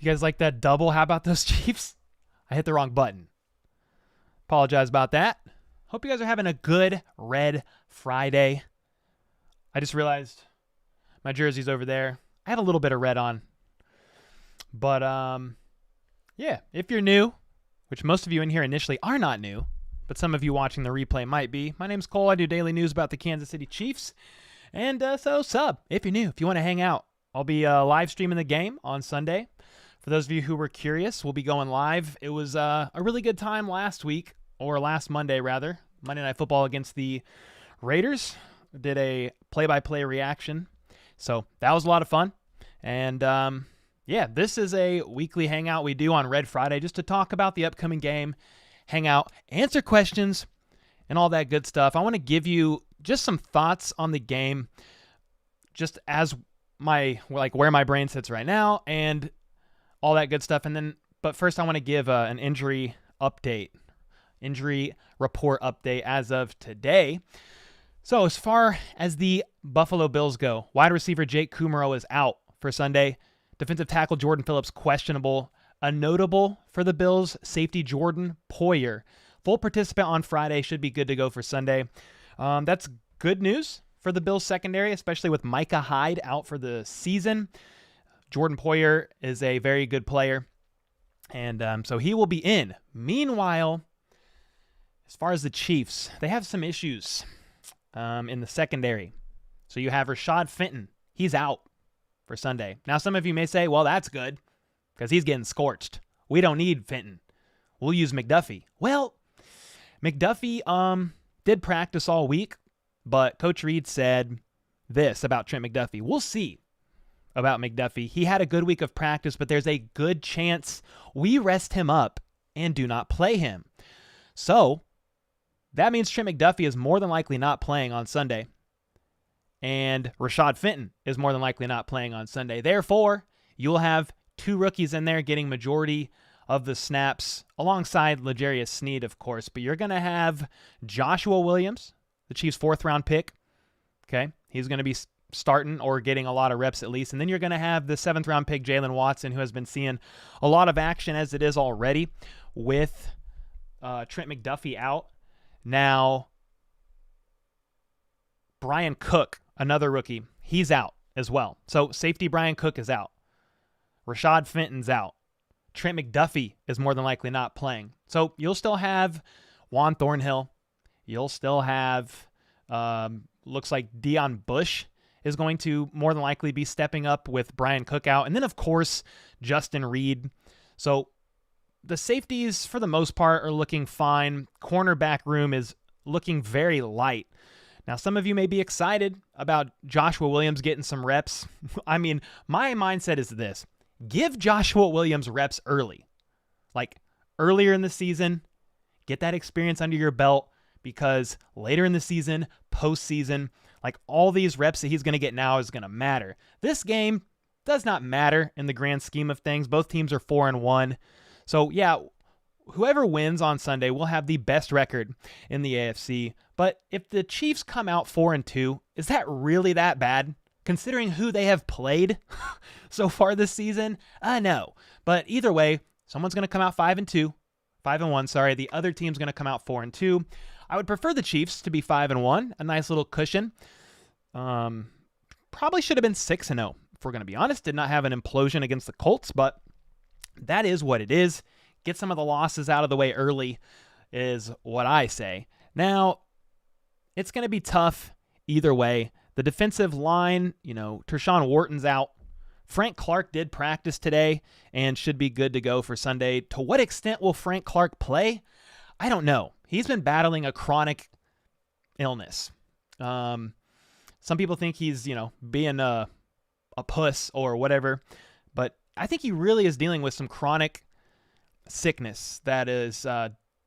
You guys like that double? How about those Chiefs? I hit the wrong button. Apologize about that. Hope you guys are having a good Red Friday. I just realized my jersey's over there. I have a little bit of red on. But, yeah, if you're new, which most of you in here initially are not new, but some of you watching the replay might be. My name's Cole. I do daily news about the Kansas City Chiefs. And so sub, if you're new, if you want to hang out. I'll be live streaming the game on Sunday. For those of you who were curious, we'll be going live. It was a really good time last week, or last Monday, rather. Monday Night Football against the Raiders. Did a play-by-play reaction. So that was a lot of fun. And, yeah, this is a weekly hangout we do on Red Friday just to talk about the upcoming game, hang out, answer questions, and all that good stuff. I want to give you just some thoughts on the game, just as where my brain sits right now, and all that good stuff. And then, but first, I want to give an injury report update as of today. So, as far as the Buffalo Bills go, wide receiver Jake Kumerow is out for Sunday. Defensive tackle Jordan Phillips questionable. A notable for the Bills, safety Jordan Poyer, full participant on Friday, should be good to go for Sunday. That's good news for the Bills secondary, especially with Micah Hyde out for the season. Jordan Poyer is a very good player, and so he will be in. Meanwhile, as far as the Chiefs, they have some issues in the secondary. So you have Rashad Fenton. He's out for Sunday. Now, some of you may say, well, that's good because he's getting scorched. We don't need Fenton. We'll use McDuffie. Well, McDuffie did practice all week, but Coach Reed said this about Trent McDuffie. We'll see about McDuffie. He had a good week of practice, but there's a good chance we rest him up and do not play him. So that means Trent McDuffie is more than likely not playing on Sunday, and Rashad Fenton is more than likely not playing on Sunday. Therefore, you'll have two rookies in there getting majority of the snaps alongside L'Jarius Sneed, of course, but you're going to have Joshua Williams, the Chiefs' 4th-round pick. Okay, he's going to be starting or getting a lot of reps at least. And then you're going to have the 7th-round pick, Jalen Watson, who has been seeing a lot of action as it is already with Trent McDuffie out. Now, Brian Cook, another rookie, he's out as well. So safety Brian Cook is out. Rashad Fenton's out. Trent McDuffie is more than likely not playing. So you'll still have Juan Thornhill. You'll still have, looks like Deion Bush is going to more than likely be stepping up with Brian Cook out. And then, of course, Justin Reed. So the safeties, for the most part, are looking fine. Cornerback room is looking very light. Now, some of you may be excited about Joshua Williams getting some reps. I mean, my mindset is this. Give Joshua Williams reps early. Like, earlier in the season, get that experience under your belt, because later in the season, postseason, like, all these reps that he's going to get now is going to matter. This game does not matter in the grand scheme of things. Both teams are 4-1. So, yeah, whoever wins on Sunday will have the best record in the AFC. But if the Chiefs come out 4-2, is that really that bad? Considering who they have played so far this season? No. But either way, someone's going to come out 5-1, sorry. The other team's going to come out 4-2. I would prefer the Chiefs to be 5-1, a nice little cushion. Probably should have been 6-0, if we're going to be honest. Did not have an implosion against the Colts, but that is what it is. Get some of the losses out of the way early is what I say. Now, it's going to be tough either way. The defensive line, Tershawn Wharton's out. Frank Clark did practice today and should be good to go for Sunday. To what extent will Frank Clark play? I don't know. He's been battling a chronic illness. Some people think he's, being a puss or whatever, but I think he really is dealing with some chronic sickness that is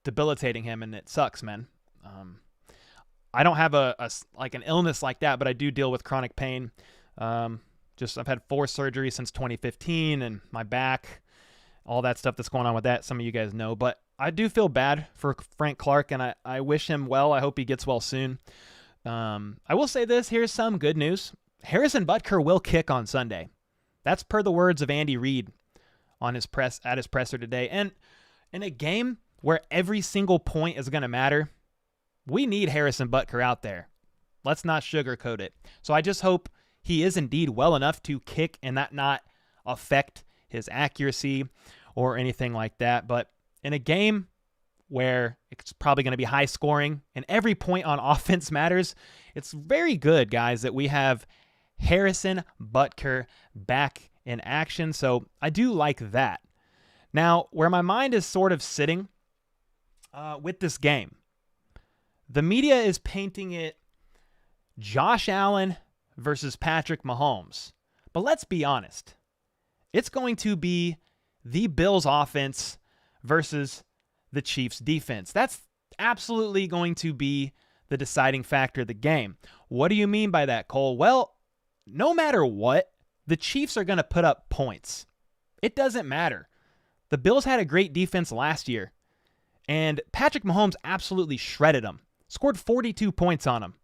debilitating him, and it sucks, man. I don't have an illness like that, but I do deal with chronic pain. I've had 4 surgeries since 2015, and my back, all that stuff that's going on with that. Some of you guys know, but I do feel bad for Frank Clark, and I wish him well. I hope he gets well soon. I will say this. Here's some good news. Harrison Butker will kick on Sunday. That's per the words of Andy Reid on his presser today. And in a game where every single point is going to matter, we need Harrison Butker out there. Let's not sugarcoat it. So I just hope he is indeed well enough to kick and that not affect his accuracy or anything like that. But in a game where it's probably going to be high scoring and every point on offense matters, it's very good, guys, that we have Harrison Butker back in action. So I do like that. Now, where my mind is sort of sitting with this game, the media is painting it Josh Allen versus Patrick Mahomes. But let's be honest. It's going to be the Bills offense versus the Chiefs defense. That's absolutely going to be the deciding factor of the game. What do you mean by that, Cole? Well, no matter what, the Chiefs are going to put up points. It doesn't matter. The Bills had a great defense last year, and Patrick Mahomes absolutely shredded them. Scored 42 points on them,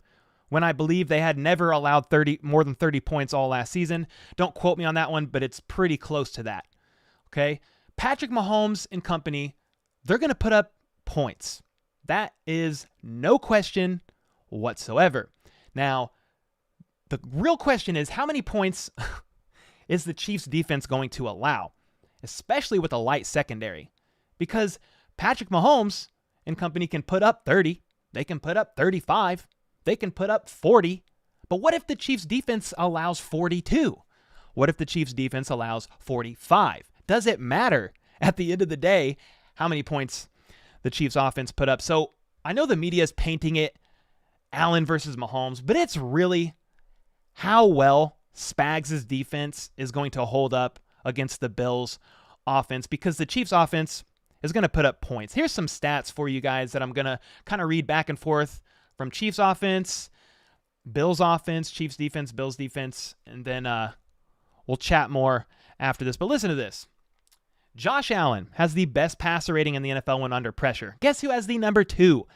when I believe they had never allowed more than 30 points all last season. Don't quote me on that one, but it's pretty close to that. Okay? Patrick Mahomes and company, they're going to put up points. That is no question whatsoever. Now, the real question is, how many points is the Chiefs defense going to allow, especially with a light secondary? Because Patrick Mahomes and company can put up 30, they can put up 35, they can put up 40. But what if the Chiefs defense allows 42? What if the Chiefs defense allows 45? Does it matter at the end of the day how many points the Chiefs offense put up? So I know the media is painting it Allen versus Mahomes, but it's really how well Spags' defense is going to hold up against the Bills offense, because the Chiefs offense is going to put up points. Here's some stats for you guys that I'm going to kind of read back and forth from Chiefs offense, Bills offense, Chiefs defense, Bills defense, and then we'll chat more after this. But listen to this. Josh Allen has the best passer rating in the NFL when under pressure. Guess who has the number 2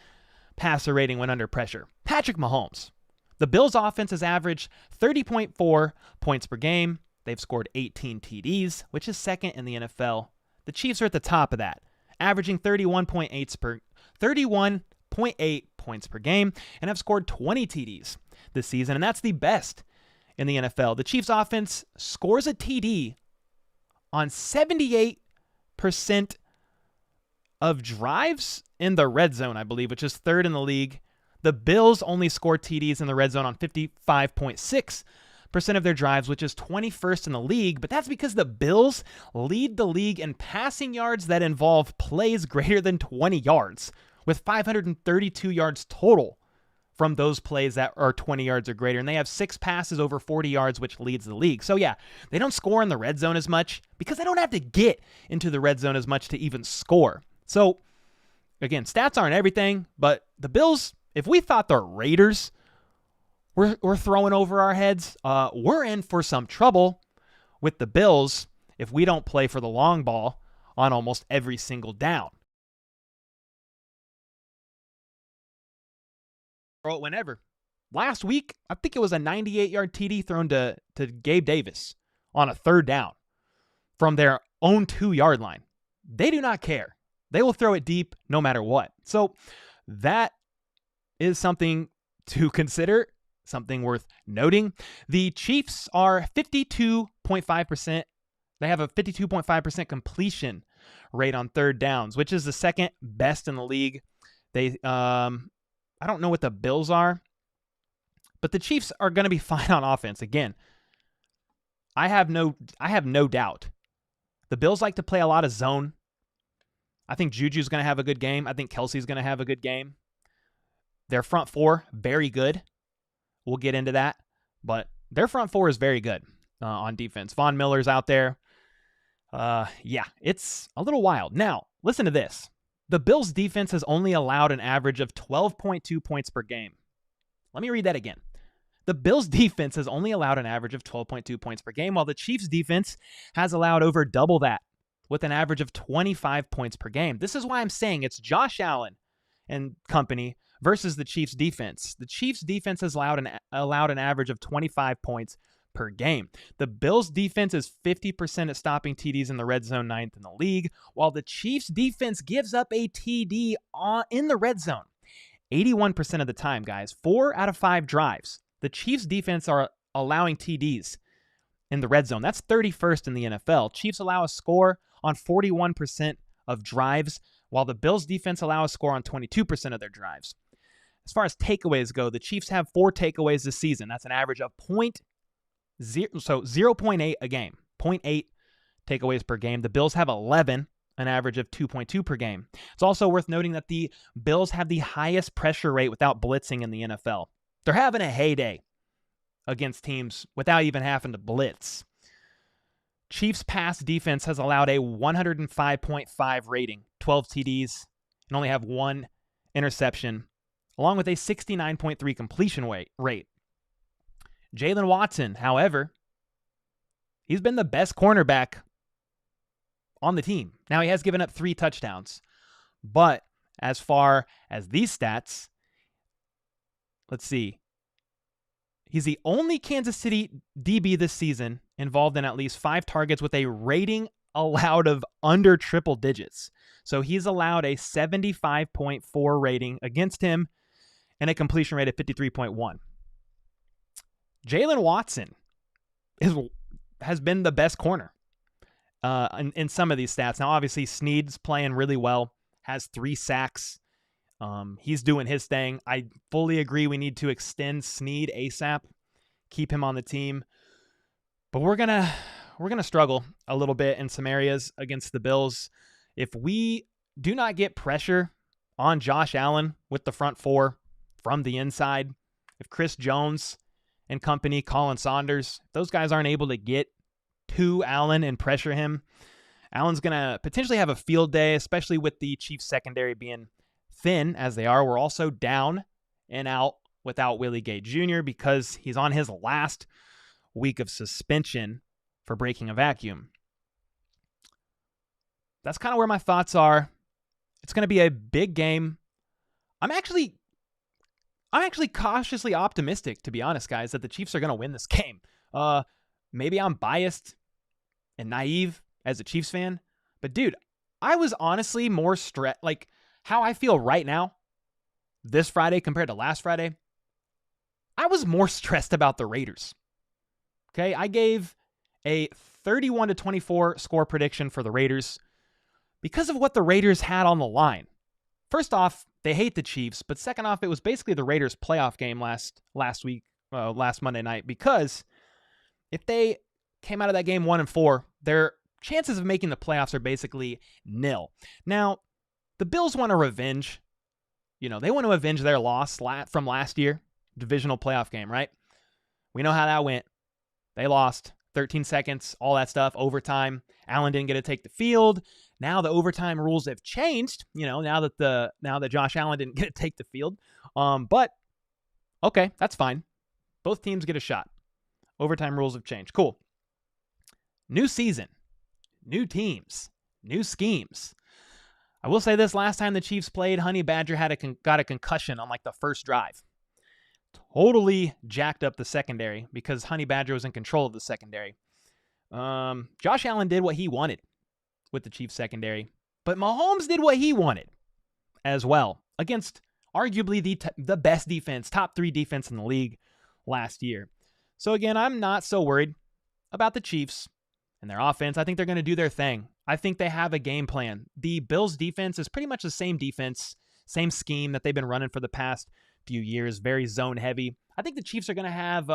passer rating when under pressure? Patrick Mahomes. The Bills offense has averaged 30.4 points per game. They've scored 18 TDs, which is second in the NFL. The Chiefs are at the top of that, averaging 31.8 points per game, and have scored 20 TDs this season, and that's the best in the NFL. The Chiefs offense scores a TD on 78% of drives in the red zone, I believe, which is third in the league. The Bills only score TDs in the red zone on 55.6% of their drives, which is 21st in the league, but that's because the Bills lead the league in passing yards that involve plays greater than 20 yards, with 532 yards total from those plays that are 20 yards or greater, and they have 6 passes over 40 yards, which leads the league. So yeah, they don't score in the red zone as much because they don't have to get into the red zone as much to even score. So again, stats aren't everything, but the Bills, if we thought the Raiders were throwing over our heads, we're in for some trouble with the Bills if we don't play for the long ball on almost every single down. Throw it whenever. Last week, I think it was a 98-yard TD thrown to Gabe Davis on a third down from their own 2-yard line. They do not care. They will throw it deep no matter what. So that is something to consider, something worth noting. The Chiefs are 52.5%. They have a 52.5% completion rate on third downs, which is the second best in the league. They I don't know what the Bills are, but the Chiefs are going to be fine on offense. Again, I have no doubt. The Bills like to play a lot of zone. I think Juju's going to have a good game. I think Kelsey's going to have a good game. Their front four, very good. We'll get into that, but their front four is very good on defense. Von Miller's out there. Yeah, it's a little wild. Now, listen to this. The Bills' defense has only allowed an average of 12.2 points per game. Let me read that again. The Bills' defense has only allowed an average of 12.2 points per game, while the Chiefs' defense has allowed over double that, with an average of 25 points per game. This is why I'm saying it's Josh Allen and company versus the Chiefs' defense. The Chiefs' defense has allowed an average of 25 points per game. The Bills' defense is 50% at stopping TDs in the red zone, 9th in the league, while the Chiefs' defense gives up a TD in the red zone 81% of the time, guys. 4 out of 5 drives. The Chiefs' defense are allowing TDs in the red zone. That's 31st in the NFL. Chiefs allow a score on 41% of drives, while the Bills' defense allow a score on 22% of their drives. As far as takeaways go, the Chiefs have 4 takeaways this season. That's an average of 0.8 a game. 0.8 takeaways per game. The Bills have 11, an average of 2.2 per game. It's also worth noting that the Bills have the highest pressure rate without blitzing in the NFL. They're having a heyday against teams without even having to blitz. Chiefs' pass defense has allowed a 105.5 rating, 12 TDs, and only have 1 interception, along with a 69.3 completion rate. Jalen Watson, however, he's been the best cornerback on the team. Now, he has given up 3 touchdowns, but as far as these stats, let's see. He's the only Kansas City DB this season involved in at least 5 targets with a rating allowed of under triple digits. So he's allowed a 75.4 rating against him and a completion rate of 53.1. Jalen Watson has been the best corner in some of these stats. Now, obviously, Snead's playing really well, has 3 sacks. He's doing his thing. I fully agree we need to extend Snead ASAP, keep him on the team. But we're gonna struggle a little bit in some areas against the Bills. If we do not get pressure on Josh Allen with the front 4 from the inside, if Chris Jones and company, Colin Saunders, those guys aren't able to get to Allen and pressure him, Allen's going to potentially have a field day, especially with the Chiefs secondary being thin as they are. We're also down and out without Willie Gay Jr. because he's on his last week of suspension for breaking a vacuum. That's kind of where my thoughts are. It's going to be a big game. I'm actually cautiously optimistic, to be honest, guys, that the Chiefs are going to win this game. Maybe I'm biased and naive as a Chiefs fan, but dude, I was honestly more stressed. Like how I feel right now, this Friday compared to last Friday, I was more stressed about the Raiders. Okay, I gave a 31-24 score prediction for the Raiders because of what the Raiders had on the line. First off, they hate the Chiefs, but second off, it was basically the Raiders' playoff game last Monday night, because if they came out of that game 1-4, their chances of making the playoffs are basically nil. Now, the Bills want to revenge. They want to avenge their loss from last year, divisional playoff game, right? We know how that went. They lost 13 seconds, all that stuff, overtime. Allen didn't get to take the field. Now the overtime rules have changed, now that Josh Allen didn't get to take the field. But okay, that's fine. Both teams get a shot. Overtime rules have changed. Cool. New season, new teams, new schemes. I will say this, last time the Chiefs played, Honey Badger got a concussion on like the first drive. Totally jacked up the secondary because Honey Badger was in control of the secondary. Josh Allen did what he wanted with the Chiefs secondary, but Mahomes did what he wanted as well against arguably the best defense, top 3 defense in the league last year. So again, I'm not so worried about the Chiefs and their offense. I think they're going to do their thing. I think they have a game plan. The Bills defense is pretty much the same defense, same scheme that they've been running for the past few years, very zone heavy. I think the Chiefs are going to have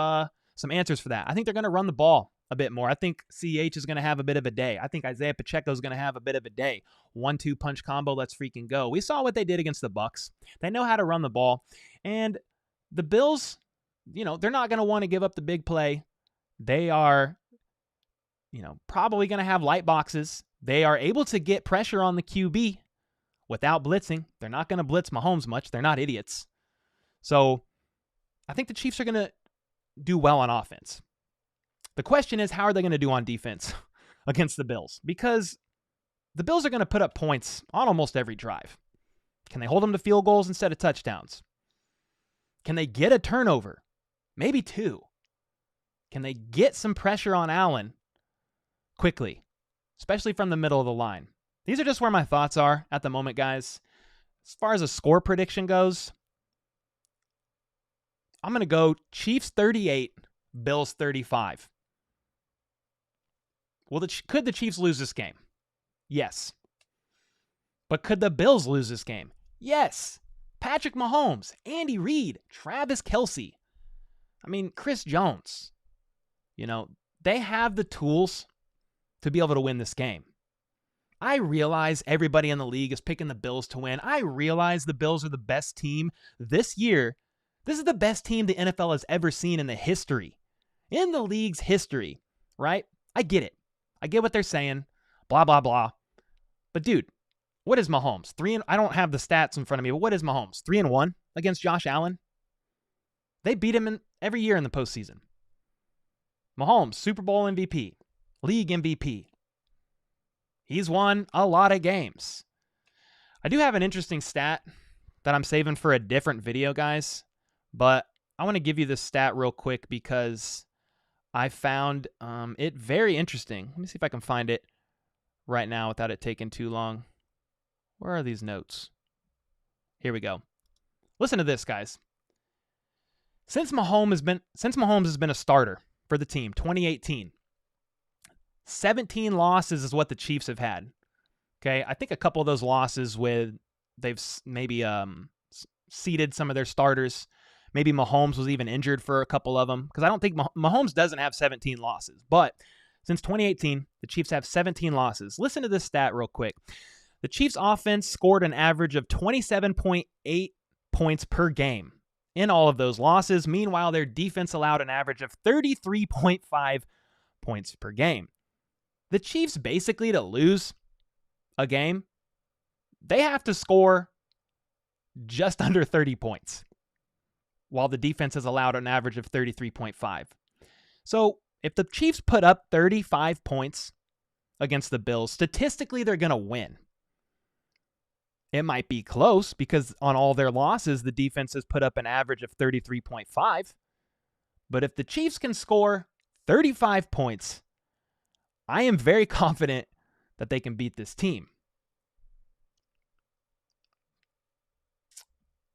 some answers for that. I think they're going to run the ball a bit more. I think CH is going to have a bit of a day. I think Isaiah Pacheco is going to have a bit of a day. 1-2 punch combo, let's freaking go. We saw what they did against the Bucks. They know how to run the ball. And the Bills, they're not going to want to give up the big play. They are, probably going to have light boxes. They are able to get pressure on the QB without blitzing. They're not going to blitz Mahomes much. They're not idiots. So I think the Chiefs are going to do well on offense. The question is, how are they going to do on defense against the Bills? Because the Bills are going to put up points on almost every drive. Can they hold them to field goals instead of touchdowns? Can they get a turnover? Maybe 2. Can they get some pressure on Allen quickly, especially from the middle of the line? These are just where my thoughts are at the moment, guys. As far as a score prediction goes, I'm going to go Chiefs 38, Bills 35. Well, could the Chiefs lose this game? Yes. But could the Bills lose this game? Yes. Patrick Mahomes, Andy Reid, Travis Kelce. I mean, Chris Jones. They have the tools to be able to win this game. I realize everybody in the league is picking the Bills to win. I realize the Bills are the best team this year. This is the best team the NFL has ever seen in the league's history, right? I get it. I get what they're saying, blah, blah, blah. But dude, what is Mahomes? I don't have the stats in front of me, but what is Mahomes? 3-1 against Josh Allen? They beat him every year in the postseason. Mahomes, Super Bowl MVP, league MVP. He's won a lot of games. I do have an interesting stat that I'm saving for a different video, guys, but I want to give you this stat real quick because I found it very interesting. Let me see if I can find it right now without it taking too long. Where are these notes? Here we go. Listen to this, guys. Since Mahomes has been a starter for the team, 2018, 17 losses is what the Chiefs have had. Okay, I think a couple of those losses they've maybe seeded some of their starters. Maybe Mahomes was even injured for a couple of them because I don't think Mahomes doesn't have 17 losses. But since 2018, the Chiefs have 17 losses. Listen to this stat real quick. The Chiefs offense scored an average of 27.8 points per game in all of those losses. Meanwhile, their defense allowed an average of 33.5 points per game. The Chiefs, basically, to lose a game, they have to score just under 30 points, while the defense has allowed an average of 33.5. So if the Chiefs put up 35 points against the Bills, statistically, they're going to win. It might be close because on all their losses, the defense has put up an average of 33.5. But if the Chiefs can score 35 points, I am very confident that they can beat this team.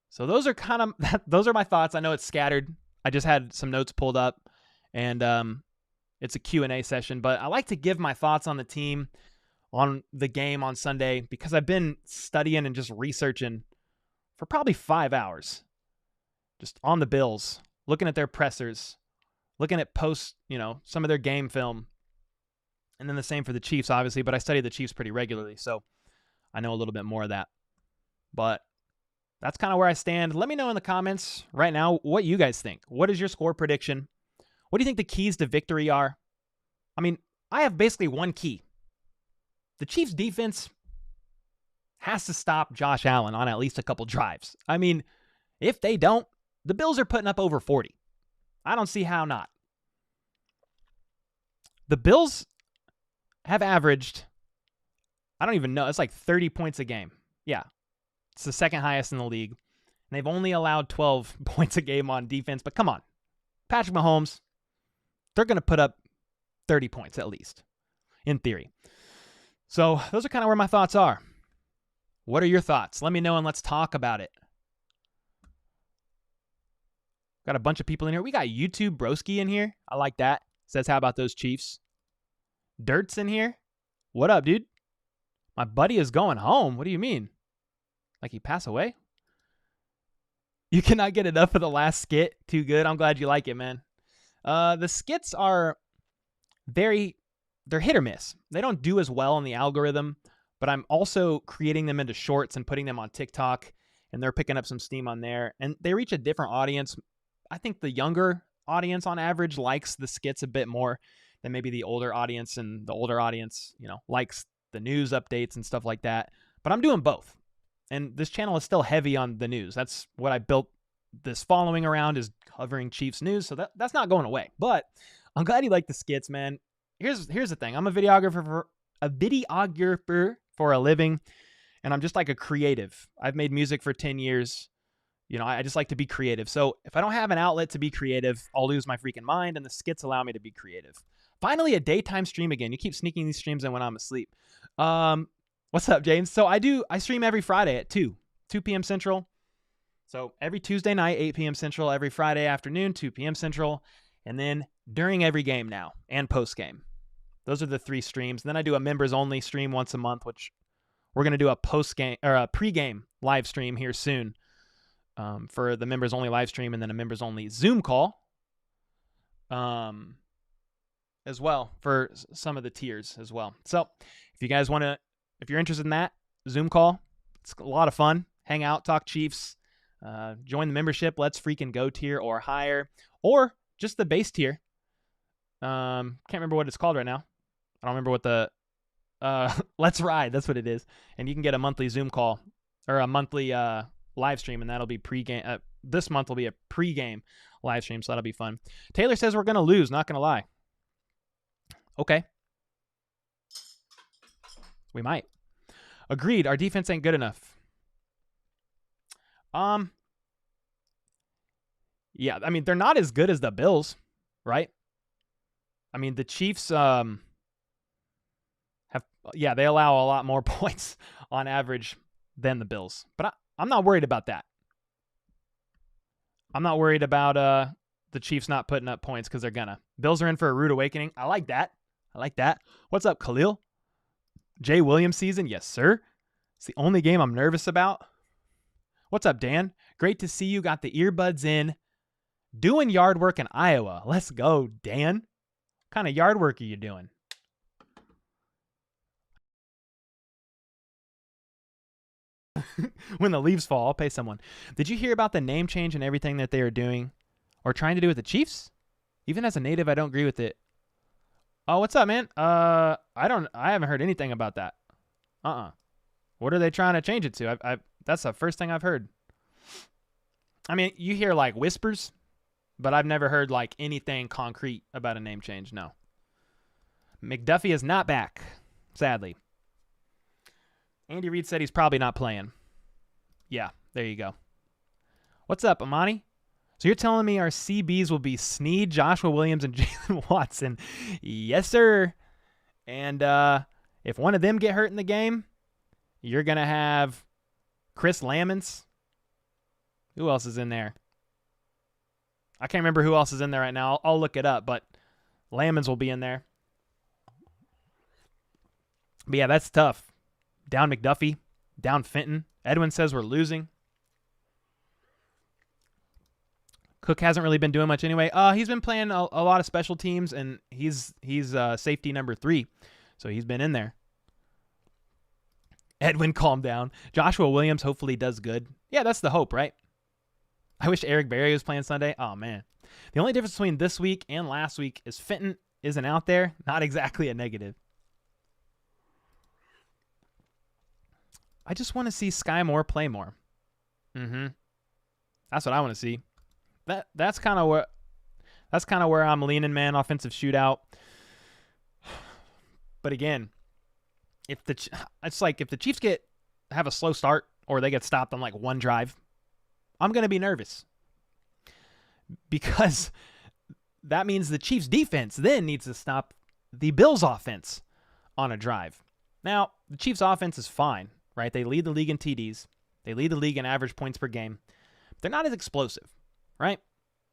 So those are my thoughts. I know it's scattered. I just had some notes pulled up, and it's a Q&A session. But I like to give my thoughts on the team, on the game on Sunday, because I've been studying and just researching for probably 5 hours, just on the Bills, looking at their pressers, looking at some of their game film, and then the same for the Chiefs, obviously. But I study the Chiefs pretty regularly, so I know a little bit more of that. But that's kind of where I stand. Let me know in the comments right now what you guys think. What is your score prediction? What do you think the keys to victory are? I mean, I have basically one key. The Chiefs defense has to stop Josh Allen on at least a couple drives. I mean, if they don't, the Bills are putting up over 40. I don't see how not. The Bills have averaged, I don't even know, it's like 30 points a game. Yeah. It's the second highest in the league. And they've only allowed 12 points a game on defense. But come on. Patrick Mahomes, they're going to put up 30 points at least, in theory. So those are kind of where my thoughts are. What are your thoughts? Let me know and let's talk about it. Got a bunch of people in here. We got YouTube Broski in here. I like that. Says, how about those Chiefs? Dirt's in here. What up, dude? My buddy is going home. What do you mean? Like he passed away? You cannot get enough of the last skit. Too good. I'm glad you like it, man. The skits are they're hit or miss. They don't do as well on the algorithm, but I'm also creating them into shorts and putting them on TikTok, and they're picking up some steam on there. And they reach a different audience. I think the younger audience on average likes the skits a bit more than maybe the older audience, and the older audience, likes the news updates and stuff like that. But I'm doing both. And this channel is still heavy on the news. That's what I built this following around, is covering Chiefs news. So that's not going away. But I'm glad you like the skits, man. Here's the thing. I'm a videographer for a living, and I'm just like a creative. I've made music for 10 years. I just like to be creative. So if I don't have an outlet to be creative, I'll lose my freaking mind, and the skits allow me to be creative. Finally, a daytime stream again. You keep sneaking these streams in when I'm asleep. What's up, James? So I stream every Friday at 2 p.m. Central. So every Tuesday night, 8 p.m. Central, every Friday afternoon, 2 p.m. Central, and then during every game now and post-game. Those are the 3 streams. And then I do a members-only stream once a month, which we're going to do a post-game or a pre-game live stream here soon for the members-only live stream, and then a members-only Zoom call as well for some of the tiers as well. So if you guys if you're interested in that, Zoom call, it's a lot of fun. Hang out, talk Chiefs, join the membership, Let's Freaking Go tier or higher, or just the base tier. Can't remember what it's called right now. I don't remember what the Let's Ride, that's what it is. And you can get a monthly Zoom call or a monthly live stream, and that'll be pre-game. This month will be a pre-game live stream, so that'll be fun. Taylor says we're going to lose, not going to lie. Okay. We might. Agreed, our defense ain't good enough. Yeah, I mean, they're not as good as the Bills, right? I mean, the Chiefs they allow a lot more points on average than the Bills. But I'm not worried about that. I'm not worried about the Chiefs not putting up points because they're gonna. Bills are in for a rude awakening. I like that. What's up, Khalil? Jay Williams season? Yes, sir. It's the only game I'm nervous about. What's up, Dan? Great to see you. Got the earbuds in. Doing yard work in Iowa. Let's go, Dan. What kind of yard work are you doing? When the leaves fall, I'll pay someone. Did you hear about the name change and everything that they are doing or trying to do with the Chiefs? Even as a native, I don't agree with it. Oh, what's up, man? I haven't heard anything about that. What are they trying to change it to? That's the first thing I've heard. I mean, you hear like whispers, but I've never heard like anything concrete about a name change. No. McDuffie is not back, sadly. Andy Reid said he's probably not playing. Yeah, there you go. What's up, Amani? So you're telling me our CBs will be Snead, Joshua Williams, and Jalen Watson? Yes, sir. And if one of them get hurt in the game, you're going to have Chris Lamons. Who else is in there? I can't remember who else is in there right now. I'll look it up, but Lamons will be in there. But yeah, that's tough. Down McDuffie, down Fenton. Edwin says we're losing. Cook hasn't really been doing much anyway. He's been playing a lot of special teams, and he's safety number 3, so he's been in there. Edwin, calm down. Joshua Williams hopefully does good. Yeah, that's the hope, right? I wish Eric Berry was playing Sunday. Oh, man. The only difference between this week and last week is Fenton isn't out there. Not exactly a negative. I just want to see Sky Moore play more. That's what I want to see. That's kind of where I'm leaning, man. Offensive shootout. But again, if the Chiefs have a slow start or they get stopped on like one drive, I'm going to be nervous. Because that means the Chiefs defense then needs to stop the Bills offense on a drive. Now, the Chiefs offense is fine, right? They lead the league in TDs. They lead the league in average points per game. They're not as explosive, right?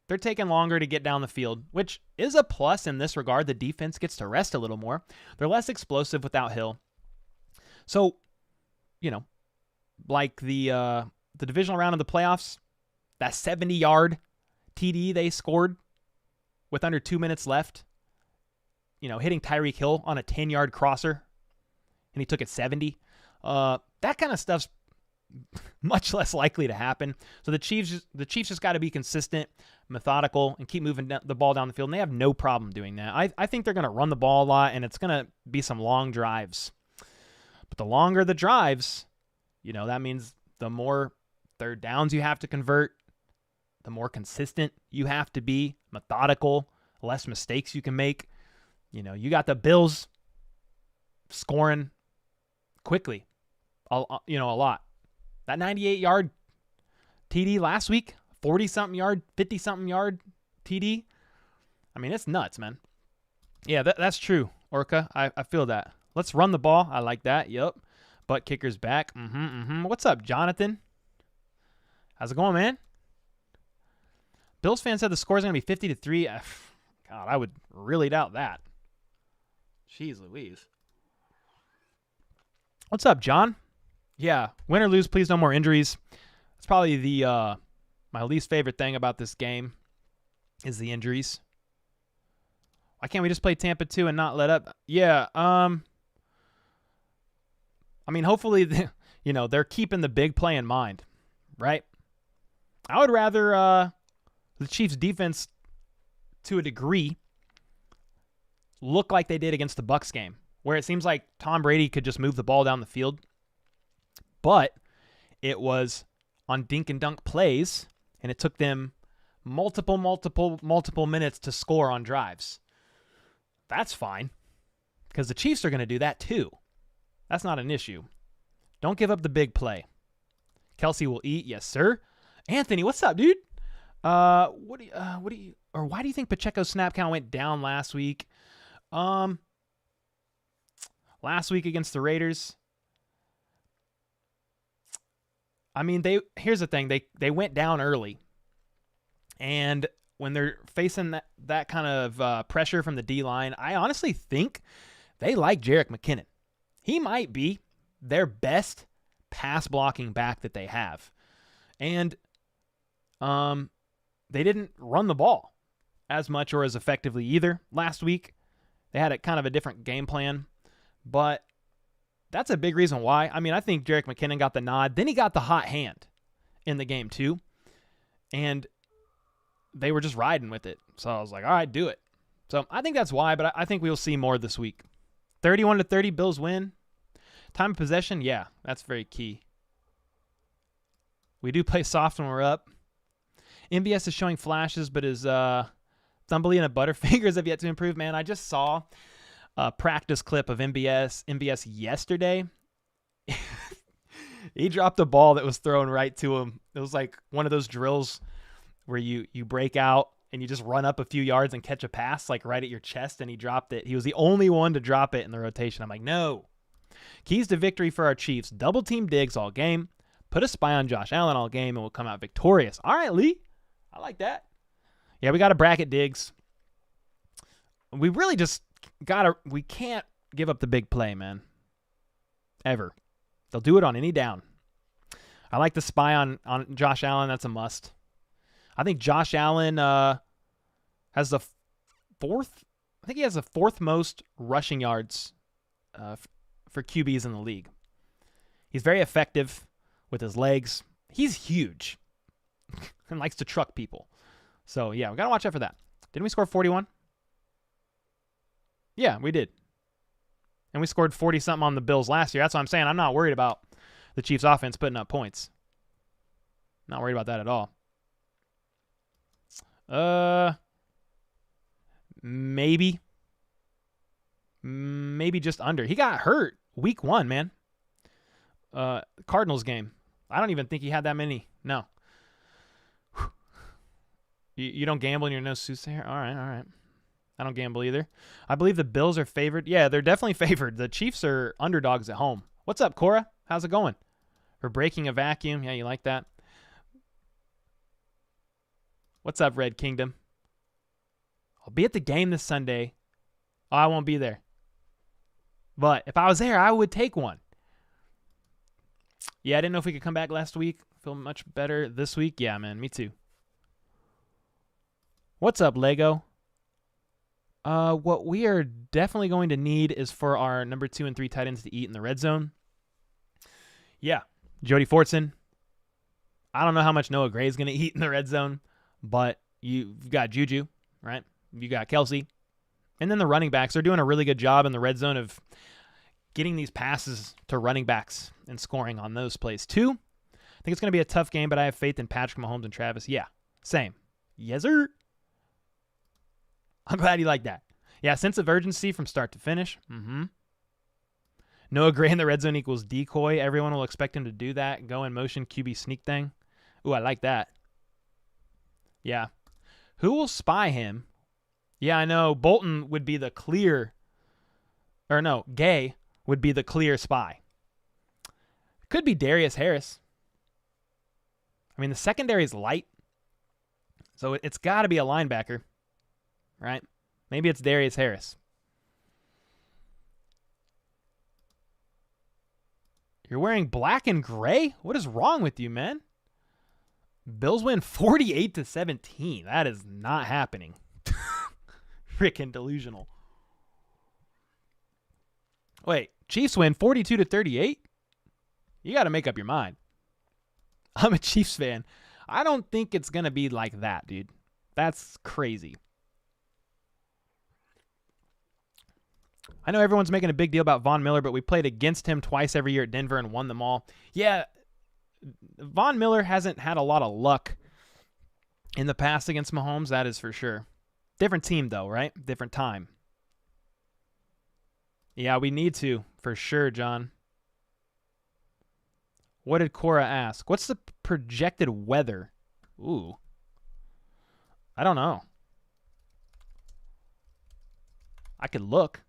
They're taking longer to get down the field, which is a plus in this regard. The defense gets to rest a little more. They're less explosive without Hill. So, like the divisional round of the playoffs, that 70-yard TD they scored with under 2 minutes left, hitting Tyreek Hill on a 10-yard crosser, and he took it 70. That kind of stuff's much less likely to happen. So the Chiefs just got to be consistent, methodical, and keep moving the ball down the field, and they have no problem doing that. I think they're going to run the ball a lot, and it's going to be some long drives. But the longer the drives, that means the more third downs you have to convert, the more consistent you have to be, methodical, less mistakes you can make. You got the Bills scoring quickly, a lot. That 98-yard TD last week, 40-something yard, 50-something yard TD. I mean, it's nuts, man. Yeah, that's true, Orca. I feel that. Let's run the ball. I like that. Yep. Butt kicker's back. What's up, Jonathan? How's it going, man? Bills fan said the score is going to be 50-3. God, I would really doubt that. Jeez Louise. What's up, John? Yeah, win or lose, please no more injuries. It's probably the my least favorite thing about this game is the injuries. Why can't we just play Tampa 2 and not let up? Yeah, I mean, hopefully, they're keeping the big play in mind, right? I would rather the Chiefs' defense, to a degree, look like they did against the Bucs game, where it seems like Tom Brady could just move the ball down the field. But it was on dink and dunk plays, and it took them multiple minutes to score on drives. That's fine, because the Chiefs are going to do that too. That's not an issue. Don't give up the big play. Kelsey will eat, yes sir. Anthony, what's up, dude? Why do you think Pacheco's snap count went down last week? Last week against the Raiders. I mean, here's the thing. They went down early. And when they're facing that kind of pressure from the D-line, I honestly think they like Jerick McKinnon. He might be their best pass-blocking back that they have. And they didn't run the ball as much or as effectively either last week. They had kind of a different game plan. But that's a big reason why. I mean, I think Jerick McKinnon got the nod. Then he got the hot hand in the game too. And they were just riding with it. So I was like, all right, do it. So I think that's why, but I think we'll see more this week. 31-30, Bills win. Time of possession, yeah, that's very key. We do play soft when we're up. MBS is showing flashes, but his Thumbly and Butterfingers have yet to improve. Man, I just saw a practice clip of MBS yesterday. He dropped a ball that was thrown right to him. It was like one of those drills where you break out and you just run up a few yards and catch a pass like right at your chest, and he dropped it. He was the only one to drop it in the rotation. I'm like, no. Keys to victory for our Chiefs. Double team Diggs all game. Put a spy on Josh Allen all game, and we'll come out victorious. All right, Lee. I like that. Yeah, we got to bracket Diggs. We really just we can't give up the big play, man. Ever. They'll do it on any down. I like the spy on Josh Allen. That's a must. I think Josh Allen has the fourth. I think he has the fourth most rushing yards for QBs in the league. He's very effective with his legs. He's huge and likes to truck people. So, yeah, we got to watch out for that. Didn't we score 41? Yeah, we did. And we scored 40-something on the Bills last year. That's what I'm saying. I'm not worried about the Chiefs' offense putting up points. Not worried about that at all. Maybe just under. He got hurt week 1, man. Cardinals game. I don't even think he had that many. No. You don't gamble and you're no soothsayer? All right. I don't gamble either. I believe the Bills are favored. Yeah, they're definitely favored. The Chiefs are underdogs at home. What's up, Cora? How's it going? We're breaking a vacuum. Yeah, you like that? What's up, Red Kingdom? I'll be at the game this Sunday. Oh, I won't be there. But if I was there, I would take one. Yeah, I didn't know if we could come back last week. Feel much better this week. Yeah, man, me too. What's up, Lego? What we are definitely going to need is for our number 2 and 3 tight ends to eat in the red zone. Yeah, Jody Fortson. I don't know how much Noah Gray is going to eat in the red zone, but you've got Juju, right? You got Kelsey. And then the running backs are doing a really good job in the red zone of getting these passes to running backs and scoring on those plays too. I think it's going to be a tough game, but I have faith in Patrick Mahomes and Travis. Yeah, same. Yes, sir. I'm glad you like that. Yeah, sense of urgency from start to finish. Noah Gray in the red zone equals decoy. Everyone will expect him to do that. Go in motion, QB sneak thing. Ooh, I like that. Yeah. Who will spy him? Yeah, I know. Bolton would be the clear, or no, Gay would be the clear spy. Could be Darius Harris. I mean, the secondary is light, so it's got to be a linebacker, right? Maybe it's Darius Harris. You're wearing black and gray? What is wrong with you, man? Bills win 48-17. That is not happening. Freaking delusional. Wait, Chiefs win 42-38? You got to make up your mind. I'm a Chiefs fan. I don't think it's going to be like that, dude. That's crazy. I know everyone's making a big deal about Von Miller, but we played against him twice every year at Denver and won them all. Yeah, Von Miller hasn't had a lot of luck in the past against Mahomes, that is for sure. Different team, though, right? Different time. Yeah, we need to, for sure, John. What did Cora ask? What's the projected weather? Ooh. I don't know. I could look.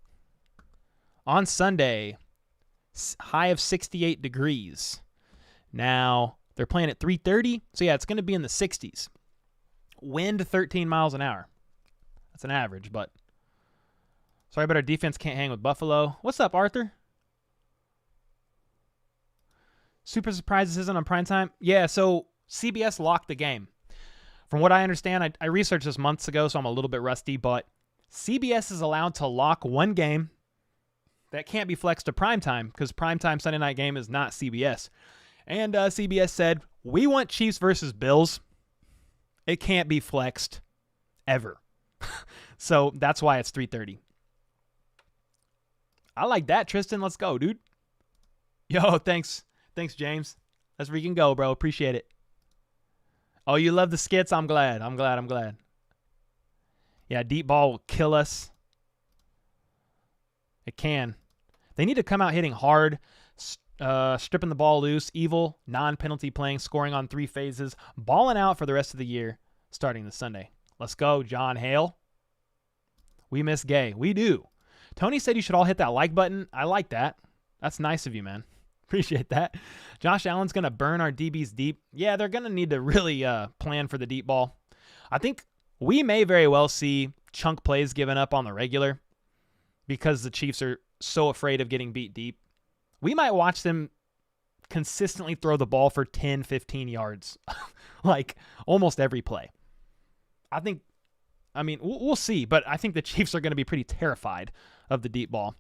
On Sunday, high of 68 degrees. Now, they're playing at 3:30, so yeah, it's going to be in the 60s. Wind 13 miles an hour. That's an average, but sorry, but our defense can't hang with Buffalo. What's up, Arthur? Super surprised this isn't on primetime? Yeah, so CBS locked the game. From what I understand, I researched this months ago, so I'm a little bit rusty, but CBS is allowed to lock one game that can't be flexed to primetime because primetime Sunday night game is not CBS. And CBS said, we want Chiefs versus Bills. It can't be flexed ever. So that's why it's 3:30. I like that, Tristan. Let's go, dude. Yo, thanks. Thanks, James. That's where you can go, bro. Appreciate it. Oh, you love the skits? I'm glad. I'm glad. Yeah, deep ball will kill us. It can. They need to come out hitting hard, stripping the ball loose, evil, non-penalty playing, scoring on 3 phases, balling out for the rest of the year, starting this Sunday. Let's go, John Hale. We miss Gay. We do. Tony said you should all hit that like button. I like that. That's nice of you, man. Appreciate that. Josh Allen's going to burn our DBs deep. Yeah, they're going to need to really plan for the deep ball. I think we may very well see chunk plays given up on the regular because the Chiefs are so afraid of getting beat deep. We might watch them consistently throw the ball for 10, 15 yards, like almost every play. We'll see, but I think the Chiefs are going to be pretty terrified of the deep ball.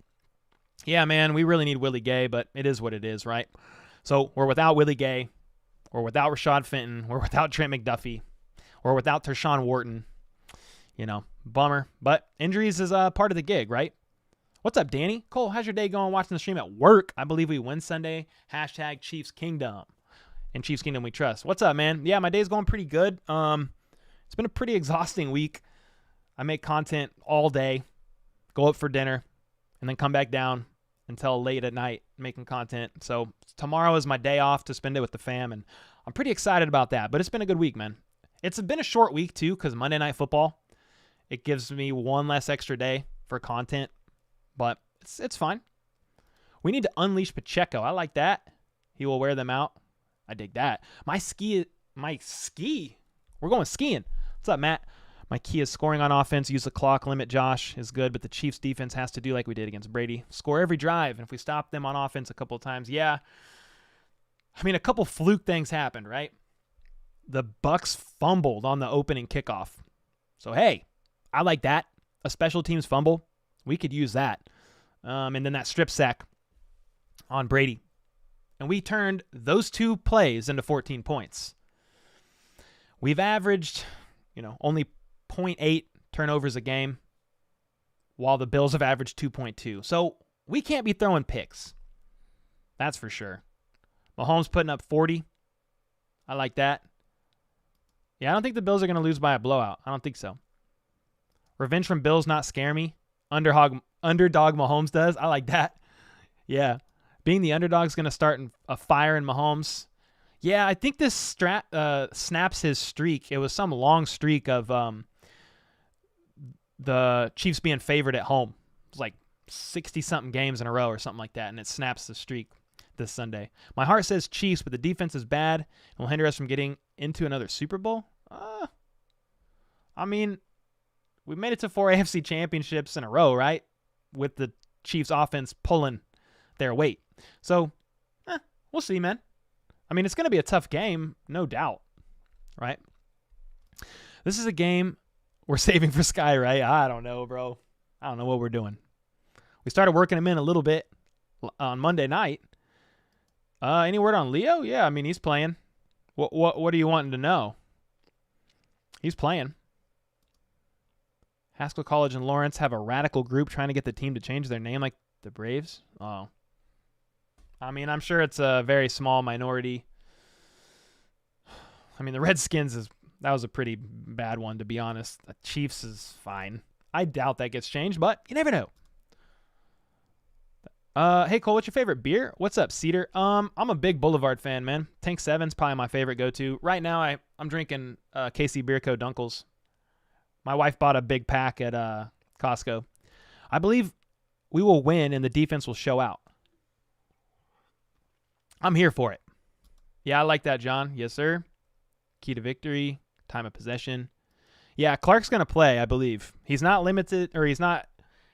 Yeah, man, we really need Willie Gay, but it is what it is, right? So we're without Willie Gay. We're without Rashad Fenton. We're without Trent McDuffie. We're without Tershawn Wharton. You know, bummer. But injuries is part of the gig, right? What's up, Danny? Cole, how's your day going watching the stream at work? I believe we win Sunday. # Chiefs Kingdom. And Chiefs Kingdom we trust. What's up, man? Yeah, my day's going pretty good. It's been a pretty exhausting week. I make content all day, go up for dinner, and then come back down until late at night making content. So tomorrow is my day off to spend it with the fam, and I'm pretty excited about that. But it's been a good week, man. It's been a short week, too, because Monday Night Football, it gives me one less extra day for content. But it's fine. We need to unleash Pacheco. I like that. He will wear them out. I dig that. My ski. We're going skiing. What's up, Matt? My key is scoring on offense. Use the clock limit, Josh, is good. But the Chiefs defense has to do like we did against Brady. Score every drive. And if we stop them on offense a couple of times, yeah. I mean, a couple fluke things happened, right? The Bucs fumbled on the opening kickoff. So, hey, I like that. A special teams fumble. We could use that. And then that strip sack on Brady. And we turned those 2 plays into 14 points. We've averaged, only 0.8 turnovers a game, while the Bills have averaged 2.2. So we can't be throwing picks. That's for sure. Mahomes putting up 40. I like that. Yeah, I don't think the Bills are going to lose by a blowout. I don't think so. Revenge from Bills not scare me. Underdog Mahomes does. I like that. Yeah. Being the underdog is going to start a fire in Mahomes. Yeah, I think this snaps his streak. It was some long streak of the Chiefs being favored at home. It was like 60-something games in a row or something like that, and it snaps the streak this Sunday. My heart says Chiefs, but the defense is bad and will hinder us from getting into another Super Bowl. I mean, we made it to 4 AFC championships in a row, right? With the Chiefs offense pulling their weight. So, we'll see, man. I mean, it's going to be a tough game, no doubt, right? This is a game we're saving for Sky, right? I don't know, bro. I don't know what we're doing. We started working him in a little bit on Monday night. Any word on Leo? Yeah, I mean, he's playing. What are you wanting to know? He's playing. Haskell College and Lawrence have a radical group trying to get the team to change their name like the Braves. Oh. I mean, I'm sure it's a very small minority. I mean, the Redskins that was a pretty bad one, to be honest. The Chiefs is fine. I doubt that gets changed, but you never know. Hey Cole, what's your favorite beer? What's up, Cedar? I'm a big Boulevard fan, man. Tank 7's probably my favorite go-to. Right now, I'm drinking KC Beer Co. Dunkels. My wife bought a big pack at Costco. I believe we will win and the defense will show out. I'm here for it. Yeah, I like that, John. Yes, sir. Key to victory, time of possession. Yeah, Clark's going to play, I believe. He's not limited, or he's not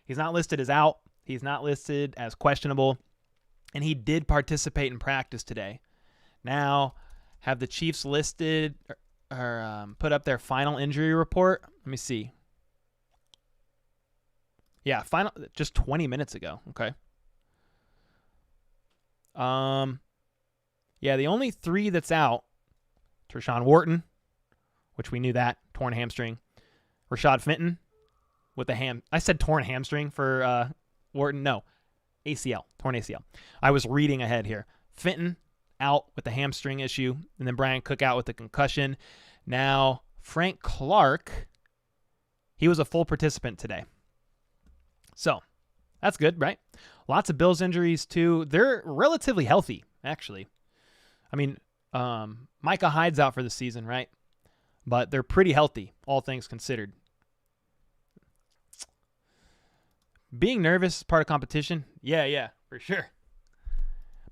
listed as out. He's not listed as questionable. And he did participate in practice today. Now, have the Chiefs listed or put up their final injury report? Let me see. Yeah, just 20 minutes ago. Okay. Yeah, the only 3 that's out, Tershawn Wharton, which we knew that, torn hamstring. Rashad Fenton with the I said torn hamstring for Wharton. No, ACL, torn ACL. I was reading ahead here. Fenton out with the hamstring issue, and then Brian Cook out with the concussion. Now, Frank Clark, he was a full participant today. So, that's good, right? Lots of Bills injuries, too. They're relatively healthy, actually. I mean, Micah Hyde's out for the season, right? But they're pretty healthy, all things considered. Being nervous is part of competition. Yeah, for sure.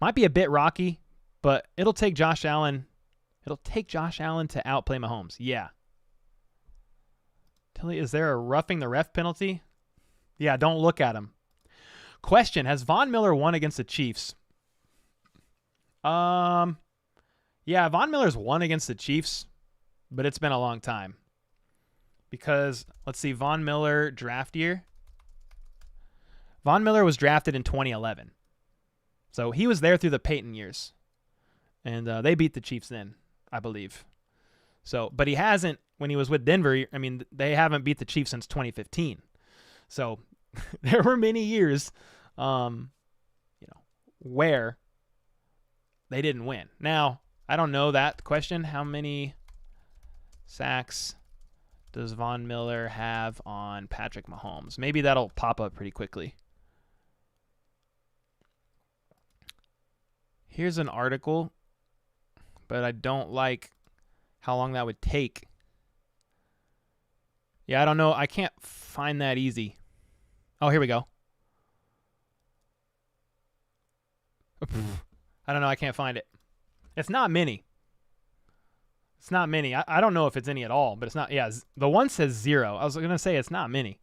Might be a bit rocky, but it'll take Josh Allen. It'll take Josh Allen to outplay Mahomes. Yeah. Tilly, is there a roughing the ref penalty? Yeah, don't look at him. Question: has Von Miller won against the Chiefs? Yeah, Von Miller's won against the Chiefs, but it's been a long time. Because, let's see, Von Miller draft year. Von Miller was drafted in 2011. So he was there through the Peyton years. And they beat the Chiefs then, I believe. So, but he hasn't, when he was with Denver, I mean, they haven't beat the Chiefs since 2015. So there were many years, where they didn't win. Now, I don't know that question. How many sacks does Von Miller have on Patrick Mahomes? Maybe that'll pop up pretty quickly. Here's an article, but I don't like how long that would take. Yeah, I don't know. I can't find that easy. Oh, here we go. I don't know. I can't find it. It's not many. It's not many. I don't know if it's any at all, but it's not. Yeah, the one says 0. I was going to say it's not many.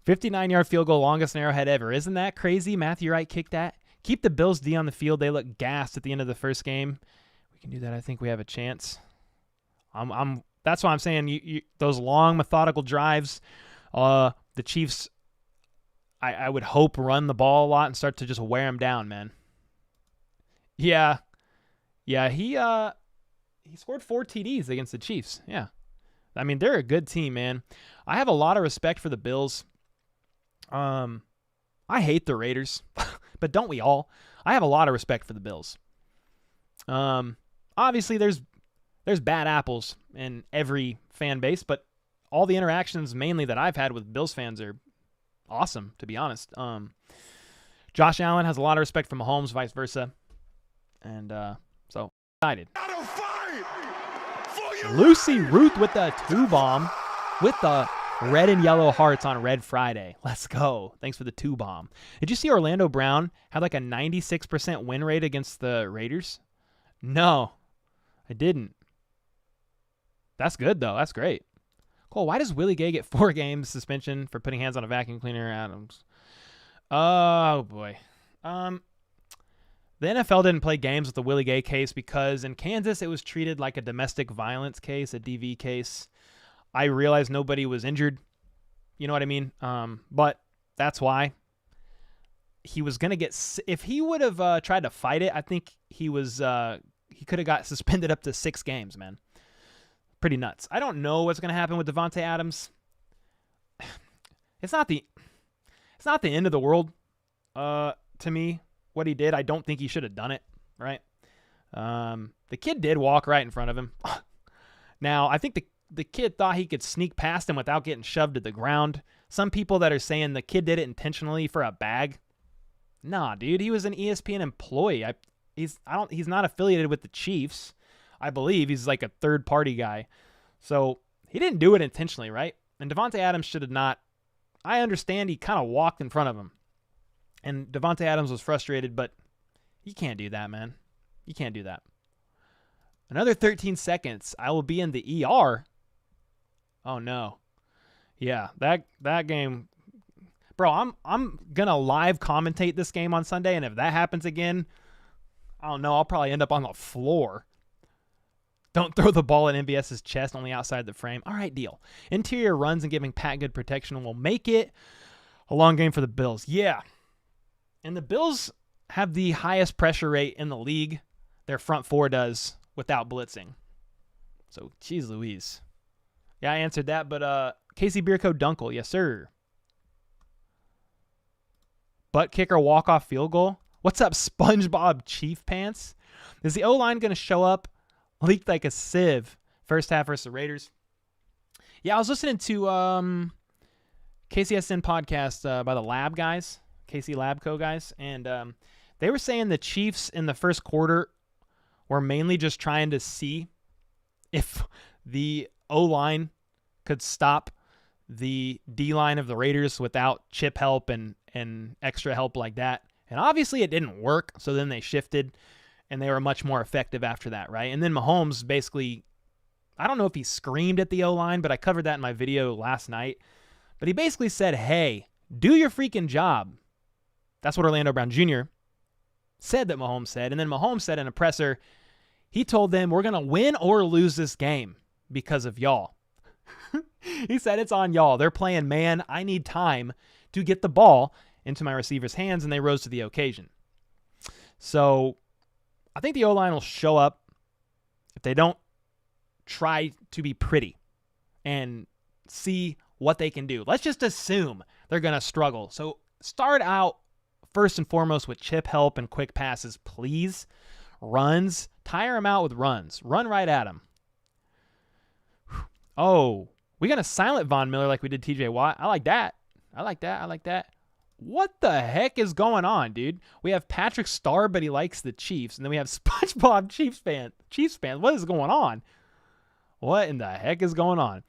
59-yard field goal, longest Arrowhead ever. Isn't that crazy? Matthew Wright kicked that. Keep the Bills D on the field. They look gassed at the end of the first game. We can do that. I think we have a chance. That's why I'm saying those long methodical drives. The Chiefs, I would hope, run the ball a lot and start to just wear them down, man. Yeah, he scored 4 TDs against the Chiefs. Yeah. I mean, they're a good team, man. I have a lot of respect for the Bills. I hate the Raiders, but don't we all? I have a lot of respect for the Bills. Obviously, there's bad apples in every fan base, but all the interactions mainly that I've had with Bills fans are awesome, to be honest. Josh Allen has a lot of respect for Mahomes, vice versa. And so excited. Lucy Ruth with the 2-bomb with the red and yellow hearts on Red Friday. Let's go. Thanks for the 2-bomb. Did you see Orlando Brown had like a 96% win rate against the Raiders? No, I didn't. That's good, though. That's great. Cool. Why does Willie Gay get 4 games suspension for putting hands on a vacuum cleaner? Adams. Oh, boy. The NFL didn't play games with the Willie Gay case because in Kansas it was treated like a domestic violence case, a DV case. I realized nobody was injured. You know what I mean? But that's why he was going to get... If he would have tried to fight it, I think he could have got suspended up to 6 games, man. Pretty nuts. I don't know what's going to happen with Davante Adams. It's not the end of the world to me. What he did, I don't think he should have done it, right? The kid did walk right in front of him. Now, I think the kid thought he could sneak past him without getting shoved to the ground. Some people that are saying the kid did it intentionally for a bag. Nah, dude, he was an ESPN employee. He's not affiliated with the Chiefs. I believe he's like a third-party guy. So he didn't do it intentionally, right? And Davante Adams should have not. I understand he kind of walked in front of him. And Davante Adams was frustrated, but you can't do that, man. You can't do that. Another 13 seconds. I will be in the ER. Oh, no. Yeah, that game. Bro, I'm going to live commentate this game on Sunday, and if that happens again, I don't know. I'll probably end up on the floor. Don't throw the ball at MVS's chest, only outside the frame. All right, deal. Interior runs and giving Pat good protection will make it a long game for the Bills. Yeah. And the Bills have the highest pressure rate in the league. Their front four does without blitzing. So, geez Louise. Yeah, I answered that, but Casey Bierko Dunkel, yes, sir. Butt kicker walk-off field goal. What's up, SpongeBob Chief Pants? Is the O-line going to show up leaked like a sieve first half versus the Raiders? Yeah, I was listening to KCSN podcast by the Lab guys. KC Labco guys, and they were saying the Chiefs in the first quarter were mainly just trying to see if the O-line could stop the D-line of the Raiders without chip help and extra help like that. And obviously it didn't work, so then they shifted, and they were much more effective after that, right? And then Mahomes basically, I don't know if he screamed at the O-line, but I covered that in my video last night. But he basically said, hey, do your freaking job. That's what Orlando Brown Jr. said that Mahomes said. And then Mahomes said in a presser, he told them, we're going to win or lose this game because of y'all. He said, it's on y'all. They're playing man. I need time to get the ball into my receiver's hands, and they rose to the occasion. So I think the O-line will show up if they don't try to be pretty and see what they can do. Let's just assume they're going to struggle. So start out first and foremost with chip help and quick passes, please. Runs. Tire them out with runs. Run right at them. Oh, we got a silent Von Miller like we did TJ Watt. I like that. I like that. What the heck is going on, dude? We have Patrick Starr, but he likes the Chiefs. And then we have SpongeBob Chiefs fan. What is going on? What in the heck is going on?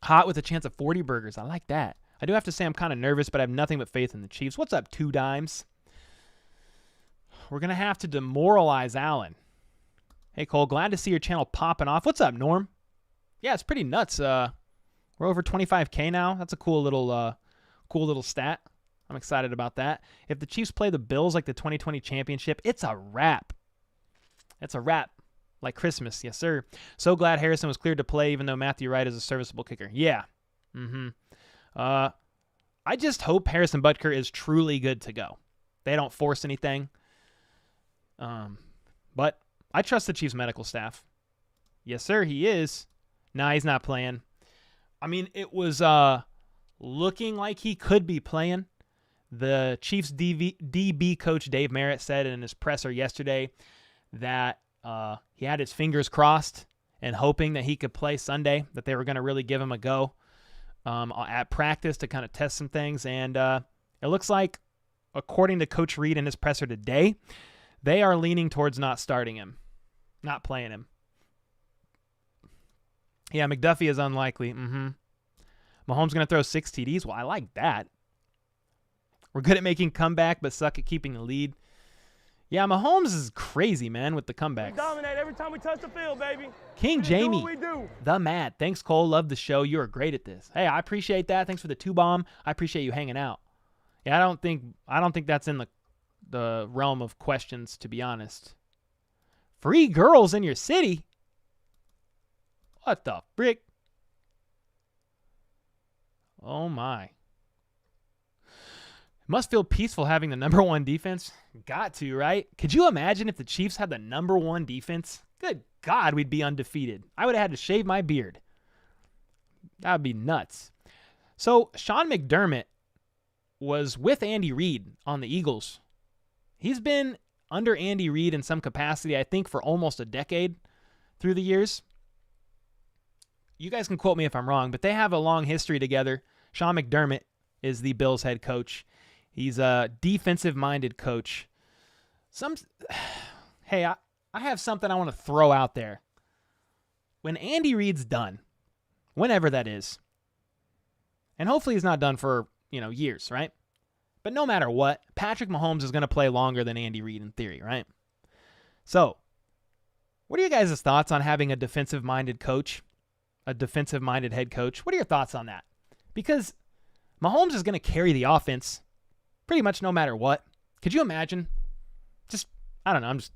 Hot with a chance of 40 burgers. I like that. I do have to say I'm kind of nervous, but I have nothing but faith in the Chiefs. What's up, 2 dimes? We're going to have to demoralize Allen. Hey, Cole, glad to see your channel popping off. What's up, Norm? Yeah, it's pretty nuts. We're over 25K now. That's a cool little stat. I'm excited about that. If the Chiefs play the Bills like the 2020 championship, it's a wrap. It's a wrap. Like Christmas. Yes, sir. So glad Harrison was cleared to play, even though Matthew Wright is a serviceable kicker. Yeah. I just hope Harrison Butker is truly good to go. They don't force anything. But I trust the Chiefs medical staff. Yes, sir, he is. Nah, he's not playing. I mean, it was looking like he could be playing. The Chiefs DB coach Dave Merritt said in his presser yesterday that he had his fingers crossed and hoping that he could play Sunday, that they were going to really give him a go at practice to kind of test some things. And it looks like, according to Coach Reed in his presser today, they are leaning towards not starting him. Not playing him. Yeah, McDuffie is unlikely. Mahomes going to throw 6 TDs. Well, I like that. We're good at making comeback, but suck at keeping the lead. Yeah, Mahomes is crazy, man, with the comebacks. We dominate every time we touch the field, baby. King Jamie, do what we do. the Mad. Thanks, Cole. Love the show. You are great at this. Hey, I appreciate that. Thanks for the 2-bomb. I appreciate you hanging out. Yeah, I don't think that's in the realm of questions, to be honest. Free girls in your city? What the frick? Oh, my. Must feel peaceful having the number 1 defense. Got to, right? Could you imagine if the Chiefs had the number 1 defense? Good God, we'd be undefeated. I would have had to shave my beard. That would be nuts. So, Sean McDermott was with Andy Reid on the Eagles. He's been under Andy Reid in some capacity, I think, for almost a decade through the years. You guys can quote me if I'm wrong, but they have a long history together. Sean McDermott is the Bills head coach. He's a defensive-minded coach. Hey, I have something I want to throw out there. When Andy Reid's done, whenever that is, and hopefully he's not done for, years, right? But no matter what, Patrick Mahomes is going to play longer than Andy Reid in theory, right? So, what are your guys' thoughts on having a defensive-minded coach, a defensive-minded head coach? What are your thoughts on that? Because Mahomes is going to carry the offense pretty much no matter what. Could you imagine? I don't know. I'm just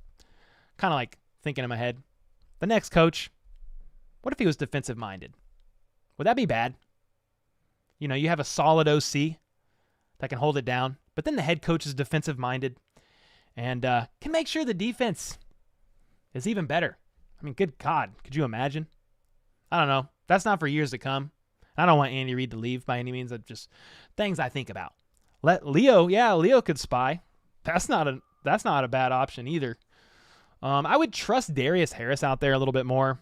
kind of like thinking in my head. The next coach, what if he was defensive-minded? Would that be bad? You have a solid OC that can hold it down, but then the head coach is defensive-minded and can make sure the defense is even better. I mean, good God, could you imagine? I don't know. That's not for years to come. I don't want Andy Reid to leave by any means. That's just things I think about. Let Leo could spy. That's not a bad option either. I would trust Darius Harris out there a little bit more.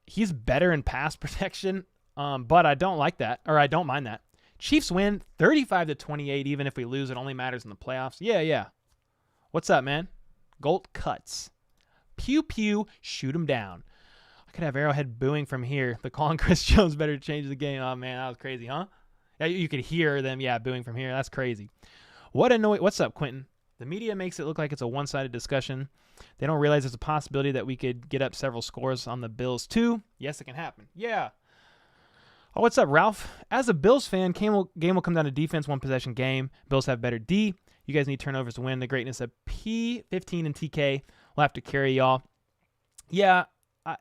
He's better in pass protection, but I don't like that, or I don't mind that. Chiefs win 35-28, even if we lose. It only matters in the playoffs. Yeah. What's up, man? Gold cuts. Pew pew, shoot him down. I could have Arrowhead booing from here. The call on Chris Jones better change the game. Oh man, that was crazy, huh? Yeah, you could hear them, booing from here. That's crazy. What's up, Quentin? The media makes it look like it's a one-sided discussion. They don't realize there's a possibility that we could get up several scores on the Bills too. Yes, it can happen. Yeah. Oh, what's up, Ralph? As a Bills fan, game will come down to defense, one possession game. Bills have better D. You guys need turnovers to win. The greatness of P15 and TK will have to carry y'all. Yeah,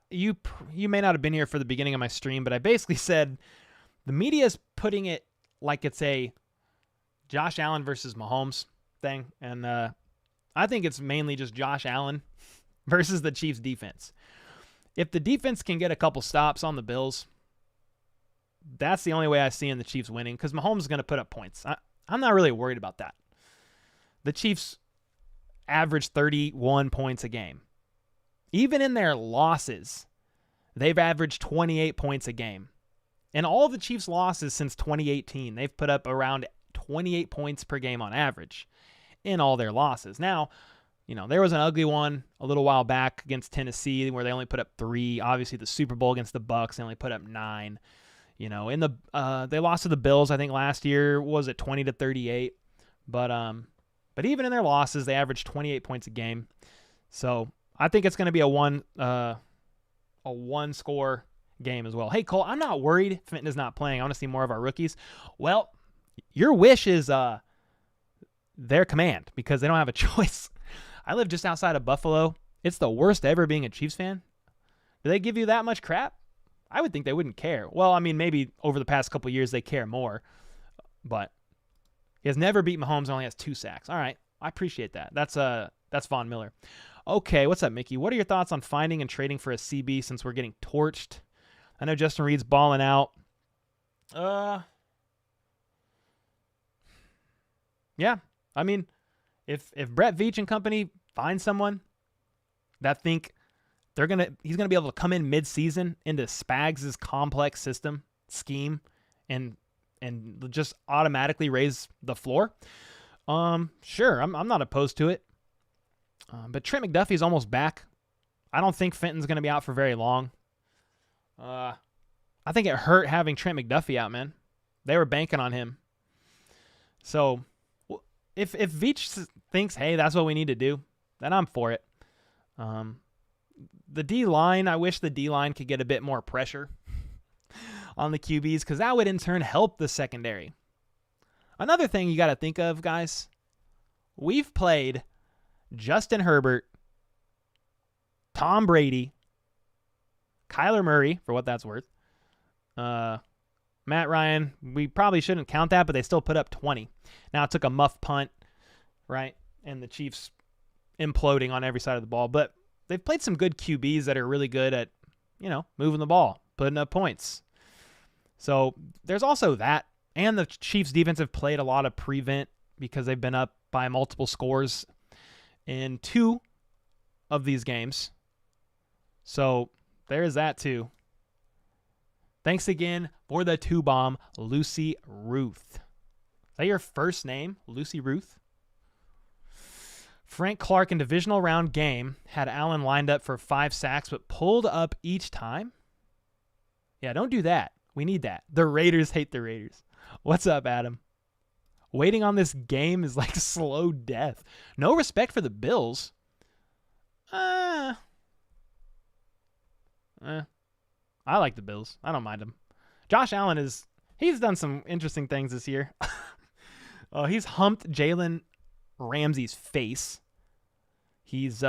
you may not have been here for the beginning of my stream, but I basically said the media is putting it like it's a Josh Allen versus Mahomes thing, and I think it's mainly just Josh Allen versus the Chiefs defense. If the defense can get a couple stops on the Bills, that's the only way I see in the Chiefs winning, because Mahomes is going to put up points. I'm not really worried about that. The Chiefs average 31 points a game. Even in their losses, they've averaged 28 points a game. In all of the Chiefs' losses since 2018, they've put up around 28 points per game on average in all their losses. Now, there was an ugly one a little while back against Tennessee where they only put up 3. Obviously, the Super Bowl against the Bucs, they only put up 9. They lost to the Bills, I think last year was at 20-38. But even in their losses, they averaged 28 points a game. So I think it's going to be a one-score game as well. Hey, Cole, I'm not worried Fenton is not playing. I want to see more of our rookies. Well, your wish is their command, because they don't have a choice. I live just outside of Buffalo. It's the worst ever being a Chiefs fan. Do they give you that much crap? I would think they wouldn't care. Well, I mean, maybe over the past couple of years they care more, but he has never beat Mahomes and only has 2 sacks. All right, I appreciate that. That's Von Miller. Okay, what's up, Mickey? What are your thoughts on finding and trading for a CB since we're getting torched? I know Justin Reed's balling out. Yeah, I mean, if Brett Veach and company find someone that think he's gonna be able to come in mid-season into Spags' complex scheme and just automatically raise the floor, sure, I'm not opposed to it. But Trent McDuffie's almost back. I don't think Fenton's going to be out for very long. I think it hurt having Trent McDuffie out, man. They were banking on him. So if Veach thinks, hey, that's what we need to do, then I'm for it. The D-line, I wish the D-line could get a bit more pressure on the QBs because that would in turn help the secondary. Another thing you got to think of, guys, we've played Justin Herbert, Tom Brady, Kyler Murray, for what that's worth, Matt Ryan. We probably shouldn't count that, but they still put up 20. Now it took a muff punt, right? And the Chiefs imploding on every side of the ball. But they've played some good QBs that are really good at, moving the ball, putting up points. So there's also that. And the Chiefs defense have played a lot of prevent because they've been up by multiple scores in 2 of these games. So there is that too. Thanks again for the 2-bomb, Lucy Ruth. Is that your first name, Lucy Ruth? Frank Clark in divisional round game had Allen lined up for 5 sacks, but pulled up each time. Yeah, don't do that. We need that. The Raiders hate the Raiders. What's up, Adam? Waiting on this game is like slow death. No respect for the Bills. I like the Bills. I don't mind them. Josh Allen he's done some interesting things this year. He's humped Jalen Ramsey's face. He's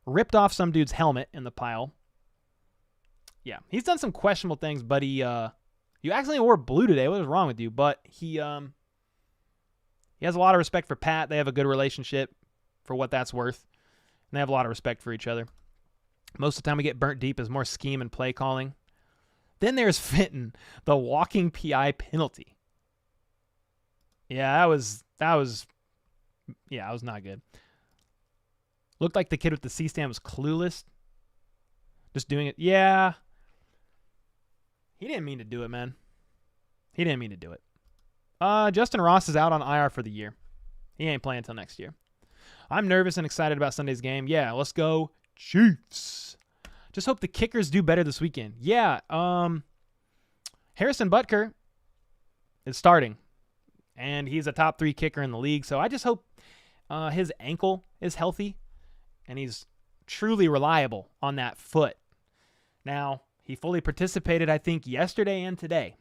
ripped off some dude's helmet in the pile. Yeah, he's done some questionable things, but you accidentally wore blue today. What was wrong with you? But he has a lot of respect for Pat. They have a good relationship for what that's worth. And they have a lot of respect for each other. Most of the time we get burnt deep is more scheme and play calling. Then there's Fenton, the walking PI penalty. Yeah, that was not good. Looked like the kid with the C-stand was clueless. Just doing it. Yeah. He didn't mean to do it, man. He didn't mean to do it. Justin Ross is out on IR for the year. He ain't playing until next year. I'm nervous and excited about Sunday's game. Yeah, let's go Chiefs. Just hope the kickers do better this weekend. Yeah, Harrison Butker is starting, and he's a top 3 kicker in the league. So I just hope his ankle is healthy, and he's truly reliable on that foot. Now, he fully participated, I think, yesterday and today.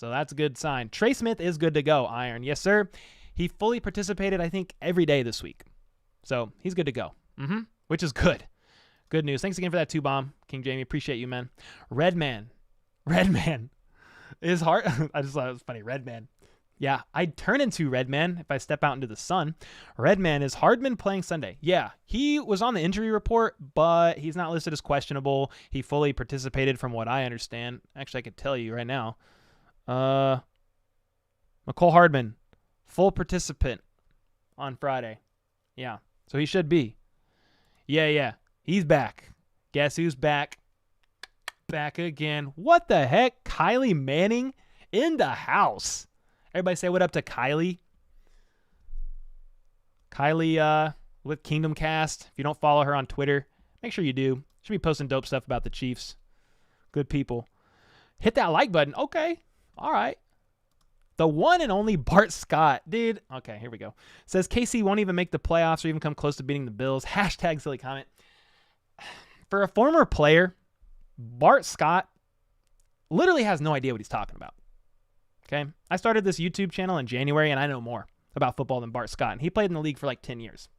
So that's a good sign. Trey Smith is good to go, Iron. Yes, sir. He fully participated, I think, every day this week. So he's good to go, which is good. Good news. Thanks again for that 2-bomb, King Jamie. Appreciate you, man. Redman is hard. I just thought it was funny. Redman. Yeah, I'd turn into Redman if I step out into the sun. Redman, is Hardman playing Sunday? Yeah, he was on the injury report, but he's not listed as questionable. He fully participated from what I understand. Actually, I could tell you right now. McCole Hardman, full participant on Friday. Yeah, so he should be. Yeah, he's back. Guess who's back? Back again. What the heck? Kylie Manning in the house. Everybody say what up to Kylie. Kylie with Kingdom Cast. If you don't follow her on Twitter, make sure you do. She'll be posting dope stuff about the Chiefs. Good people. Hit that like button. Okay. All right. The one and only Bart Scott. Dude. Okay, here we go. Says KC won't even make the playoffs or even come close to beating the Bills. Hashtag silly comment. For a former player, Bart Scott literally has no idea what he's talking about. Okay, I started this YouTube channel in January, and I know more about football than Bart Scott. And he played in the league for like 10 years.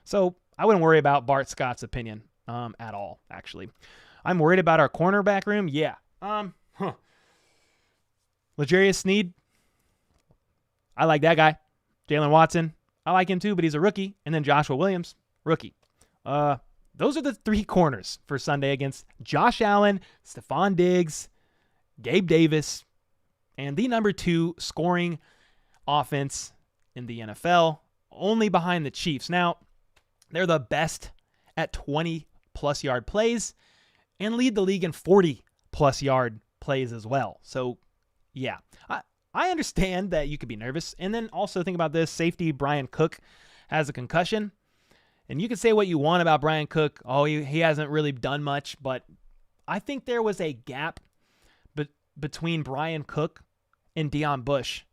So I wouldn't worry about Bart Scott's opinion at all, actually. I'm worried about our cornerback room. Yeah. L'Jarius Sneed. I like that guy. Jalen Watson. I like him too, but he's a rookie. And then Joshua Williams, rookie. Those are the 3 corners for Sunday against Josh Allen, Stephon Diggs, Gabe Davis, and the number 2 scoring offense in the NFL, only behind the Chiefs. Now, they're the best at 20-plus yard plays and lead the league in 40-plus yard plays as well. So, yeah, I understand that you could be nervous. And then also think about this. Safety Brian Cook has a concussion. And you can say what you want about Brian Cook. Oh, he hasn't really done much, but I think there was a gap between Brian Cook and Deion Bush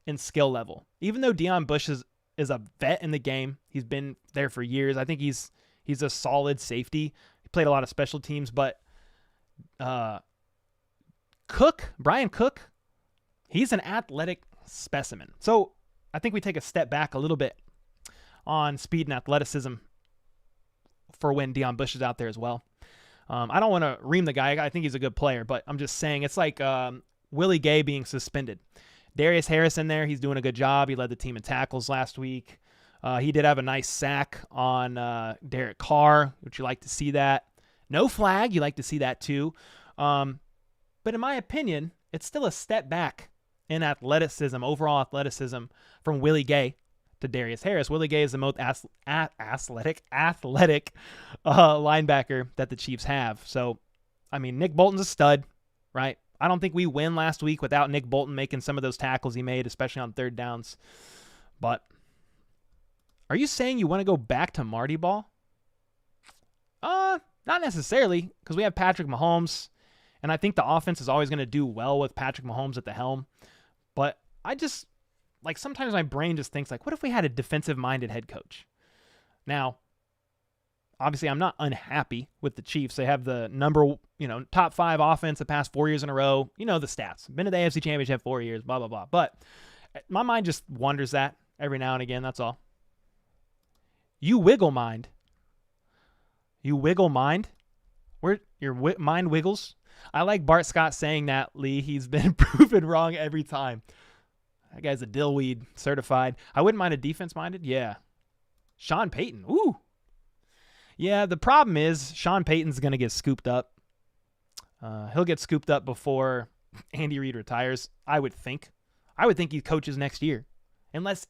in skill level. Even though Deion Bush is a vet in the game, he's been there for years. I think he's a solid safety. He played a lot of special teams, but Brian Cook, he's an athletic specimen. So I think we take a step back a little bit on speed and athleticism for when Deion Bush is out there as well. I don't want to ream the guy. I think he's a good player, but I'm just saying it's like Willie Gay being suspended. Darius Harris in there. He's doing a good job. He led the team in tackles last week. He did have a nice sack on Derek Carr, which you like to see that. No flag. You like to see that too. But in my opinion, it's still a step back in athleticism, overall athleticism from Willie Gay to Darius Harris. Willie Gay is the most athletic linebacker that the Chiefs have. So, I mean, Nick Bolton's a stud, right? I don't think we win last week without Nick Bolton making some of those tackles he made, especially on third downs. But are you saying you want to go back to Marty Ball? Not necessarily, because we have Patrick Mahomes, and I think the offense is always going to do well with Patrick Mahomes at the helm. But I just, like, sometimes my brain just thinks, like, what if we had a defensive-minded head coach? Now, obviously, I'm not unhappy with the Chiefs. They have the top 5 offense the past 4 years in a row. You know the stats. Been to the AFC Championship 4 years, blah, blah, blah. But my mind just wonders that every now and again. That's all. You wiggle mind. You wiggle mind? Where your mind wiggles? I like Bart Scott saying that, Lee. He's been proven wrong every time. That guy's a dillweed certified. I wouldn't mind a defense-minded. Yeah. Sean Payton. Ooh. Yeah, the problem is Sean Payton's going to get scooped up. He'll get scooped up before Andy Reid retires, I would think. I would think he coaches next year. Unless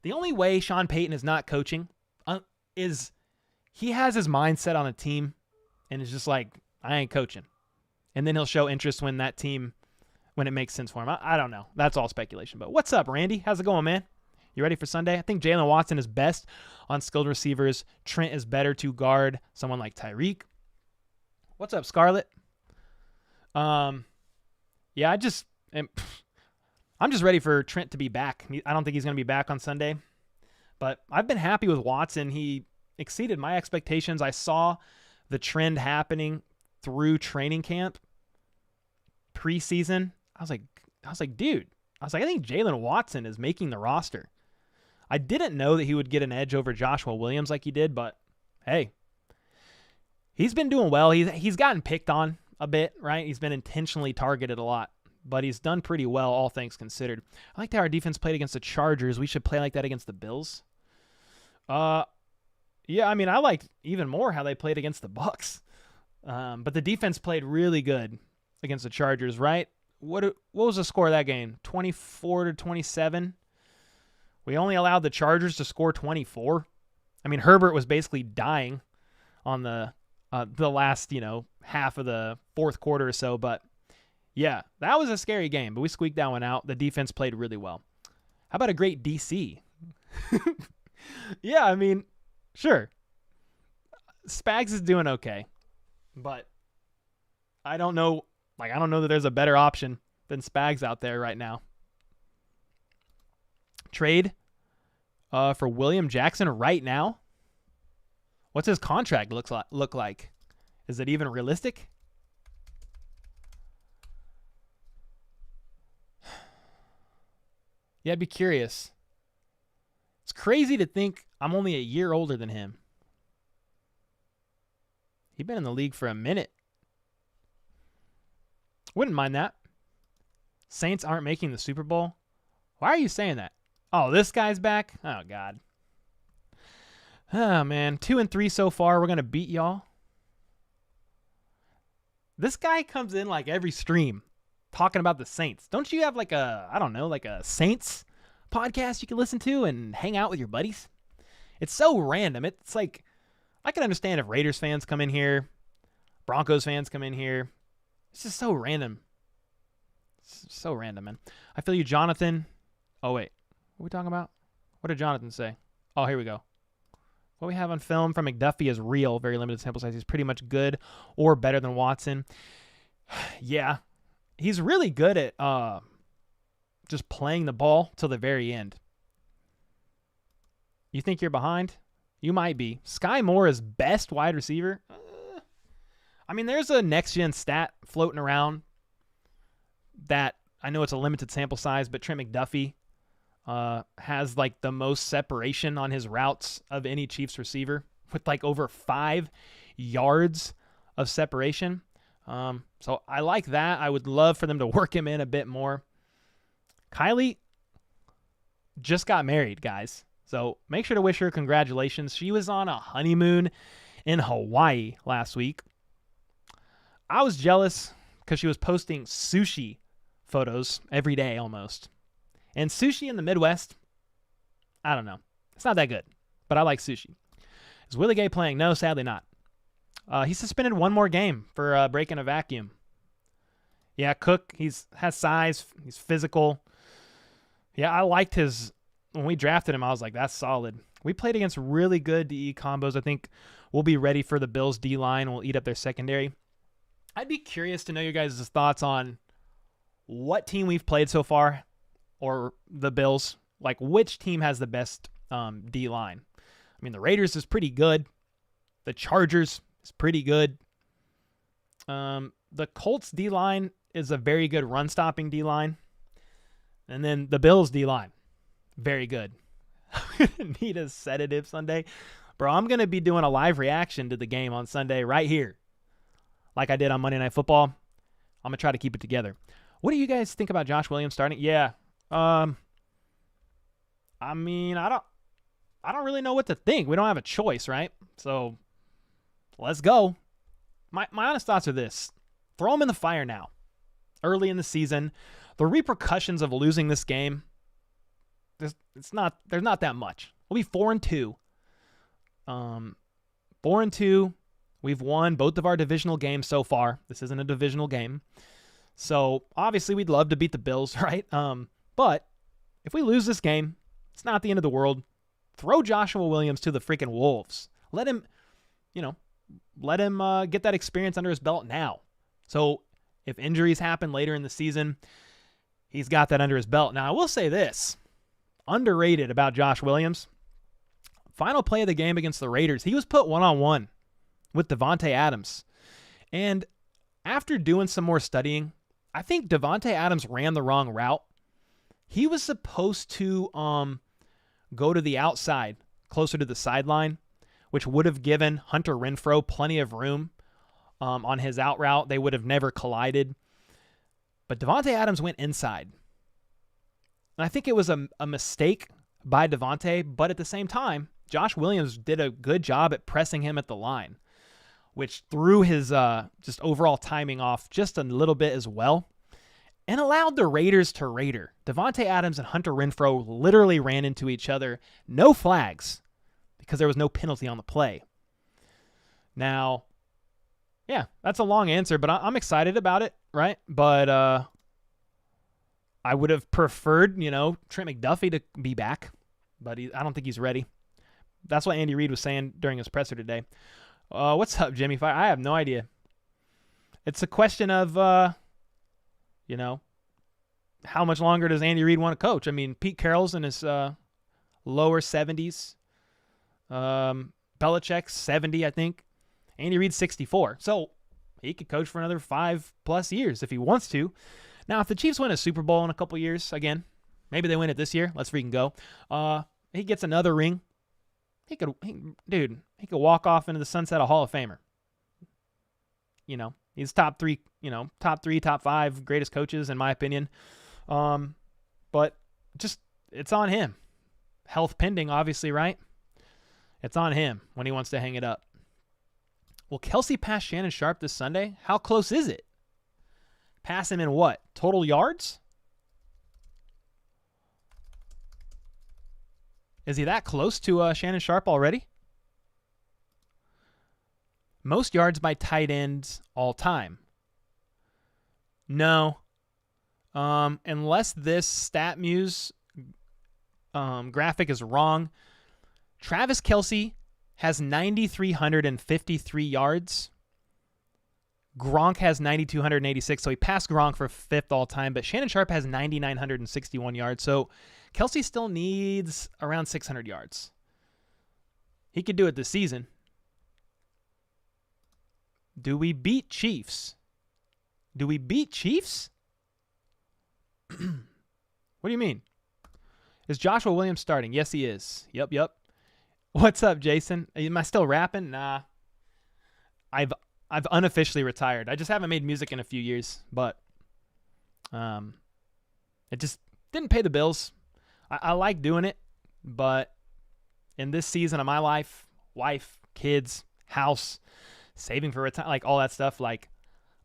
the only way Sean Payton is not coaching is he has his mindset on a team and is just like, I ain't coaching. And then he'll show interest when it makes sense for him. I don't know. That's all speculation. But what's up, Randy? How's it going, man? You ready for Sunday? I think Jalen Watson is best on skilled receivers. Trent is better to guard someone like Tyreek. What's up, Scarlett? Yeah, I'm just ready for Trent to be back. I don't think he's going to be back on Sunday. But I've been happy with Watson. He exceeded my expectations. I saw the trend happening through training camp, preseason. I was like, dude. I think Jalen Watson is making the roster. I didn't know that he would get an edge over Joshua Williams like he did, but hey, he's been doing well. He's gotten picked on a bit, right? He's been intentionally targeted a lot, but he's done pretty well, all things considered. I like how our defense played against the Chargers. We should play like that against the Bills. Yeah, I mean, I liked even more how they played against the Bucks. But the defense played really good against the Chargers, right? What was the score of that game? 24-27. We only allowed the Chargers to score 24. I mean, Herbert was basically dying on the last, half of the fourth quarter or so. But yeah, that was a scary game. But we squeaked that one out. The defense played really well. How about a great DC? Yeah, I mean, sure. Spags is doing okay. But I don't know that there's a better option than Spags out there right now. Trade for William Jackson right now? What's his contract look like? Is it even realistic? Yeah, I'd be curious. It's crazy to think I'm only a year older than him. He's been in the league for a minute. Wouldn't mind that. Saints aren't making the Super Bowl. Why are you saying that? Oh, this guy's back? Oh, God. Oh, man. 2-3 so far. We're going to beat y'all. This guy comes in like every stream talking about the Saints. Don't you have like a Saints podcast you can listen to and hang out with your buddies? It's so random. It's like, I can understand if Raiders fans come in here, Broncos fans come in here. It's just so random. It's so random, man. I feel you, Jonathan. Oh, wait. What are we talking about? What did Jonathan say? Oh, here we go. what we have on film from McDuffie is real, very limited sample size. He's pretty much good or better than Watson. Yeah, he's really good at just playing the ball till the very end. You think you're behind? You might be. Sky Moore is best wide receiver. I mean, there's a next-gen stat floating around that I know it's a limited sample size, but Trent McDuffie has like the most separation on his routes of any Chiefs receiver with like over 5 yards of separation. So I like that. I would love for them to work him in a bit more. Kylie just got married, guys. So make sure to wish her congratulations. She was on a honeymoon in Hawaii last week. I was jealous because she was posting sushi photos every day almost. And sushi in the Midwest, I don't know. It's not that good, but I like sushi. Is Willie Gay playing? No, sadly not. He's suspended one more game for breaking a vacuum. Yeah, Cook, has size. He's physical. Yeah, I liked his... When we drafted him, I was like, that's solid. We played against really good DE combos. I think we'll be ready for the Bills' D-line. We'll eat up their secondary. I'd be curious to know your guys' thoughts on what team we've played so far, or the Bills. Like, which team has the best D-line? I mean, the Raiders is pretty good. The Chargers is pretty good. The Colts D-line is a very good run-stopping D-line. And then the Bills D-line. Very good. I'm going to need a sedative Sunday. Bro, I'm going to be doing a live reaction to the game on Sunday right here. Like I did on Monday Night Football. I'm going to try to keep it together. What do you guys think about Josh Williams starting? Yeah. I mean, I don't really know what to think. We don't have a choice, right? So let's go. My honest thoughts are this. Throw him in the fire now. Early in the season. The repercussions of losing this game, there's not that much. We'll be 4-2. 4-2. We've won both of our divisional games so far. This isn't a divisional game. So obviously we'd love to beat the Bills, right? But if we lose this game, it's not the end of the world. Throw Joshua Williams to the freaking Wolves. Let him get that experience under his belt now. So if injuries happen later in the season, he's got that under his belt. Now I will say this. Underrated about Josh Williams. Final play of the game against the Raiders. He was put one-on-one with Davante Adams. And after doing some more studying, I think Davante Adams ran the wrong route. He was supposed to go to the outside, closer to the sideline, which would have given Hunter Renfrow plenty of room on his out route. They would have never collided. But Davante Adams went inside. And I think it was a mistake by Davante, but at the same time, Josh Williams did a good job at pressing him at the line, which threw his just overall timing off just a little bit as well, and allowed the Raiders to Raider. Davante Adams and Hunter Renfrow literally ran into each other. No flags, because there was no penalty on the play. Now, yeah, that's a long answer, but I'm excited about it, right? But I would have preferred, Trent McDuffie to be back, but I don't think he's ready. That's what Andy Reid was saying during his presser today. What's up, Jimmy Fire? I have no idea. It's a question of, how much longer does Andy Reid want to coach? I mean, Pete Carroll's in his lower 70s. Belichick's 70, I think. Andy Reid's 64. So he could coach for another 5+ years if he wants to. Now, if the Chiefs win a Super Bowl in a couple years, again, maybe they win it this year. Let's freaking go. He gets another ring. He could walk off into the sunset a Hall of Famer. He's top 3, top 5 greatest coaches in my opinion. But just it's on him. Health pending, obviously, right? It's on him when he wants to hang it up. Will Kelsey pass Shannon Sharp this Sunday? How close is it? Pass him in what? Total yards? Is he that close to Shannon Sharp already? Most yards by tight ends all time. No. Unless this StatMuse graphic is wrong, Travis Kelce has 9,353 yards. Gronk has 9,286, so he passed Gronk for 5th all time, but Shannon Sharp has 9,961 yards, so Kelsey still needs around 600 yards. He could do it this season. Do we beat Chiefs? Do we beat Chiefs? What do you mean? Is Joshua Williams starting? Yes, he is. Yep. What's up, Jason? Am I still rapping? Nah. I've unofficially retired. I just haven't made music in a few years, but it just didn't pay the bills. I like doing it, but in this season of my life, wife, kids, house, saving for retirement, like all that stuff, like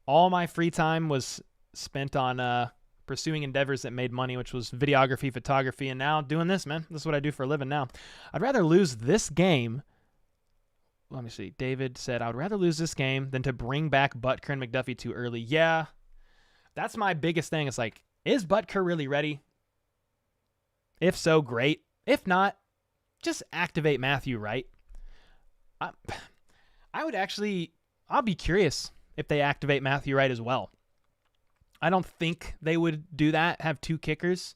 all my free time was spent on pursuing endeavors that made money, which was videography, photography, and now doing this, man. This is what I do for a living now. I'd rather lose this game. Let me see. David said, I would rather lose this game than to bring back Butker and McDuffie too early. Yeah, that's my biggest thing. It's like, is Butker really ready? If so, great. If not, just activate Matthew Wright. I'll be curious if they activate Matthew Wright as well. I don't think they would do that, have 2 kickers.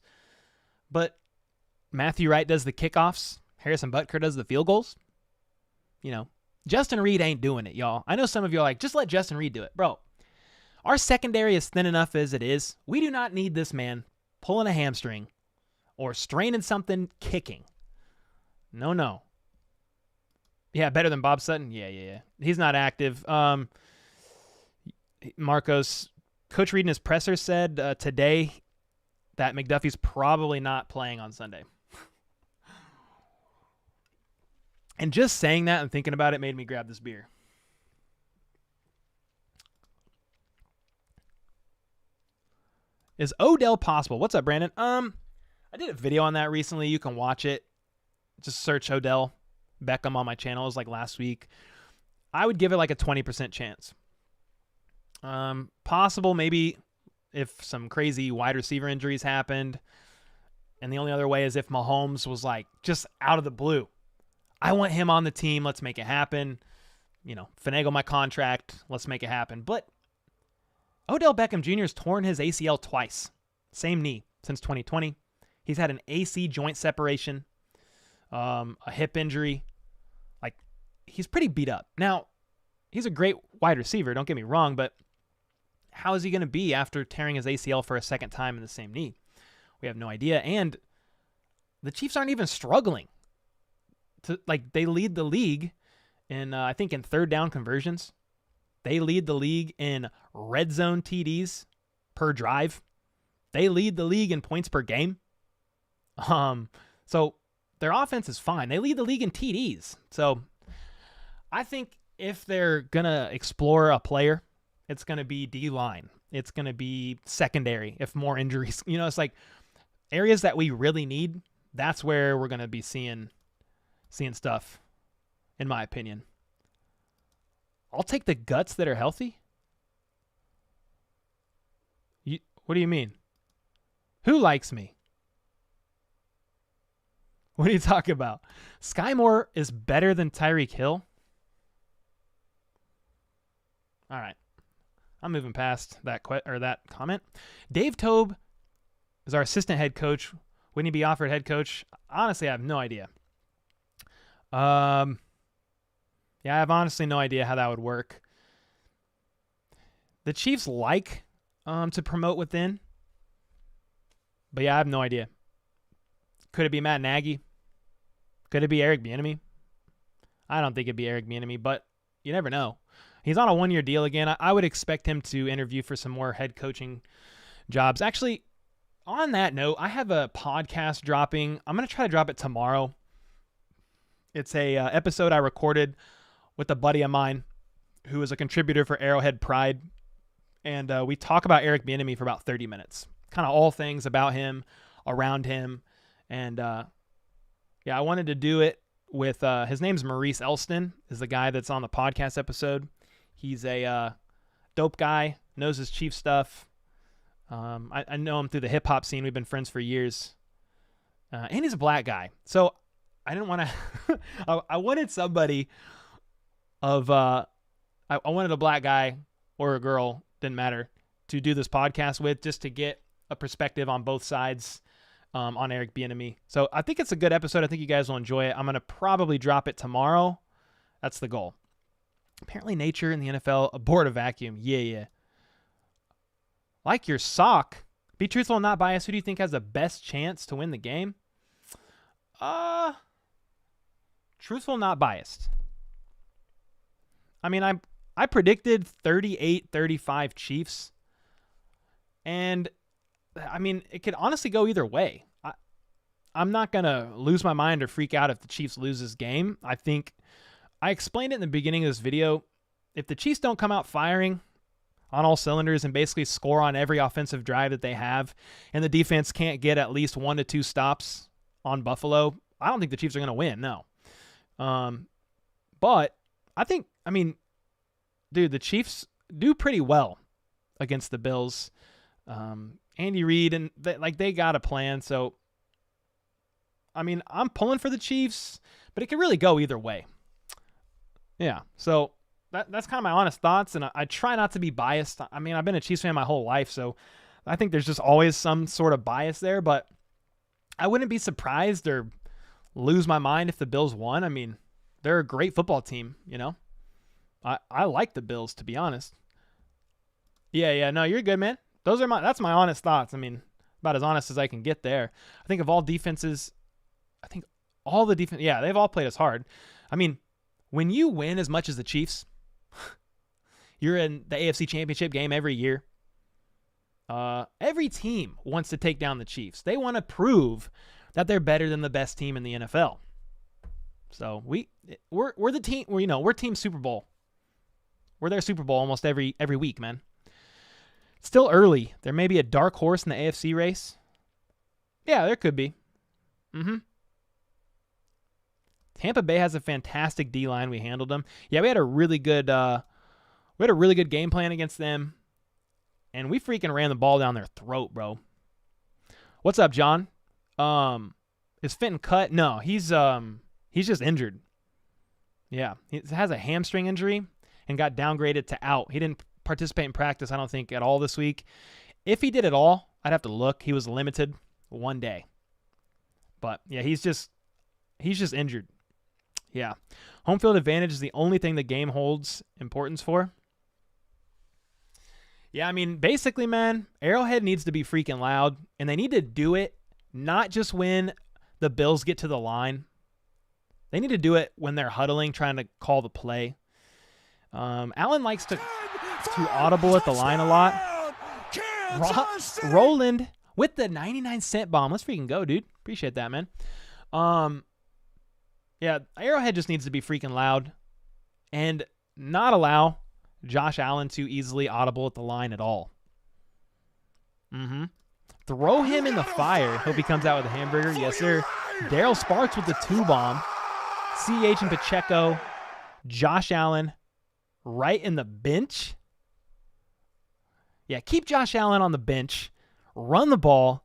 But Matthew Wright does the kickoffs. Harrison Butker does the field goals. You know, Justin Reed ain't doing it, y'all. I know some of you are like, just let Justin Reed do it. Bro, our secondary is thin enough as it is. We do not need this man pulling a hamstring or straining something kicking. No. Yeah, better than Bob Sutton? Yeah. He's not active. Marcos, Coach Reed in his presser said today that McDuffie's probably not playing on Sunday. And just saying that and thinking about it made me grab this beer. Is Odell possible? What's up, Brandon? I did a video on that recently. You can watch it. Just search Odell Beckham on my channel. It was like last week. I would give it like a 20% chance. Possible maybe if some crazy wide receiver injuries happened. And the only other way is if Mahomes was like just out of the blue. I want him on the team. Let's make it happen. You know, finagle my contract. Let's make it happen. But Odell Beckham Jr. has torn his ACL twice. Same knee since 2020. He's had an AC joint separation, a hip injury. Like, he's pretty beat up. Now, he's a great wide receiver, don't get me wrong, but how is he going to be after tearing his ACL for a second time in the same knee? We have no idea. And the Chiefs aren't even struggling. They lead the league in, I think, in third down conversions. They lead the league in red zone TDs per drive. They lead the league in points per game. So their offense is fine. They lead the league in TDs. So I think if they're going to explore a player, it's going to be D-line. It's going to be secondary if more injuries. You know, it's like areas that we really need. That's where we're going to be seeing stuff, in my opinion. I'll take the guts that are healthy. What do you mean? Who likes me? What are you talking about? Sky Moore is better than Tyreek Hill? All right. I'm moving past that that comment. Dave Tobe is our assistant head coach. Wouldn't he be offered head coach? Honestly, I have no idea. Yeah, I have honestly no idea how that would work. The Chiefs like to promote within. But yeah, I have no idea. Could it be Matt Nagy? Could it be Eric Bieniemy? I don't think it'd be Eric Bieniemy, but you never know. He's on a 1-year deal again. I would expect him to interview for some more head coaching jobs. Actually, on that note, I have a podcast dropping. I'm going to try to drop it tomorrow. It's a episode I recorded with a buddy of mine who is a contributor for Arrowhead Pride. And we talk about Eric Bieniemy for about 30 minutes. Kind of all things about him, around him. And yeah, I wanted to do it with, his name's Maurice Elston, is the guy that's on the podcast episode. He's a dope guy, knows his Chief stuff. I know him through the hip-hop scene. We've been friends for years. And he's a black guy. So I didn't want to. I wanted somebody of. I wanted a black guy or a girl, didn't matter, to do this podcast with, just to get a perspective on both sides on Eric Bieniemy. So I think it's a good episode. I think you guys will enjoy it. I'm going to probably drop it tomorrow. That's the goal. Apparently nature in the NFL abort a vacuum. Yeah. Like your sock. Be truthful and not biased. Who do you think has the best chance to win the game? Truthful, not biased. I mean, I predicted 38-35 Chiefs. And, I mean, it could honestly go either way. I'm not going to lose my mind or freak out if the Chiefs lose this game. I think I explained it in the beginning of this video. If the Chiefs don't come out firing on all cylinders and basically score on every offensive drive that they have, and the defense can't get at least 1 to 2 stops on Buffalo, I don't think the Chiefs are going to win, no. But I think, I mean, dude, the Chiefs do pretty well against the Bills. Andy Reid, and they got a plan. So, I mean, I'm pulling for the Chiefs, but it could really go either way. Yeah, so that's kind of my honest thoughts, and I try not to be biased. I mean, I've been a Chiefs fan my whole life, so I think there's just always some sort of bias there, but I wouldn't be surprised or lose my mind if the Bills won. I mean, they're a great football team, you know? I like the Bills, to be honest. Yeah, no, you're good, man. That's my honest thoughts. I mean, about as honest as I can get there. I think of all defenses, they've all played us hard. I mean, when you win as much as the Chiefs, you're in the AFC Championship game every year. Every team wants to take down the Chiefs. They want to prove that they're better than the best team in the NFL. So we're the team. We're Team Super Bowl. We're their Super Bowl almost every week, man. It's still early. There may be a dark horse in the AFC race. Yeah, there could be. Tampa Bay has a fantastic D-line. We handled them. Yeah, we had a really good game plan against them, and we freaking ran the ball down their throat, bro. What's up, John? Is Fenton cut? No, he's just injured. Yeah, he has a hamstring injury and got downgraded to out. He didn't participate in practice, I don't think, at all this week. If he did at all, I'd have to look. He was limited 1 day. But yeah, he's just injured. Yeah. Home field advantage is the only thing the game holds importance for. Yeah, I mean, basically, man, Arrowhead needs to be freaking loud, and they need to do it not just when the Bills get to the line. They need to do it when they're huddling, trying to call the play. Allen likes to audible at the line a lot. Roland with the 99-cent bomb. Let's freaking go, dude. Appreciate that, man. Yeah, Arrowhead just needs to be freaking loud and not allow Josh Allen to easily audible at the line at all. Throw him in the fire. Hope he comes out with a hamburger. Yes, sir. Daryl Sparks with the 2-bomb. CH and Pacheco. Josh Allen right in the bench. Yeah, keep Josh Allen on the bench. Run the ball.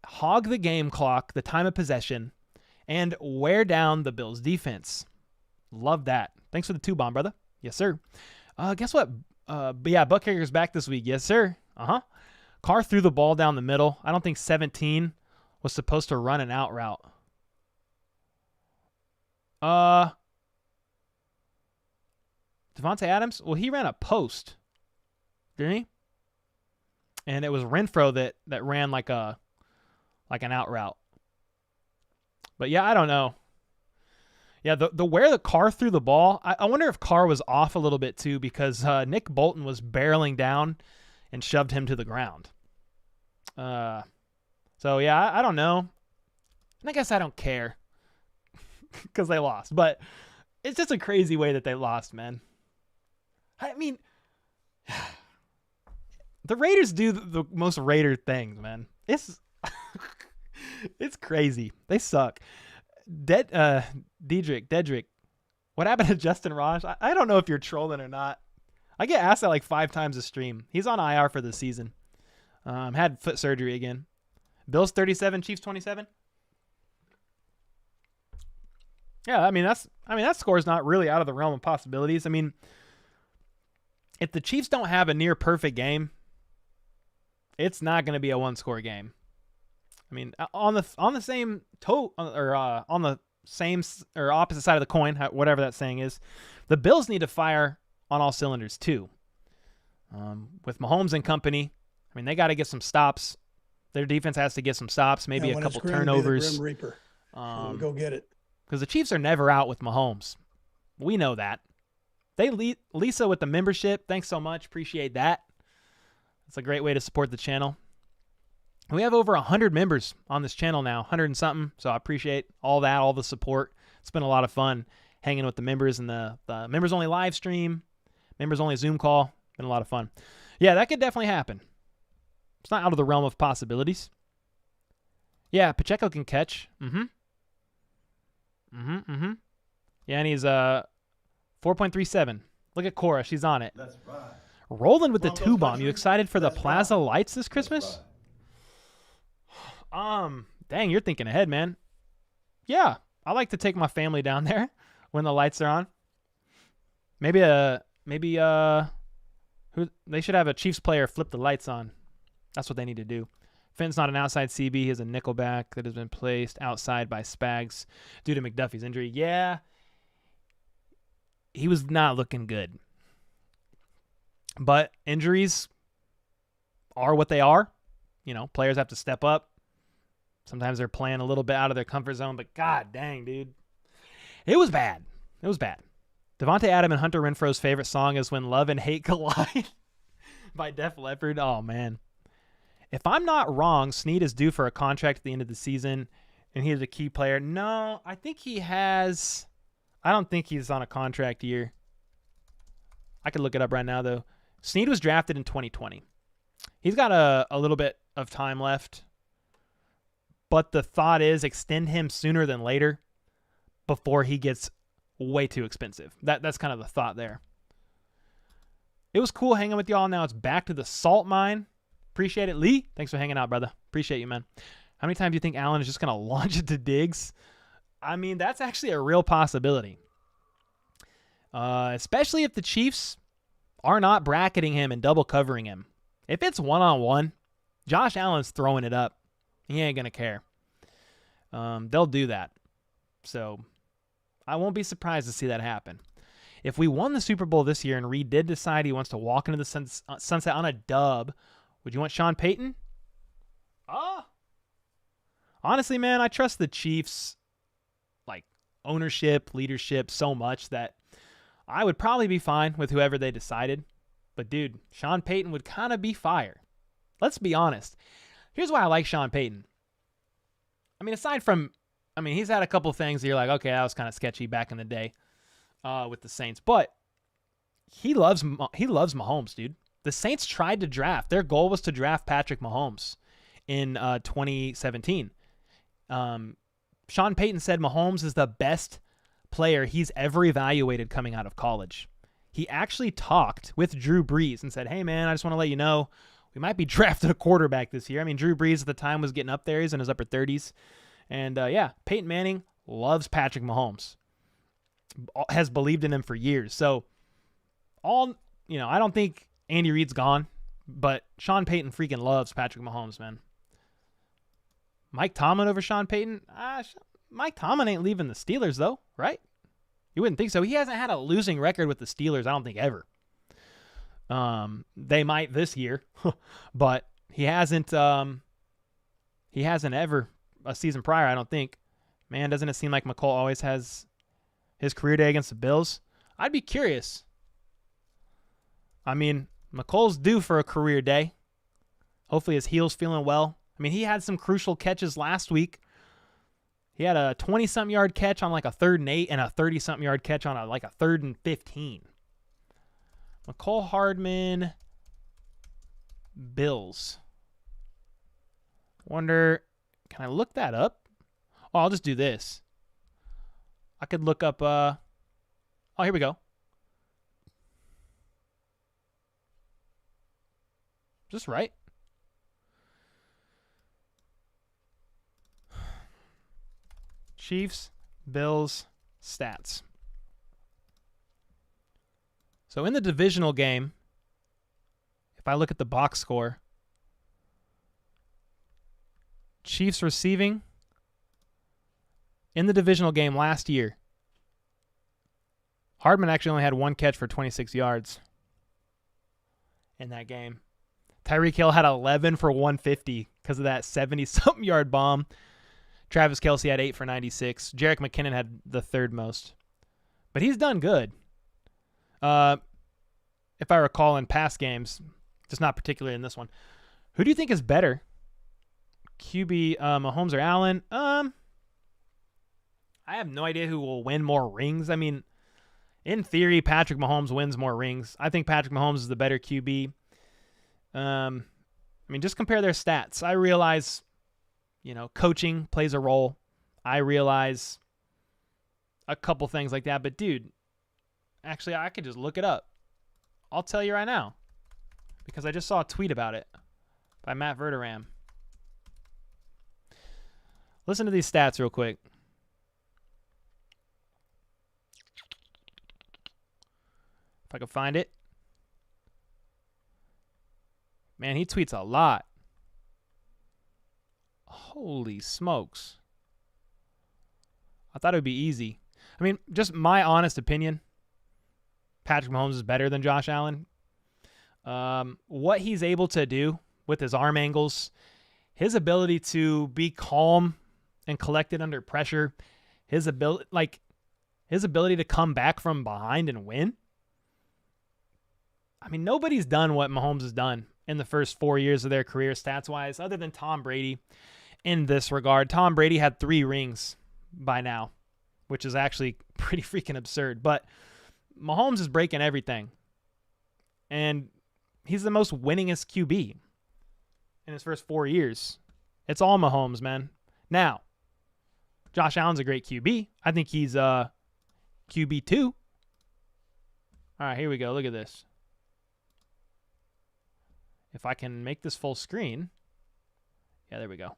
Hog the game clock, the time of possession, and wear down the Bills' defense. Love that. Thanks for the 2-bomb, brother. Yes, sir. Guess what? Buckhager's back this week. Yes, sir. Carr threw the ball down the middle. I don't think 17 was supposed to run an out route. Devontae Adams? Well, he ran a post. Didn't he? And it was Renfro that ran like an out route. But yeah, I don't know. Yeah, the where the Carr threw the ball, I wonder if Carr was off a little bit too, because Nick Bolton was barreling down and shoved him to the ground. So yeah, I don't know. And I guess I don't care because they lost. But it's just a crazy way that they lost, man. I mean, the Raiders do the most Raider things, man. It's crazy. They suck. Dedrick. What happened to Justin Raj? I don't know if you're trolling or not. I get asked that like 5 times a stream. He's on IR for the season. Had foot surgery again. Bills 37, Chiefs 27. Yeah, that score is not really out of the realm of possibilities. I mean, if the Chiefs don't have a near perfect game, it's not going to be a one-score game. I mean, on the same on the same or opposite side of the coin, whatever that saying is, the Bills need to fire on all cylinders too. With Mahomes and company, I mean, they got to get some stops. Their defense has to get some stops, maybe a couple turnovers. Grim Reaper. Go get it. Because the Chiefs are never out with Mahomes. We know that. Lisa with the membership. Thanks so much. Appreciate that. It's a great way to support the channel. We have over 100 members on this channel now, 100 and something. So I appreciate all that, all the support. It's been a lot of fun hanging with the members and the members only live stream, members only Zoom call. Been a lot of fun. Yeah, that could definitely happen. It's not out of the realm of possibilities. Yeah, Pacheco can catch. Yeah, and he's 4.37. Look at Cora. She's on it. That's right. Roland with the 2-bomb. You excited for the Plaza Lights this Christmas? Dang, you're thinking ahead, man. Yeah, I like to take my family down there when the lights are on. Maybe they should have a Chiefs player flip the lights on. That's what they need to do. Finn's not an outside CB. He has a nickelback that has been placed outside by Spags due to McDuffie's injury. Yeah, he was not looking good. But injuries are what they are. You know, players have to step up. Sometimes they're playing a little bit out of their comfort zone, but god dang, dude. It was bad. It was bad. Devontae Adams and Hunter Renfro's favorite song is When Love and Hate Collide by Def Leppard. Oh, man. If I'm not wrong, Snead is due for a contract at the end of the season, and he is a key player. No, I think he has. I don't think he's on a contract year. I could look it up right now, though. Snead was drafted in 2020. He's got a little bit of time left, but the thought is extend him sooner than later before he gets way too expensive. That's kind of the thought there. It was cool hanging with y'all. Now it's back to the salt mine. Appreciate it. Lee, thanks for hanging out, brother. Appreciate you, man. How many times do you think Allen is just going to launch it to Diggs? I mean, that's actually a real possibility. Especially if the Chiefs are not bracketing him and double covering him. If it's one-on-one, Josh Allen's throwing it up. He ain't going to care. They'll do that. So I won't be surprised to see that happen. If we won the Super Bowl this year and Reed did decide he wants to walk into the sunset on a dub, would you want Sean Payton? Honestly, man, I trust the Chiefs, like, ownership, leadership so much that I would probably be fine with whoever they decided. But, dude, Sean Payton would kind of be fire. Let's be honest. Here's why I like Sean Payton. I mean, aside from, he's had a couple things that you're like, okay, that was kind of sketchy back in the day with the Saints. But he loves Mahomes, dude. The Saints tried to draft. Their goal was to draft Patrick Mahomes in 2017. Sean Payton said Mahomes is the best player he's ever evaluated coming out of college. He actually talked with Drew Brees and said, hey, man, I just want to let you know we might be drafting a quarterback this year. I mean, Drew Brees at the time was getting up there. He's in his upper 30s. And, Peyton Manning loves Patrick Mahomes. Has believed in him for years. So, I don't think Andy Reid's gone, but Sean Payton freaking loves Patrick Mahomes, man. Mike Tomlin over Sean Payton? Mike Tomlin ain't leaving the Steelers, though, right? You wouldn't think so. He hasn't had a losing record with the Steelers, I don't think, ever. They might this year, but he hasn't ever a season prior, I don't think. Man, doesn't it seem like McColl always has his career day against the Bills? I'd be curious. I mean, McColl's due for a career day. Hopefully his heel's feeling well. I mean, he had some crucial catches last week. He had a 20-something yard catch on like a 3rd and 8 and a 30-something yard catch on a 3rd and 15. McCole Hardman, Bills. Wonder, can I look that up? Oh, I'll just do this. I could look up, here we go. Is this right? Chiefs, Bills, stats. So in the divisional game, if I look at the box score, Chiefs receiving in the divisional game last year, Hardman actually only had one catch for 26 yards in that game. Tyreek Hill had 11 for 150 because of that 70-something yard bomb. Travis Kelce had 8 for 96. Jerick McKinnon had the third most. But he's done good. If I recall in past games, just not particularly in this one. Who do you think is better? QB, Mahomes or Allen? I have no idea who will win more rings. I mean, in theory, Patrick Mahomes wins more rings. I think Patrick Mahomes is the better QB. I mean, just compare their stats. I realize, coaching plays a role. I realize a couple things like that. But, dude, actually, I could just look it up. I'll tell you right now because I just saw a tweet about it by Matt Verderam. Listen to these stats real quick. If I can find it. Man, he tweets a lot. Holy smokes. I thought it would be easy. I mean, just my honest opinion, Patrick Mahomes is better than Josh Allen. What he's able to do with his arm angles, his ability to be calm and collected under pressure, his ability to come back from behind and win. I mean, nobody's done what Mahomes has done in the first 4 years of their career stats-wise, other than Tom Brady in this regard. Tom Brady had 3 rings by now, which is actually pretty freaking absurd. But Mahomes is breaking everything. And he's the most winningest QB in his first 4 years. It's all Mahomes, man. Now, Josh Allen's a great QB. I think he's QB2. All right, here we go. Look at this. If I can make this full screen. Yeah, there we go.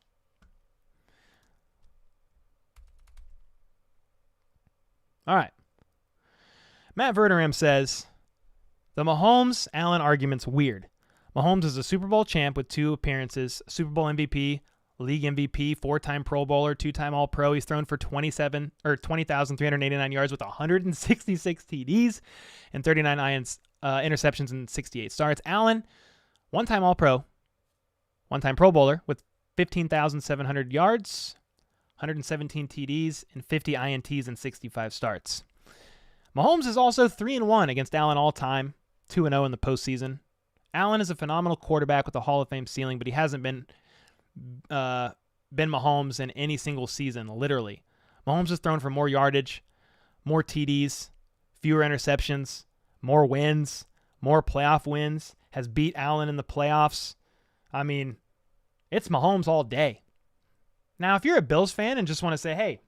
All right. Matt Verderam says, the Mahomes-Allen argument's weird. Mahomes is a Super Bowl champ with 2 appearances, Super Bowl MVP, league MVP, 4-time Pro Bowler, 2-time All-Pro. He's thrown for 20,389 yards with 166 TDs and 39 interceptions and 68 starts. Allen, 1-time All-Pro, 1-time Pro Bowler with 15,700 yards, 117 TDs, and 50 INTs and 65 starts. Mahomes is also 3-1 against Allen all-time, 2-0 in the postseason. Allen is a phenomenal quarterback with a Hall of Fame ceiling, but he hasn't been Mahomes in any single season, literally. Mahomes has thrown for more yardage, more TDs, fewer interceptions, more wins, more playoff wins, has beat Allen in the playoffs. I mean, it's Mahomes all day. Now, if you're a Bills fan and just want to say, hey,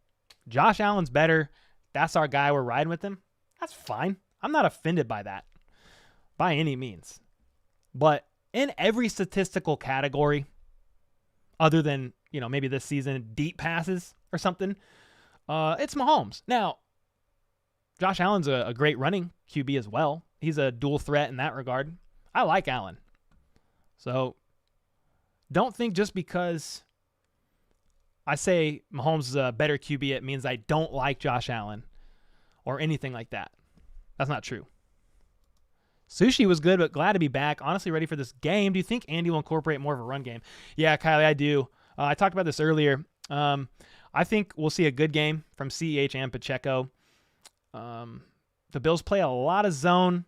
Josh Allen's better, that's our guy, we're riding with him, that's fine. I'm not offended by that by any means. But in every statistical category, other than, maybe this season, deep passes or something, it's Mahomes. Now, Josh Allen's a great running QB as well. He's a dual threat in that regard. I like Allen. So don't think just because I say Mahomes is a better QB, it means I don't like Josh Allen or anything like that. That's not true. Sushi was good, but glad to be back. Honestly, ready for this game. Do you think Andy will incorporate more of a run game? Yeah, Kylie, I do. I talked about this earlier. I think we'll see a good game from CEH and Pacheco. The Bills play a lot of zone,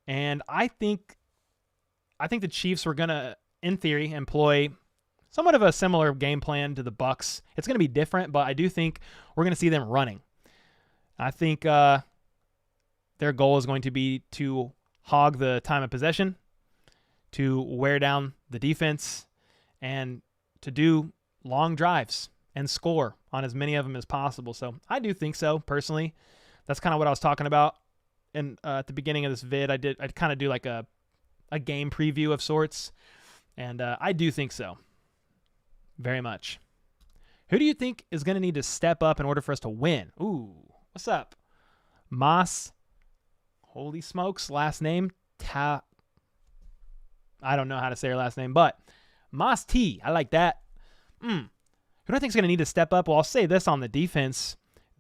and I think the Chiefs were going to, in theory, employ somewhat of a similar game plan to the Bucs. It's going to be different, but I do think we're going to see them running. I think their goal is going to be to hog the time of possession, to wear down the defense, and to do long drives and score on as many of them as possible. So I do think so, personally. That's kind of what I was talking about. And at the beginning of this vid, I'd kind of do like a game preview of sorts. And I do think so. Very much. Who do you think is going to need to step up in order for us to win? Ooh. What's up? Moss. Holy smokes. Last name. I don't know how to say her last name, but Moss T. I like that. Who do I think is going to need to step up? Well, I'll say this on the defense.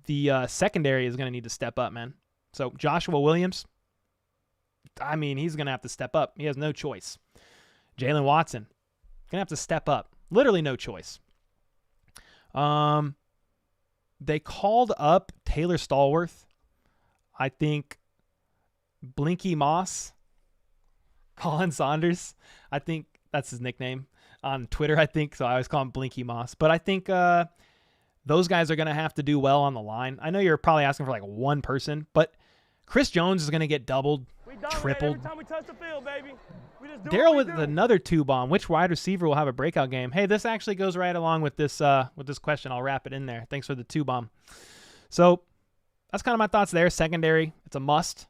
The secondary is going to need to step up, man. So Joshua Williams, I mean, he's going to have to step up. He has no choice. Jalen Watson, going to have to step up. Literally no choice. They called up Taylor Stallworth. I think Blinky Moss, Colin Saunders, I think that's his nickname on Twitter, I think. So I always call him Blinky Moss. But I think those guys are going to have to do well on the line. I know you're probably asking for like one person, but Chris Jones is going to get doubled, tripled. Every time we touch the field, baby. Daryl with another 2-bomb. Which wide receiver will have a breakout game? Hey, this actually goes right along with this question. I'll wrap it in there. Thanks for the 2-bomb. So that's kind of my thoughts there. Secondary, it's a must.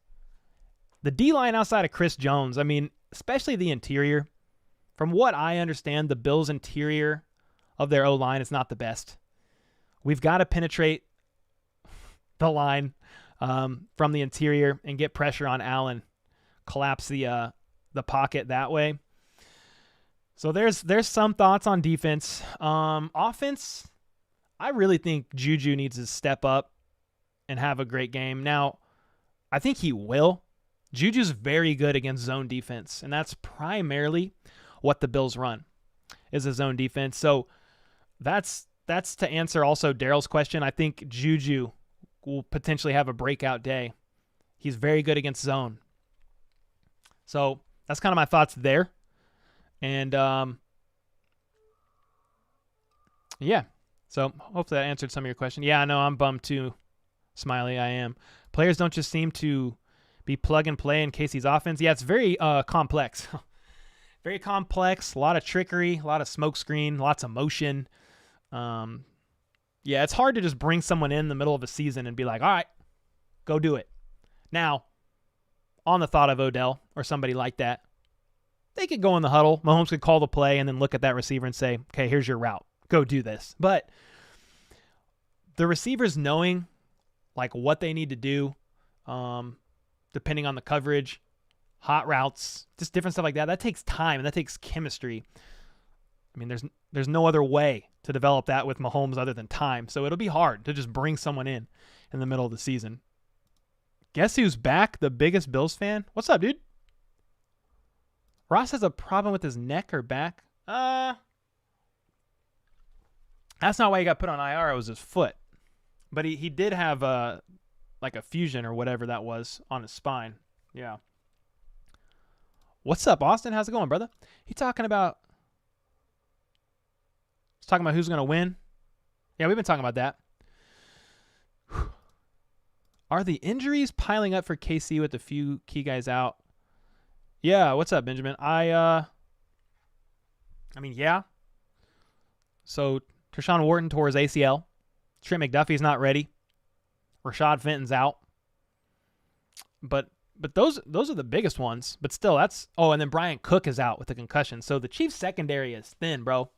The D-line outside of Chris Jones, I mean, especially the interior. From what I understand, the Bills' interior of their O-line is not the best. We've got to penetrate the line from the interior and get pressure on Allen, collapse the pocket that way. So there's some thoughts on defense. Offense, I really think Juju needs to step up and have a great game. Now, I think he will. Juju's very good against zone defense, and that's primarily what the Bills run, is a zone defense. So that's to answer also Daryl's question. I think Juju will potentially have a breakout day. He's very good against zone. So that's kind of my thoughts there. And yeah. So hopefully that answered some of your question. Yeah, I know I'm bummed too, Smiley. I am. Players don't just seem to be plug and play in Casey's offense. Yeah, it's very complex. Very complex. A lot of trickery, a lot of smoke screen, lots of motion. Yeah, it's hard to just bring someone in the middle of a season and be like, all right, go do it. Now, on the thought of Odell or somebody like that, they could go in the huddle. Mahomes could call the play and then look at that receiver and say, okay, here's your route. Go do this. But the receivers knowing like what they need to do, depending on the coverage, hot routes, just different stuff like that, that takes time and that takes chemistry. I mean, there's no other way to develop that with Mahomes other than time. So it'll be hard to just bring someone in the middle of the season. Guess who's back? The biggest Bills fan? What's up, dude? Ross has a problem with his neck or back? That's not why he got put on IR. It was his foot. But he did have like a fusion or whatever that was on his spine. Yeah. What's up, Austin? How's it going, brother? He's talking about who's going to win. Yeah, we've been talking about that. Are the injuries piling up for KC with a few key guys out? Yeah, what's up, Benjamin? I mean, yeah. So, Tershawn Wharton tore his ACL. Trent McDuffie's not ready. Rashad Fenton's out. But those are the biggest ones. But still, that's... Oh, and then Brian Cook is out with a concussion. So, the Chiefs secondary is thin, bro.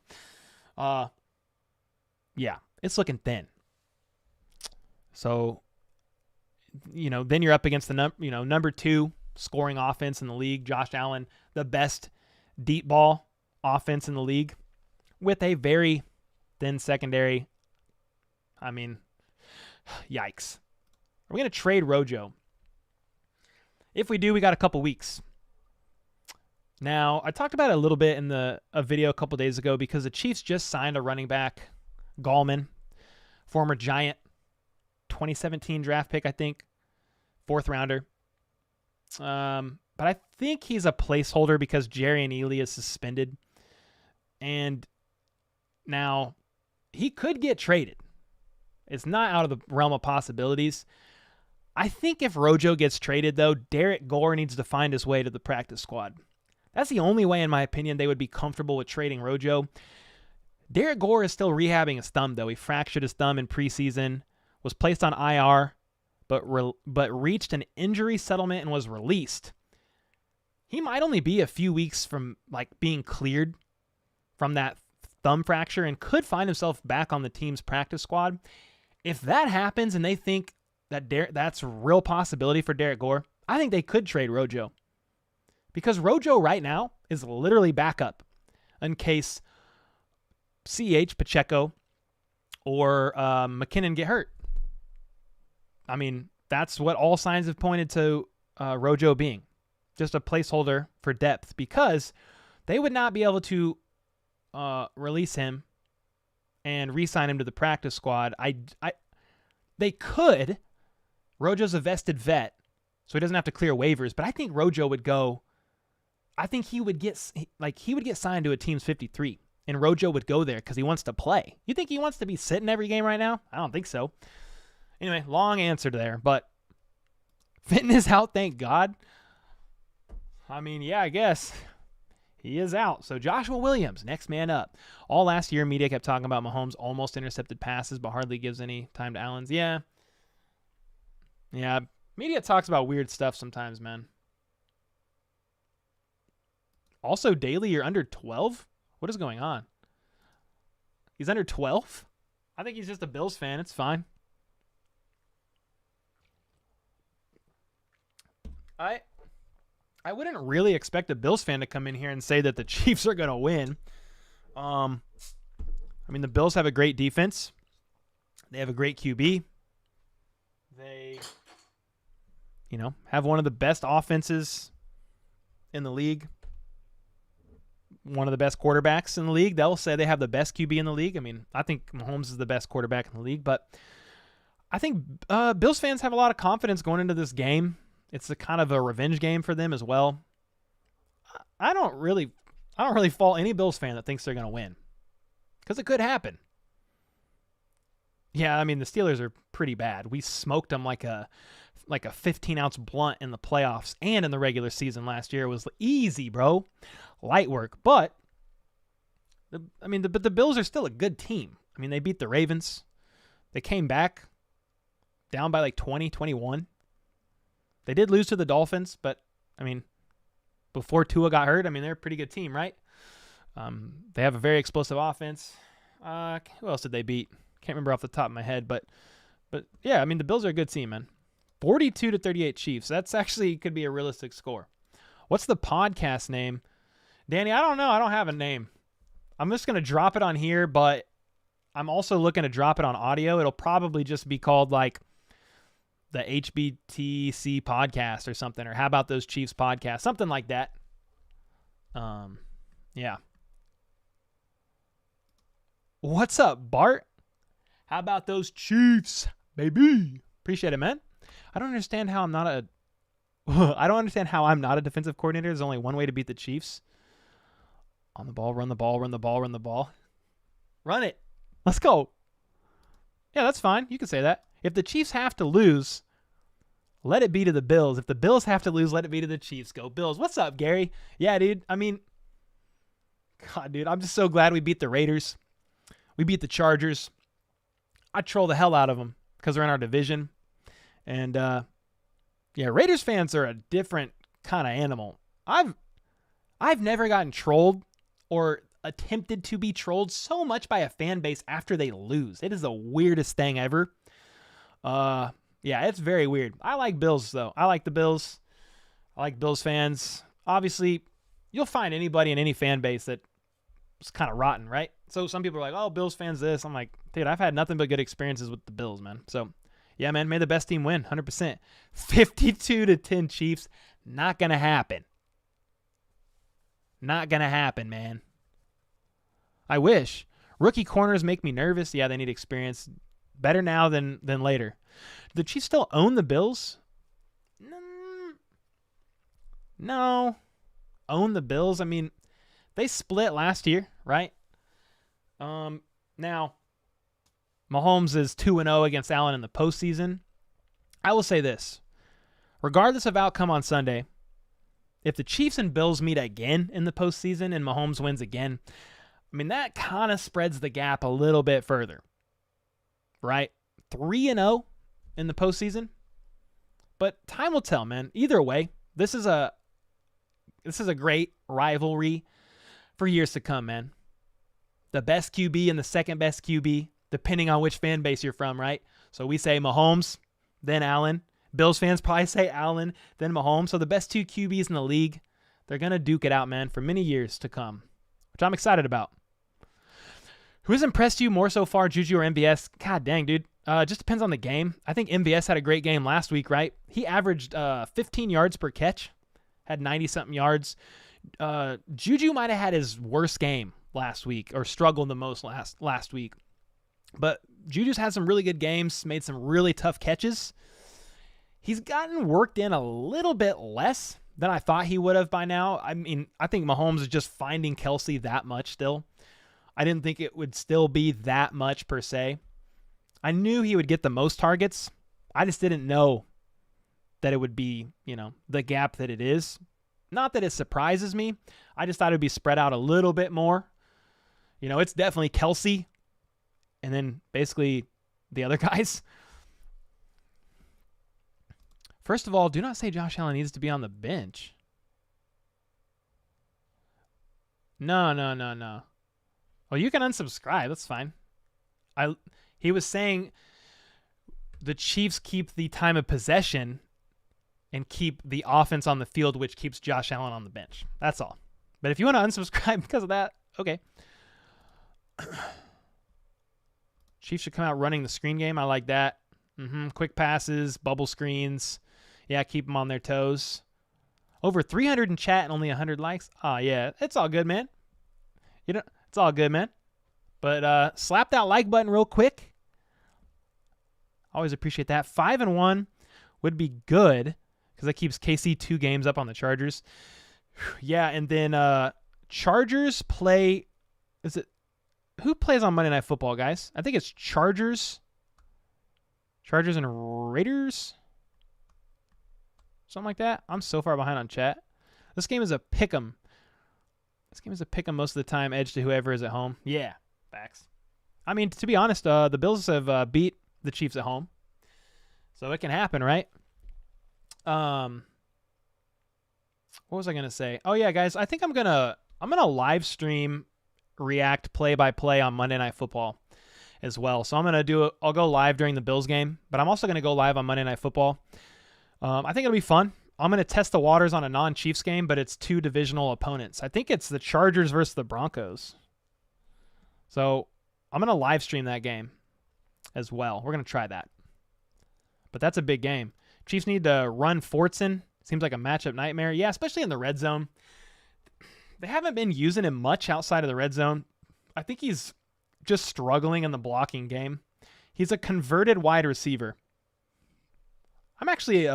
Yeah, it's looking thin. So, then you're up against the number 2 scoring offense in the league, Josh Allen, the best deep ball offense in the league, with a very thin secondary. I mean, yikes. Are we going to trade Rojo? If we do, we got a couple weeks. Now, I talked about it a little bit in a video a couple days ago because the Chiefs just signed a running back, Gallman, former Giant, 2017 draft pick, I think, 4th rounder. But I think he's a placeholder because Jerry and Ely is suspended. And now he could get traded. It's not out of the realm of possibilities. I think if Rojo gets traded, though, Derek Gore needs to find his way to the practice squad. That's the only way, in my opinion, they would be comfortable with trading Rojo. Derek Gore is still rehabbing his thumb, though. He fractured his thumb in preseason, was placed on IR, but reached an injury settlement and was released. He might only be a few weeks from being cleared from that thumb fracture and could find himself back on the team's practice squad. If that happens and they think that's a real possibility for Derek Gore. I think they could trade Rojo. Because Rojo right now is literally backup in case CH, Pacheco, or McKinnon get hurt. I mean, that's what all signs have pointed to Rojo being. Just a placeholder for depth because they would not be able to release him and re-sign him to the practice squad. They could. Rojo's a vested vet, so he doesn't have to clear waivers, but I think Rojo would go. I think he would get signed to a team's 53, and Rojo would go there because he wants to play. You think he wants to be sitting every game right now? I don't think so. Anyway, long answer there, but Fenton is out, thank God. I mean, yeah, I guess he is out. So Joshua Williams, next man up. All last year, media kept talking about Mahomes almost intercepted passes, but hardly gives any time to Allens. Yeah, media talks about weird stuff sometimes, man. Also, Daly, you're under 12? What is going on? He's under 12? I think he's just a Bills fan. It's fine. I wouldn't really expect a Bills fan to come in here and say that the Chiefs are going to win. I mean, the Bills have a great defense. They have a great QB. They, have one of the best offenses in the league. One of the best quarterbacks in the league. They'll say they have the best QB in the league. I mean, I think Mahomes is the best quarterback in the league, but I think Bills fans have a lot of confidence going into this game. It's a kind of a revenge game for them as well. I don't really fault any Bills fan that thinks they're going to win because it could happen. Yeah, I mean, the Steelers are pretty bad. We smoked them like a 15-ounce blunt in the playoffs and in the regular season last year. It was easy, bro. Light work. But the Bills are still a good team. I mean, they beat the Ravens. They came back down by like 20, 21. They did lose to the Dolphins, but, I mean, before Tua got hurt, I mean, they're a pretty good team, right? They have a very explosive offense. Who else did they beat? Can't remember off the top of my head, but yeah, I mean, the Bills are a good team, man. 42-38 Chiefs. That's actually could be a realistic score. What's the podcast name? Danny, I don't know. I don't have a name. I'm just going to drop it on here, but I'm also looking to drop it on audio. It'll probably just be called like the HBTC podcast or something, or how about those Chiefs podcast, something like that. Yeah. What's up, Bart? How about those Chiefs, baby? Appreciate it, man. I don't understand how I'm not a defensive coordinator. There's only one way to beat the Chiefs. On the ball, run the ball, run the ball, run the ball. Run it. Let's go. Yeah, that's fine. You can say that. If the Chiefs have to lose, let it be to the Bills. If the Bills have to lose, let it be to the Chiefs. Go Bills. What's up, Gary? Yeah, dude. I mean, God, dude, I'm just so glad we beat the Raiders. We beat the Chargers. I troll the hell out of them because they're in our division. And, yeah, Raiders fans are a different kind of animal. I've never gotten trolled or attempted to be trolled so much by a fan base after they lose. It is the weirdest thing ever. Yeah, it's very weird. I like Bills, though. I like the Bills. I like Bills fans. Obviously, you'll find anybody in any fan base that is kind of rotten, right? So some people are like, oh, Bills fans this. I'm like, dude, I've had nothing but good experiences with the Bills, man. So, yeah, man, may the best team win, 100%. 52-10 Chiefs. Not going to happen. Not going to happen, man. I wish. Rookie corners make me nervous. Yeah, they need experience. Better now than later. Do the Chiefs still own the Bills? No. Own the Bills? I mean, they split last year, right? Now, Mahomes is 2-0 against Allen in the postseason. I will say this. Regardless of outcome on Sunday, if the Chiefs and Bills meet again in the postseason and Mahomes wins again, I mean, that kind of spreads the gap a little bit further, right? 3-0 in the postseason. But time will tell, man. Either way, this is a great rivalry for years to come, man. The best QB and the second best QB, depending on which fan base you're from, right? So we say Mahomes, then Allen. Bills fans probably say Allen, then Mahomes. So the best 2 QBs in the league, they're going to duke it out, man, for many years to come, which I'm excited about. Who has impressed you more so far, Juju or MVS? God dang, dude. Just depends on the game. I think MVS had a great game last week, right? He averaged 15 yards per catch, had 90-something yards. Juju might have had his worst game last week or struggled the most last week. But Juju's had some really good games, made some really tough catches. He's gotten worked in a little bit less than I thought he would have by now. I mean, I think Mahomes is just finding Kelsey that much still. I didn't think it would still be that much per se. I knew he would get the most targets. I just didn't know that it would be, the gap that it is. Not that it surprises me. I just thought it would be spread out a little bit more. It's definitely Kelsey and then basically the other guys. First of all, do not say Josh Allen needs to be on the bench. No. Well, you can unsubscribe. That's fine. He was saying the Chiefs keep the time of possession and keep the offense on the field, which keeps Josh Allen on the bench. That's all. But if you want to unsubscribe because of that, okay. Chiefs should come out running the screen game. I like that. Quick passes, bubble screens. Yeah, keep them on their toes. Over 300 in chat and only 100 likes. Oh, yeah. It's all good, man. It's all good, man. But slap that like button real quick. Always appreciate that. 5-1 would be good because that keeps KC 2 games up on the Chargers. Yeah, and then Chargers play. Who plays on Monday Night Football, guys? I think it's Chargers and Raiders. Something like that. I'm so far behind on chat. This game is a pick'em. Most of the time. Edge to whoever is at home. Yeah, facts. I mean, to be honest, the Bills have beat the Chiefs at home, so it can happen, right? What was I gonna say? Oh yeah, guys, I think I'm gonna live stream React play-by-play on Monday Night Football as well. So I'll go live during the Bills game, but I'm also gonna go live on Monday Night Football. I think it'll be fun. I'm going to test the waters on a non-Chiefs game, but it's 2 divisional opponents. I think it's the Chargers versus the Broncos. So I'm going to live stream that game as well. We're going to try that. But that's a big game. Chiefs need to run Fortson. Seems like a matchup nightmare. Yeah, especially in the red zone. They haven't been using him much outside of the red zone. I think he's just struggling in the blocking game. He's a converted wide receiver. I'm actually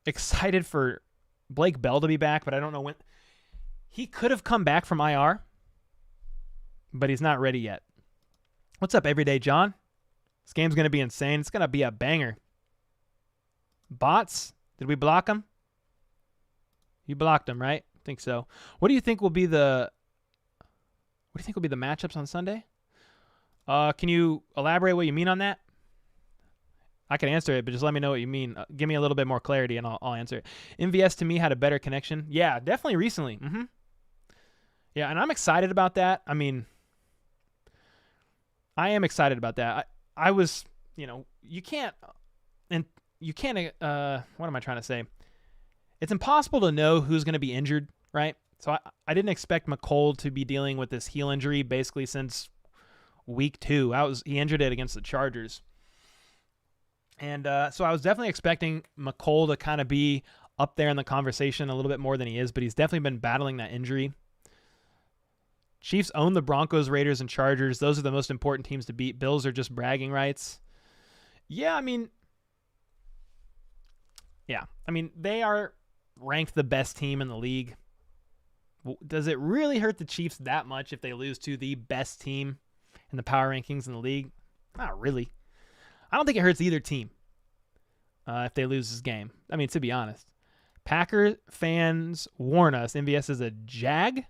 excited for Blake Bell to be back, but I don't know when. He could have come back from IR, but he's not ready yet. What's up, Everyday John? This game's going to be insane. It's going to be a banger. Bots? Did we block him? You blocked him, right? I think so. What do you think will be the matchups on Sunday? Can you elaborate what you mean on that? I can answer it, but just let me know what you mean. Give me a little bit more clarity, and I'll answer it. MVS to me had a better connection. Yeah, definitely recently. Yeah, and I'm excited about that. I mean, I am excited about that. I was, you can't. What am I trying to say? It's impossible to know who's going to be injured, right? So I didn't expect McColl to be dealing with this heel injury basically since week 2. He injured it against the Chargers. And so I was definitely expecting McColl to kind of be up there in the conversation a little bit more than he is, but he's definitely been battling that injury. Chiefs own the Broncos, Raiders, and Chargers. Those are the most important teams to beat. Bills are just bragging rights. Yeah, I mean, they are ranked the best team in the league. Does it really hurt the Chiefs that much if they lose to the best team in the power rankings in the league? Not really. I don't think it hurts either team if they lose this game. I mean, to be honest. Packer fans warn us MVS is a jag.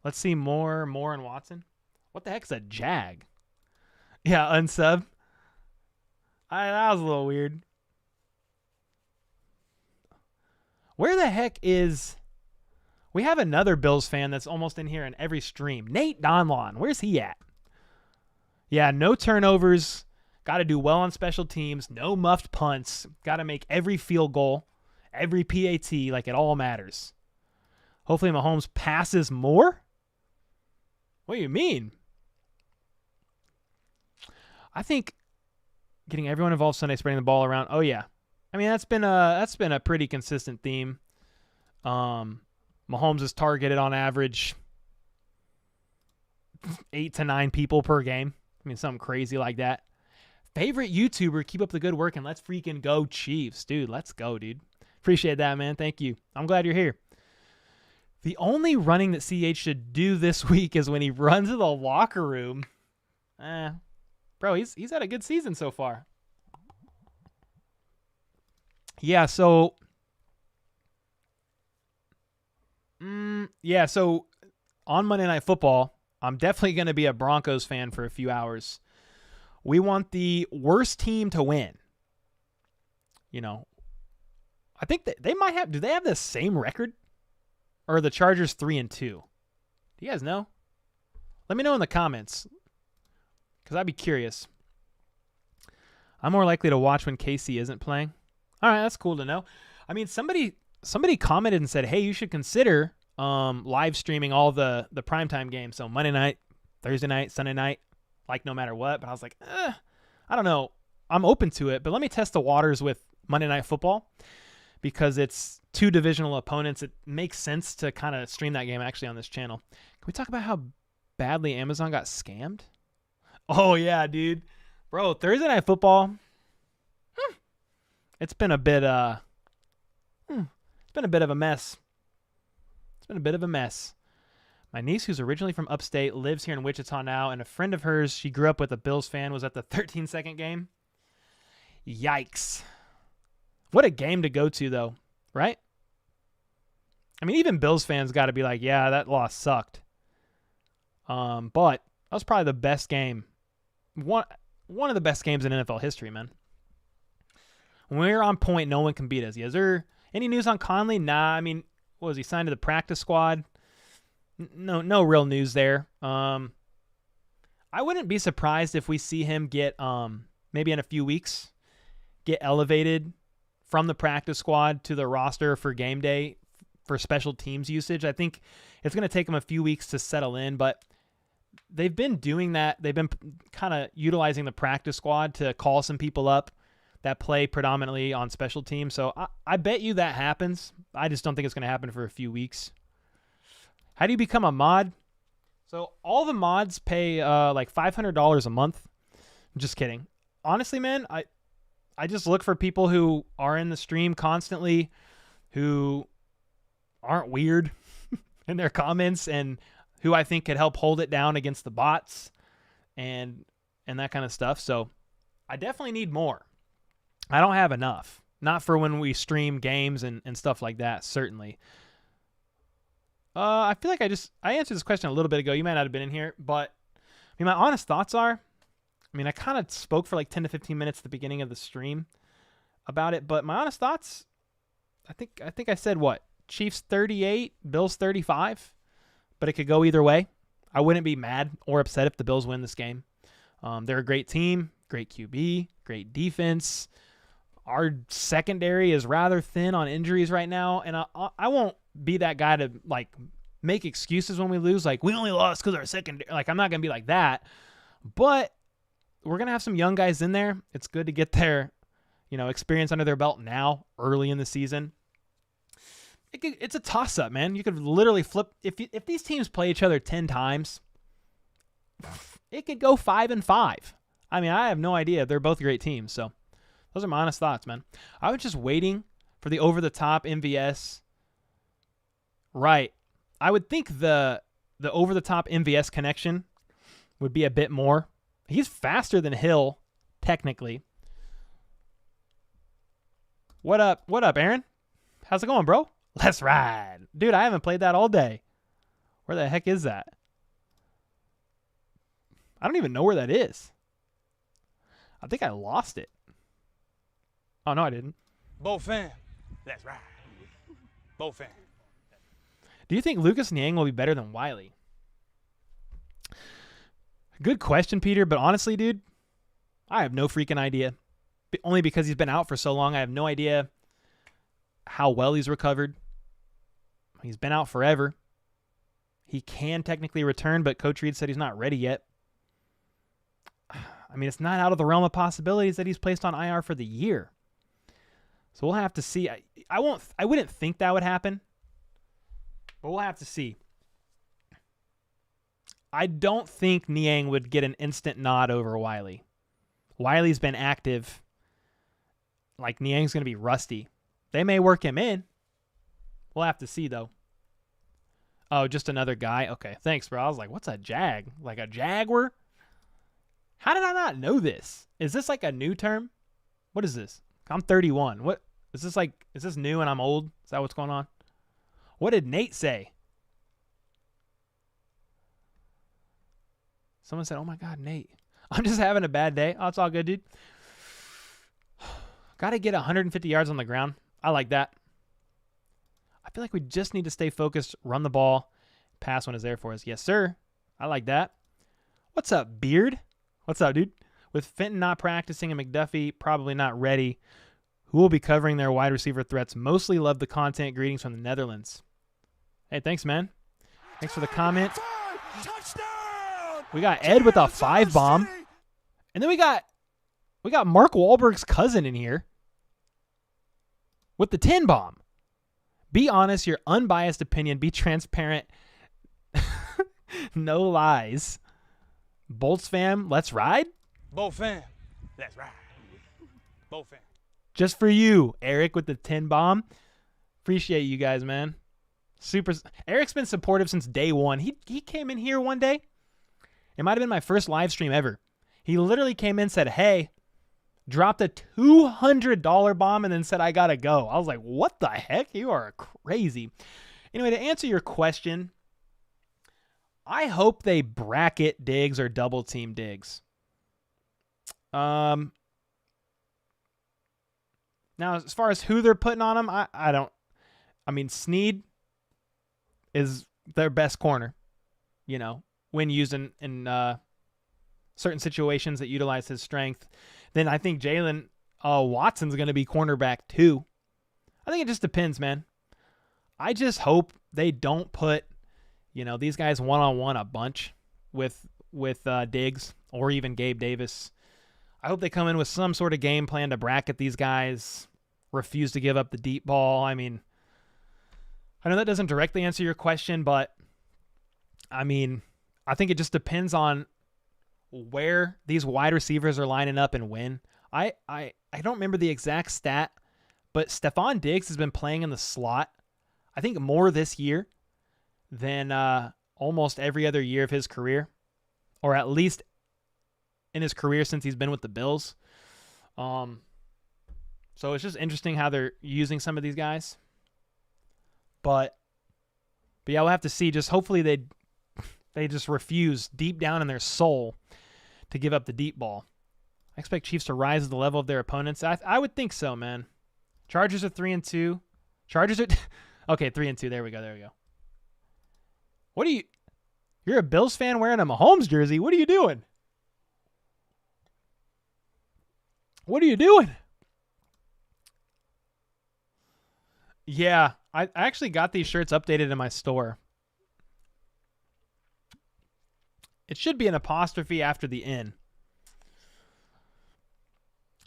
Let's see more and Watson. What the heck's a jag? Yeah, unsub. That was a little weird. Where the heck is... We have another Bills fan that's almost in here in every stream. Nate Donlon. Where's he at? Yeah, no turnovers. Got to do well on special teams. No muffed punts. Got to make every field goal, every PAT, like it all matters. Hopefully Mahomes passes more? What do you mean? I think getting everyone involved Sunday, spreading the ball around. Oh, yeah. I mean, that's been a pretty consistent theme. Mahomes is targeted on average 8 to 9 people per game. I mean, something crazy like that. Favorite YouTuber, keep up the good work, and let's freaking go Chiefs. Dude, let's go, dude. Appreciate that, man. Thank you. I'm glad you're here. The only running that CH should do this week is when he runs to the locker room. Bro, he's had a good season so far. Yeah, so... so on Monday Night Football, I'm definitely going to be a Broncos fan for a few hours. We want the worst team to win. You know, I think that they might have... Do they have the same record? Or are the Chargers 3-2? Do you guys know? Let me know in the comments, because I'd be curious. I'm more likely to watch when KC isn't playing. All right, that's cool to know. I mean, somebody commented and said, hey, you should consider live streaming all the primetime games. So Monday night, Thursday night, Sunday night, like no matter what. But I was like, I don't know. I'm open to it, but let me test the waters with Monday Night Football because it's 2 divisional opponents. It makes sense to kind of stream that game actually on this channel. Can we talk about how badly Amazon got scammed? Oh, yeah, dude. Bro, Thursday Night Football, it's been a bit of a mess. It's been a bit of a mess. My niece, who's originally from upstate, lives here in Wichita now, and a friend of hers, she grew up with a Bills fan, was at the 13-second game. Yikes. What a game to go to, though, right? I mean, even Bills fans got to be like, yeah, that loss sucked. But that was probably the best game. One of the best games in NFL history, man. When we're on point, no one can beat us. Is there any news on Conley? Nah, I mean, what was he signed to the practice squad? No real news there. I wouldn't be surprised if we see him get, maybe in a few weeks, get elevated from the practice squad to the roster for game day for special teams usage. I think it's going to take him a few weeks to settle in, but they've been doing that. They've been kind of utilizing the practice squad to call some people up that play predominantly on special teams. So I bet you that happens. I just don't think it's going to happen for a few weeks. How do you become a mod? So all the mods pay like $500 a month. I'm just kidding. Honestly, man, I just look for people who are in the stream constantly, who aren't weird in their comments, and who I think could help hold it down against the bots and that kind of stuff. So I definitely need more. I don't have enough. Not for when we stream games and stuff like that, certainly. I feel like I answered this question a little bit ago. You might not have been in here, but I mean, my honest thoughts are, I mean, I kind of spoke for like 10 to 15 minutes at the beginning of the stream about it, but my honest thoughts, I think I said what? Chiefs 38, Bills 35, but it could go either way. I wouldn't be mad or upset if the Bills win this game. They're a great team, great QB, great defense. Our secondary is rather thin on injuries right now, and I won't be that guy to like make excuses when we lose. Like, we only lost because our secondary. Like, I'm not gonna be like that, but we're gonna have some young guys in there. It's good to get their, experience under their belt now, early in the season. It's a toss-up, man. You could literally flip if these teams play each other 10 times. It could go 5-5. I mean, I have no idea. They're both great teams, so. Those are my honest thoughts, man. I was just waiting for the over-the-top MVS. Right. I would think the over-the-top MVS connection would be a bit more. He's faster than Hill, technically. What up, Aaron? How's it going, bro? Let's ride. Dude, I haven't played that all day. Where the heck is that? I don't even know where that is. I think I lost it. Oh, no, I didn't. Bo fan. That's right. Bo fan. Do you think Lucas Niang will be better than Wiley? Good question, Peter, but honestly, dude, I have no freaking idea. Only because he's been out for so long, I have no idea how well he's recovered. He's been out forever. He can technically return, but Coach Reed said he's not ready yet. I mean, it's not out of the realm of possibilities that he's placed on IR for the year. So we'll have to see. I wouldn't think that would happen, but we'll have to see. I don't think Niang would get an instant nod over Wiley. Wiley's been active. Like, Niang's going to be rusty. They may work him in. We'll have to see, though. Oh, just another guy? Okay, thanks, bro. I was like, what's a jag? Like a jaguar? How did I not know this? Is this like a new term? What is this? I'm 31. What is this like? Is this new and I'm old? Is that what's going on? What did Nate say? Someone said, oh my God, Nate. I'm just having a bad day. Oh, it's all good, dude. Got to get 150 yards on the ground. I like that. I feel like we just need to stay focused, run the ball, pass when it's there for us. Yes, sir. I like that. What's up, Beard? What's up, dude? With Fenton not practicing and McDuffie probably not ready, who will be covering their wide receiver threats? Mostly love the content. Greetings from the Netherlands. Hey, thanks, man. Thanks for the comment. We got Ed with a 5 bomb. And then we got Mark Wahlberg's cousin in here with the 10 bomb. Be honest, your unbiased opinion. Be transparent. No lies. Bolts fam, let's ride. Both fam. Let's ride. Both fam. Just for you, Eric with the 10 bomb. Appreciate you guys, man. Super. Eric's been supportive since day one. He came in here one day. It might have been my first live stream ever. He literally came in and said, hey, dropped a $200 bomb and then said, I got to go. I was like, what the heck? You are crazy. Anyway, to answer your question, I hope they bracket Diggs or double team Diggs. Now, as far as who they're putting on him, I mean, Snead is their best corner, when used in certain situations that utilize his strength. Then I think Jalen Watson's going to be cornerback too. I think it just depends, man. I just hope they don't put, these guys one-on-one a bunch with Diggs or even Gabe Davis. I hope they come in with some sort of game plan to bracket these guys, refuse to give up the deep ball. I mean, I know that doesn't directly answer your question, but I mean, I think it just depends on where these wide receivers are lining up and when. I don't remember the exact stat, but Stephon Diggs has been playing in the slot, I think, more this year than almost every other year of his career, or at least in his career since he's been with the Bills. So it's just interesting how they're using some of these guys. But yeah, we'll have to see. Just hopefully they just refuse deep down in their soul to give up the deep ball. I expect Chiefs to rise to the level of their opponents. I would think so, man. Chargers are 3-2. Chargers are okay, 3-2. There we go. What are you? You're a Bills fan wearing a Mahomes jersey. What are you doing? What are you doing? Yeah, I actually got these shirts updated in my store. It should be an apostrophe after the N.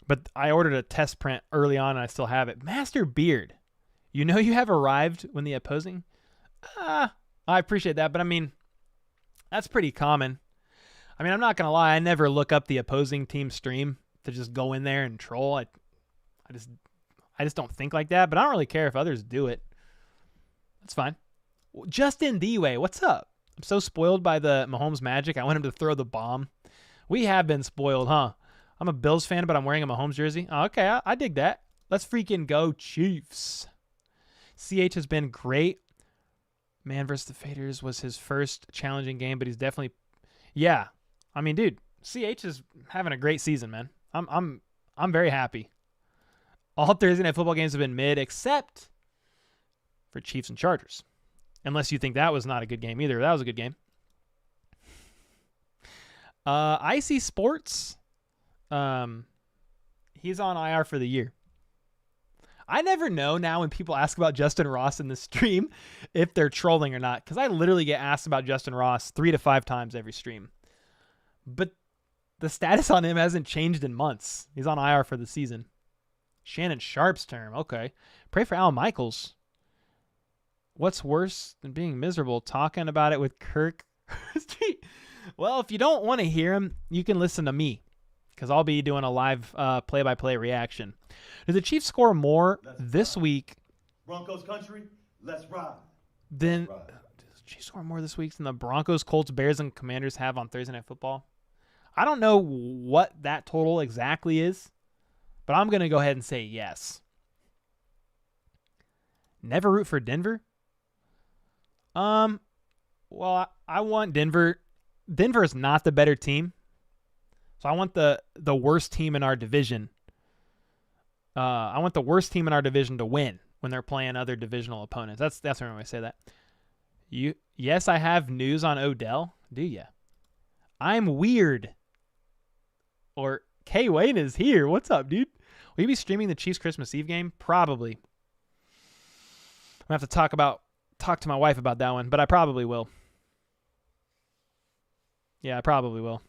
But I ordered a test print early on and I still have it. Master Beard, you have arrived when the opposing... I appreciate that, but I mean, that's pretty common. I mean, I'm not going to lie. I never look up the opposing team stream to just go in there and troll. I just don't think like that, but I don't really care if others do it. That's fine. Justin D-Way, what's up? I'm so spoiled by the Mahomes magic. I want him to throw the bomb. We have been spoiled, huh? I'm a Bills fan, but I'm wearing a Mahomes jersey. Oh, okay, I dig that. Let's freaking go Chiefs. CH has been great. Man versus the Faders was his first challenging game, but he's definitely... Yeah. I mean, dude, CH is having a great season, man. I'm very happy. All Thursday night football games have been mid, except for Chiefs and Chargers. Unless you think that was not a good game either. That was a good game. Icy Sports He's on IR for the year. I never know now when people ask about Justin Ross in the stream if they're trolling or not, because I literally get asked about Justin Ross 3 to 5 times every stream. But the status on him hasn't changed in months. He's on IR for the season. Shannon Sharp's term. Okay. Pray for Al Michaels. What's worse than being miserable? Talking about it with Kirk. Well, if you don't want to hear him, you can listen to me, because I'll be doing a live play-by-play reaction. Do the Chiefs score more this week? Broncos country, let's ride. Then do the Chiefs score more this week than the Broncos, Colts, Bears, and Commanders have on Thursday Night Football? I don't know what that total exactly is, but I'm going to go ahead and say yes. Never root for Denver? Well, I want Denver. Denver is not the better team, so I want the worst team in our division. I want the worst team in our division to win when they're playing other divisional opponents. That's what I'm going to say that. Yes, I have news on Odell. Do ya? I'm weird. Or K Wayne is here. What's up, dude? Will you be streaming the Chiefs Christmas Eve game? Probably. I'm gonna have to talk to my wife about that one, but I probably will. Yeah, I probably will.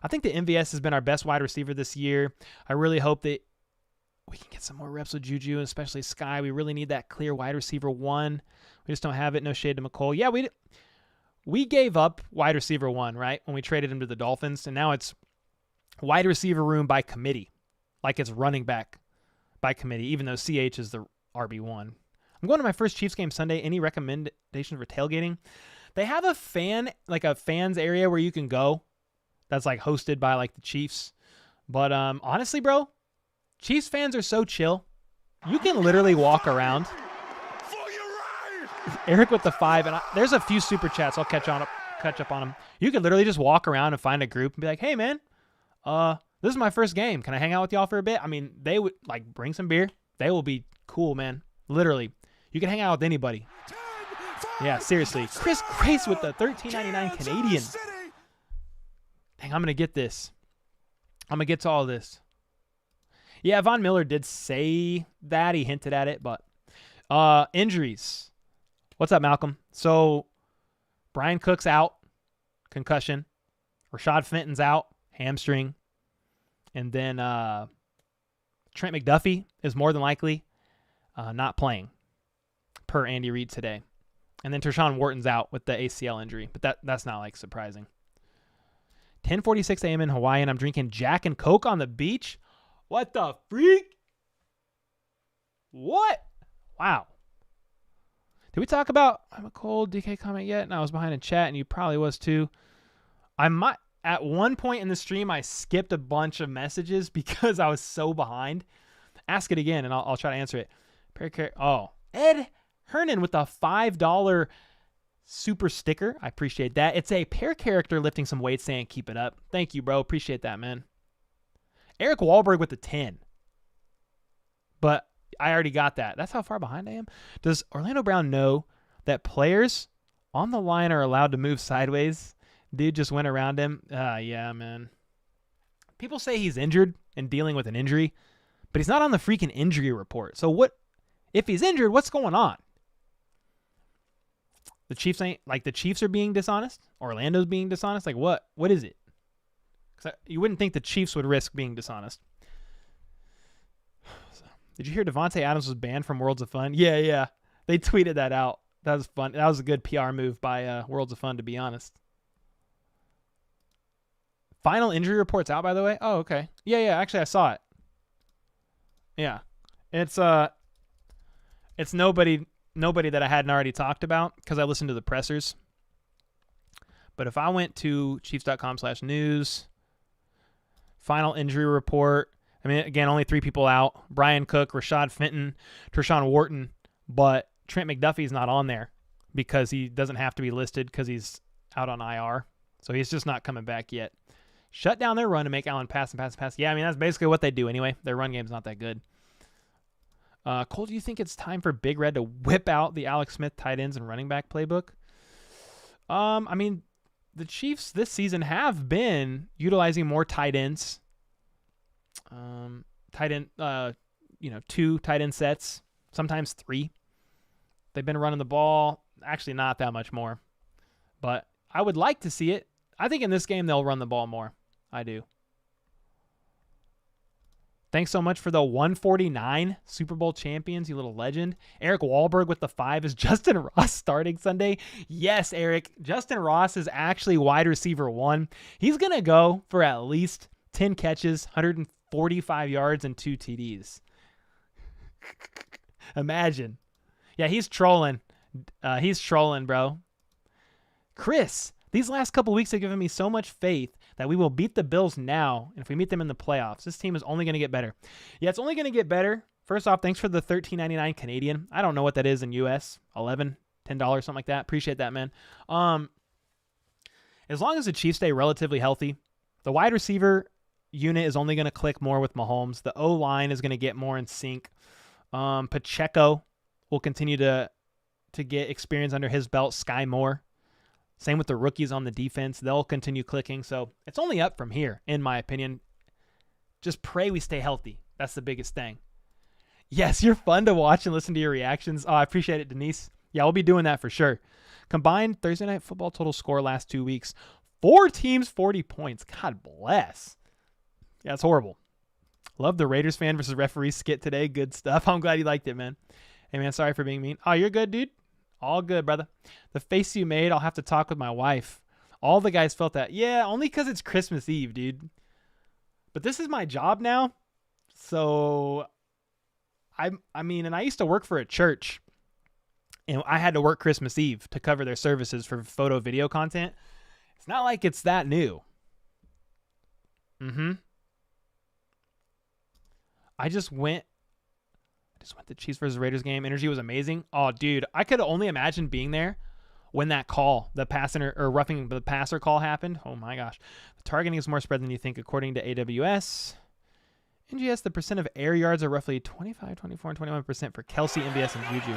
I think the MVS has been our best wide receiver this year. I really hope that we can get some more reps with Juju, especially Sky. We really need that clear wide receiver 1. We just don't have it. No shade to McCole. Yeah, we gave up wide receiver 1, right, when we traded him to the Dolphins, and now it's wide receiver room by committee, like it's running back by committee, even though CH is the RB1. I'm going to my first Chiefs game Sunday. Any recommendations for tailgating? They have a fans area where you can go that's like hosted by like the Chiefs. But honestly, bro, Chiefs fans are so chill. You can literally walk around. Eric with the 5, and there's a few super chats. I'll catch up on them. You can literally just walk around and find a group and be like, hey, man, this is my first game. Can I hang out with y'all for a bit? I mean, they would like bring some beer. They will be cool, man. Literally. You can hang out with anybody. Yeah, seriously. Chris Grace with the $13.99 Canadian. Dang, I'm going to get this. I'm going to get to all this. Yeah, Von Miller did say that. He hinted at it, but injuries. What's up, Malcolm? So, Brian Cook's out. Concussion. Rashad Fenton's out. Hamstring. And then Trent McDuffie is more than likely not playing, per Andy Reid today. And then Tershawn Wharton's out with the ACL injury, but that's not like surprising. 10:46 a.m. in Hawaii, and I'm drinking Jack and Coke on the beach. What the freak? What? Wow. Did we talk about I'm a cold DK comment yet? And I was behind in chat, and you probably was too. At one point in the stream, I skipped a bunch of messages because I was so behind. Ask it again, and I'll try to answer it. Ed Hernan with a $5 super sticker. I appreciate that. It's a pair character lifting some weights saying keep it up. Thank you, bro. Appreciate that, man. Eric Wahlberg with the 10. But I already got that. That's how far behind I am. Does Orlando Brown know that players on the line are allowed to move sideways? Dude just went around him. Yeah, man. People say he's injured and dealing with an injury, but he's not on the freaking injury report. So what? If he's injured, what's going on? The Chiefs are being dishonest? Orlando's being dishonest? Like what? What is it? Because you wouldn't think the Chiefs would risk being dishonest. Did you hear Devontae Adams was banned from Worlds of Fun? Yeah. They tweeted that out. That was fun. That was a good PR move by Worlds of Fun, to be honest. Final injury report's out, by the way. Oh, okay. Yeah. Actually, I saw it. Yeah. It's nobody that I hadn't already talked about because I listened to the pressers. But if I went to Chiefs.com/news, final injury report, I mean, again, only 3 people out. Brian Cook, Rashad Fenton, Tershawn Wharton, but Trent McDuffie's not on there because he doesn't have to be listed because he's out on IR. So he's just not coming back yet. Shut down their run to make Allen pass. Yeah, I mean, that's basically what they do anyway. Their run game's not that good. Cole, do you think it's time for Big Red to whip out the Alex Smith tight ends and running back playbook? I mean, the Chiefs this season have been utilizing more tight ends Tight end, 2 tight end sets, sometimes 3. They've been running the ball, actually not that much more, but I would like to see it. I think in this game they'll run the ball more. I do. Thanks so much for the 149 Super Bowl champions, you little legend. Eric Wahlberg with the 5. Is Justin Ross starting Sunday? Yes, Eric. Justin Ross is actually wide receiver 1. He's going to go for at least 10 catches, 145 yards, and 2 TDs. Imagine. Yeah, he's trolling. He's trolling, bro. Chris, these last couple weeks have given me so much faith that we will beat the Bills now, and if we meet them in the playoffs, this team is only going to get better. Yeah, it's only going to get better. First off, thanks for the $13.99 Canadian. I don't know what that is in US. $11, $10, something like that. Appreciate that, man. As long as the Chiefs stay relatively healthy, the wide receiver unit is only going to click more with Mahomes. The O-line is going to get more in sync. Pacheco will continue to get experience under his belt. Sky Moore. Same with the rookies on the defense. They'll continue clicking. So it's only up from here, in my opinion. Just pray we stay healthy. That's the biggest thing. Yes, you're fun to watch and listen to your reactions. Oh, I appreciate it, Denise. Yeah, we'll be doing that for sure. Combined Thursday Night Football total score last 2 weeks. 4 teams, 40 points. God bless. Yeah, it's horrible. Love the Raiders fan versus referee skit today. Good stuff. I'm glad you liked it, man. Hey, man, sorry for being mean. Oh, you're good, dude. All good, brother. The face you made, I'll have to talk with my wife. All the guys felt that. Yeah, only because it's Christmas Eve, dude. But this is my job now. So, I mean, and I used to work for a church. And I had to work Christmas Eve to cover their services for photo video content. It's not like it's that new. I just went the Chiefs versus Raiders game. Energy was amazing. Oh, dude, I could only imagine being there when that call, the passer or roughing the passer call happened. Oh my gosh. The targeting is more spread than you think, according to AWS. NGS, the percent of air yards are roughly 25, 24, and 21% for Kelsey, MBS, and Juju.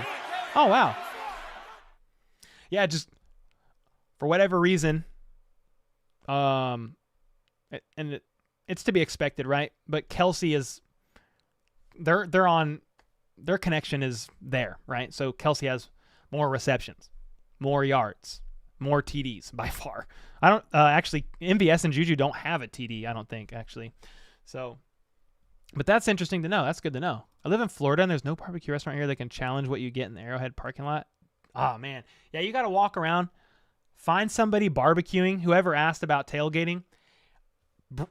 Oh, wow. Yeah, just for whatever reason, it's to be expected, right? But Kelsey is, their connection is there, right? So Kelsey has more receptions, more yards, more TDs by far. I don't actually, MVS and Juju don't have a TD, I don't think, actually. So, but that's interesting to know. That's good to know. I live in Florida, and there's no barbecue restaurant here that can challenge what you get in the Arrowhead parking lot. Oh, man. Yeah, you got to walk around, find somebody barbecuing, whoever asked about tailgating,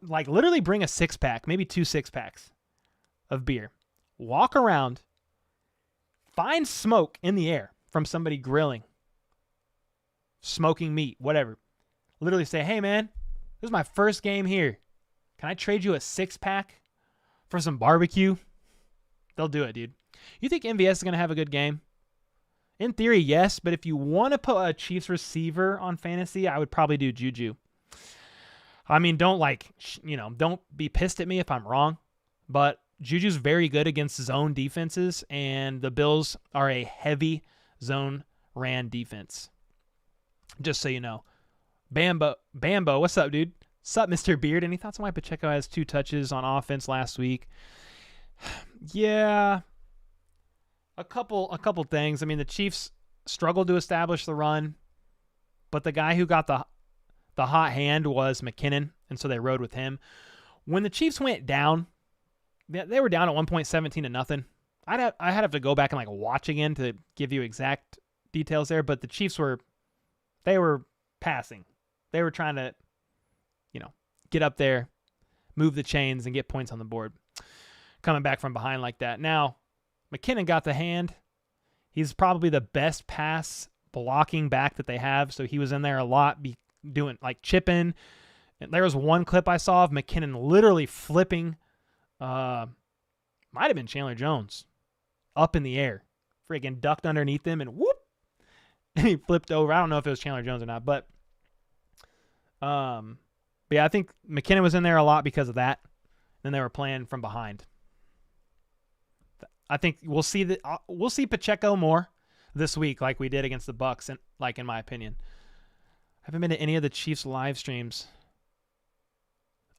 like literally bring a 6-pack, maybe 2 6-packs of beer. Walk around, find smoke in the air from somebody grilling, smoking meat, whatever. Literally say, hey, man, this is my first game here. Can I trade you a 6-pack for some barbecue? They'll do it, dude. You think MVS is going to have a good game? In theory, yes, but if you want to put a Chiefs receiver on fantasy, I would probably do Juju. I mean, don't be pissed at me if I'm wrong, but Juju's very good against zone defenses, and the Bills are a heavy zone ran defense. Just so you know. Bambo, what's up, dude? Sup, Mr. Beard? Any thoughts on why Pacheco has 2 touches on offense last week? Yeah, a couple things. I mean, the Chiefs struggled to establish the run, but the guy who got the hot hand was McKinnon, and so they rode with him. When the Chiefs went down, they were down at 1.17-0. I'd have to go back and watch again to give you exact details there, but the Chiefs were passing. They were trying to, get up there, move the chains, and get points on the board. Coming back from behind like that. Now, McKinnon got the hand. He's probably the best pass blocking back that they have, so he was in there a lot, doing chipping. And there was one clip I saw of McKinnon literally flipping, might have been Chandler Jones, up in the air. Freaking ducked underneath him and whoop, and he flipped over. I don't know if it was Chandler Jones or not, but yeah, I think McKinnon was in there a lot because of that. Then they were playing from behind. I think we'll see Pacheco more this week, like we did against the Bucs, and in my opinion. I haven't been to any of the Chiefs live streams.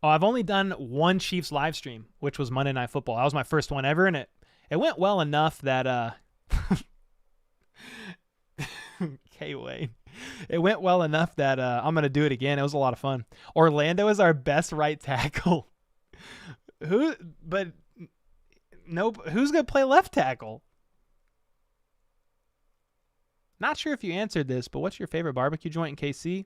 Oh, I've only done one Chiefs live stream, which was Monday Night Football. That was my first one ever, and it went well enough that K-Wayne. It went well enough that I'm going to do it again. It was a lot of fun. Orlando is our best right tackle. Who's going to play left tackle? Not sure if you answered this, but what's your favorite barbecue joint in KC?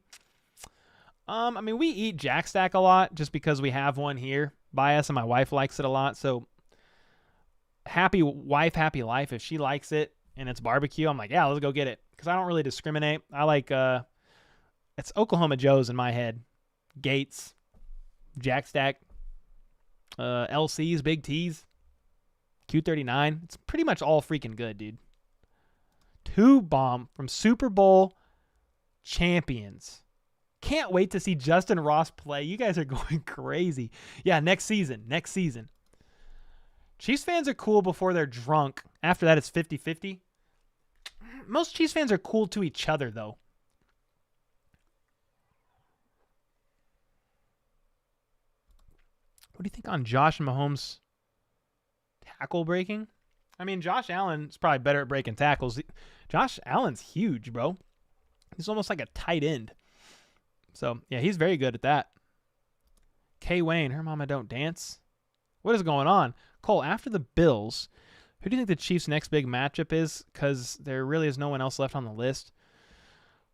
I mean, we eat Jack Stack a lot just because we have one here by us, and my wife likes it a lot. So happy wife, happy life. If she likes it and it's barbecue, I'm like, yeah, let's go get it. Because I don't really discriminate. I like, it's Oklahoma Joe's in my head. Gates, Jack Stack, LC's, Big T's, Q39. It's pretty much all freaking good, dude. 2 bomb from Super Bowl champions. Can't wait to see Justin Ross play. You guys are going crazy. Yeah, next season. Chiefs fans are cool before they're drunk. After that, it's 50-50. Most Chiefs fans are cool to each other, though. What do you think on Josh and Mahomes tackle breaking? I mean, Josh Allen's probably better at breaking tackles. Josh Allen's huge, bro. He's almost like a tight end. So, yeah, he's very good at that. K. Wayne, her mama don't dance. What is going on? Cole, after the Bills, who do you think the Chiefs' next big matchup is? Because there really is no one else left on the list.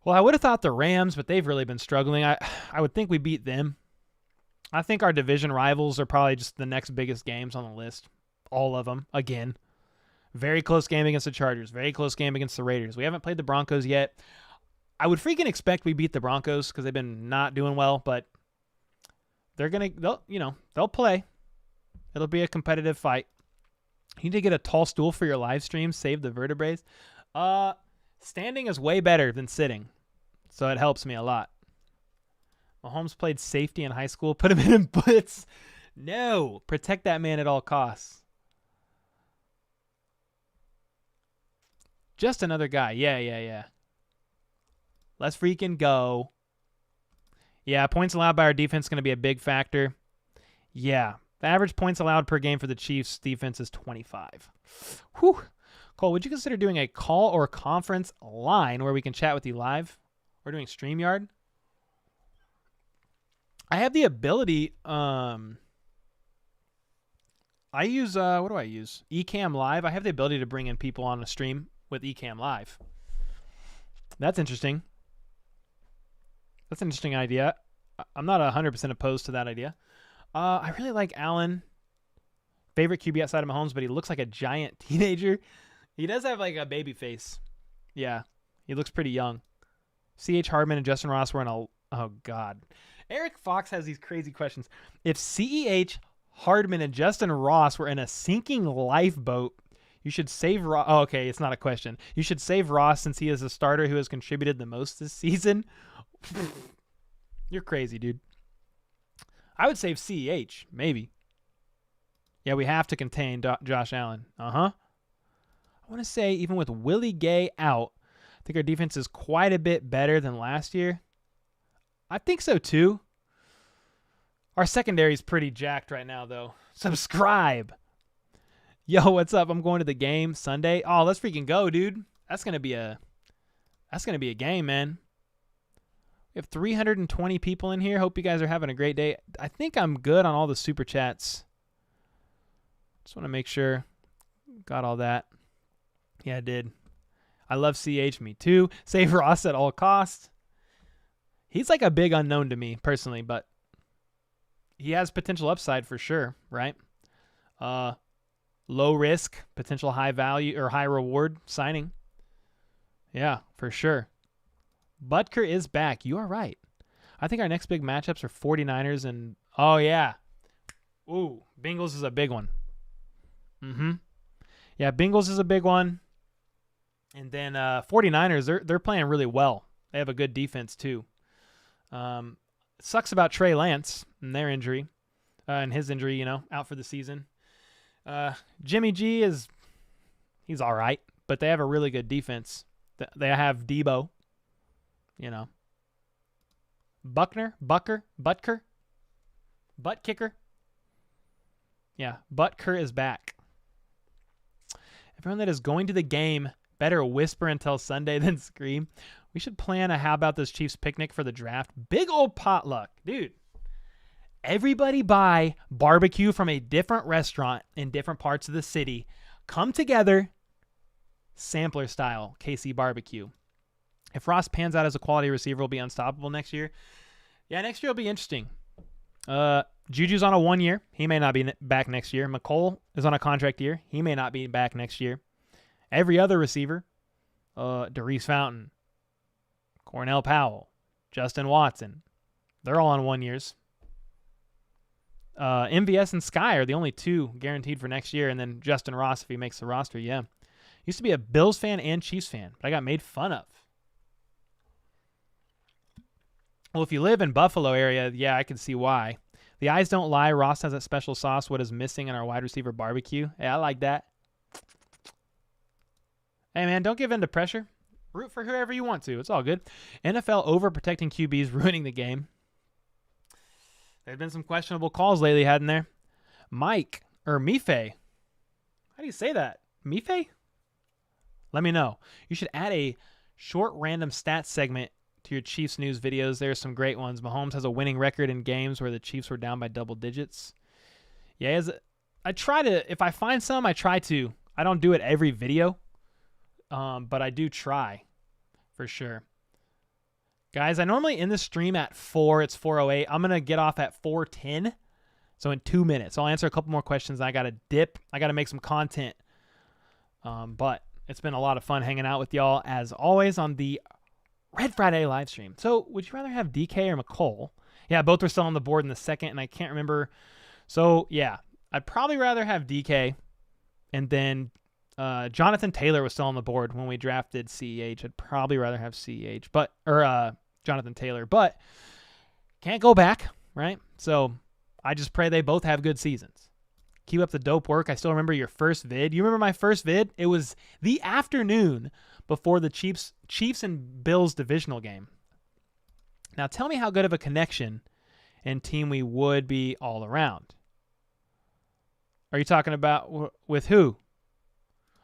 Well, I would have thought the Rams, but they've really been struggling. I would think we beat them. I think our division rivals are probably just the next biggest games on the list. All of them, again. Very close game against the Chargers. Very close game against the Raiders. We haven't played the Broncos yet. I would freaking expect we beat the Broncos because they've been not doing well, but they'll play. It'll be a competitive fight. You need to get a tall stool for your live stream. Save the vertebrae. Standing is way better than sitting, so it helps me a lot. Mahomes played safety in high school. Put him in blitz. No, protect that man at all costs. Just another guy. Yeah. Let's freaking go. Yeah, points allowed by our defense is going to be a big factor. Yeah, the average points allowed per game for the Chiefs defense is 25. Whew. Cole, would you consider doing a call or conference line where we can chat with you live? We're doing StreamYard. I have the ability. I use, what do I use? Ecamm Live. I have the ability to bring in people on a stream with Ecamm Live. That's interesting. That's an interesting idea. I'm not 100% opposed to that idea. I really like Allen. Favorite QB outside of Mahomes, but he looks like a giant teenager. He does have like a baby face. Yeah, he looks pretty young. C.H. Hardman and Justin Ross were in a... Oh, God. Eric Fox has these crazy questions. If C.H. Hardman and Justin Ross were in a sinking lifeboat, you should save Ross. Oh, okay, it's not a question. You should save Ross since he is a starter who has contributed the most this season. You're crazy, dude. I would save CEH, maybe. Yeah, we have to contain Josh Allen. I want to say even with Willie Gay out, I think our defense is quite a bit better than last year. I think so, too. Our secondary is pretty jacked right now, though. Subscribe. Yo, what's up? I'm going to the game Sunday. Oh, let's freaking go, dude. That's gonna be a game, man. We have 320 people in here. Hope you guys are having a great day. I think I'm good on all the super chats. Just want to make sure. Got all that. Yeah, I did. I love CH. Me too. Save Ross at all costs. He's like a big unknown to me personally, but he has potential upside for sure, right? Low risk, potential high value or high reward signing. Yeah, for sure. Butker is back. You are right. I think our next big matchups are 49ers and... Oh, yeah. Ooh, Bengals is a big one. Yeah, Bengals is a big one. And then 49ers, they're playing really well. They have a good defense, too. It sucks about Trey Lance and their injury. And his injury, out for the season. Jimmy G he's all right. But they have a really good defense. They have Debo. Butker. Butt kicker. Yeah, Butker is back. Everyone that is going to the game better whisper until Sunday than scream. We should plan a how about this Chiefs picnic for the draft. Big old potluck. Dude, everybody buy barbecue from a different restaurant in different parts of the city. Come together, sampler style, KC barbecue. If Ross pans out as a quality receiver, will be unstoppable next year. Yeah, next year will be interesting. Juju's on a 1 year. He may not be back next year. McCole is on a contract year. He may not be back next year. Every other receiver, DeRuse Fountain, Cornell Powell, Justin Watson, they're all on 1 years. MVS and Sky are the only two guaranteed for next year, and then Justin Ross if he makes the roster. Yeah, used to be a Bills fan and Chiefs fan, but I got made fun of. Well, if you live in Buffalo area, yeah, I can see why. The eyes don't lie. Ross has that special sauce. What is missing in our wide receiver barbecue? Yeah, I like that. Hey, man, don't give in to pressure. Root for whoever you want to. It's all good. NFL overprotecting QBs ruining the game. There have been some questionable calls lately, hadn't there? Mike, or Mife. How do you say that? Mife? Let me know. You should add a short random stats segment to your Chiefs news videos. There's some great ones. Mahomes has a winning record in games where the Chiefs were down by double digits. Yeah, I try to, if I find some, I try to. I don't do it every video, but I do try for sure. Guys, I normally end the stream at 4. It's 4:08. I'm going to get off at 4:10. So in 2 minutes, I'll answer a couple more questions. I got to dip. I got to make some content. But it's been a lot of fun hanging out with y'all as always on the Red Friday live stream. So would you rather have DK or McCole? Yeah, both were still on the board in the second, and I can't remember. So, yeah, I'd probably rather have DK. And then Jonathan Taylor was still on the board when we drafted CEH. I'd probably rather have CEH, Jonathan Taylor. But can't go back, right? So I just pray they both have good seasons. Keep up the dope work. I still remember your first vid. You remember my first vid? It was the afternoon before the Chiefs and Bills divisional game. Now tell me how good of a connection and team we would be all around. Are you talking about with who?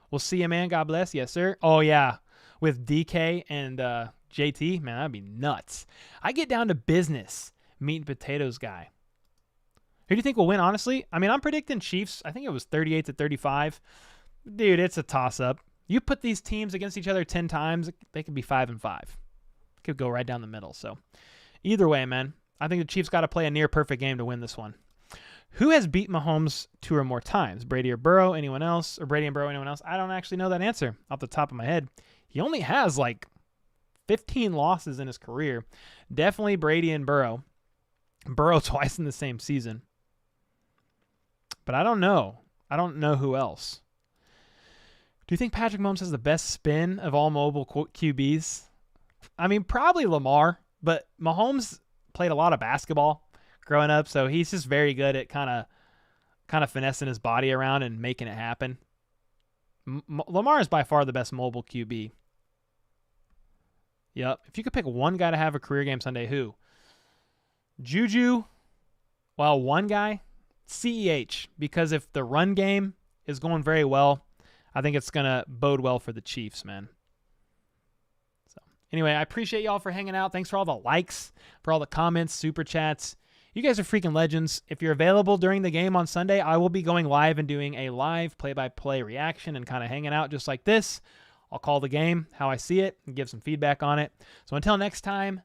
We'll see you, man. God bless. Yes, sir. Oh, yeah. With DK and JT, man, that'd be nuts. I get down to business, meat and potatoes guy. Who do you think will win, honestly? I mean, I'm predicting Chiefs. I think it was 38-35. Dude, it's a toss-up. You put these teams against each other 10 times, they could be 5-5. Could go right down the middle. So either way, man, I think the Chiefs got to play a near-perfect game to win this one. Who has beat Mahomes 2 or more times? Brady or Burrow? Anyone else? Or Brady and Burrow? Anyone else? I don't actually know that answer off the top of my head. He only has like 15 losses in his career. Definitely Brady and Burrow. Burrow twice in the same season. But I don't know. I don't know who else. Do you think Patrick Mahomes has the best spin of all mobile QBs? I mean, probably Lamar, but Mahomes played a lot of basketball growing up, so he's just very good at kind of finessing his body around and making it happen. Lamar is by far the best mobile QB. Yep. If you could pick one guy to have a career game Sunday, who? Juju. Well, one guy, CEH, because if the run game is going very well, I think it's going to bode well for the Chiefs, man. So anyway, I appreciate y'all for hanging out. Thanks for all the likes, for all the comments, super chats. You guys are freaking legends. If you're available during the game on Sunday, I will be going live and doing a live play-by-play reaction and kind of hanging out just like this. I'll call the game how I see it and give some feedback on it. So until next time,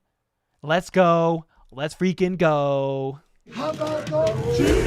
let's go. Let's freaking go. How about those Chiefs?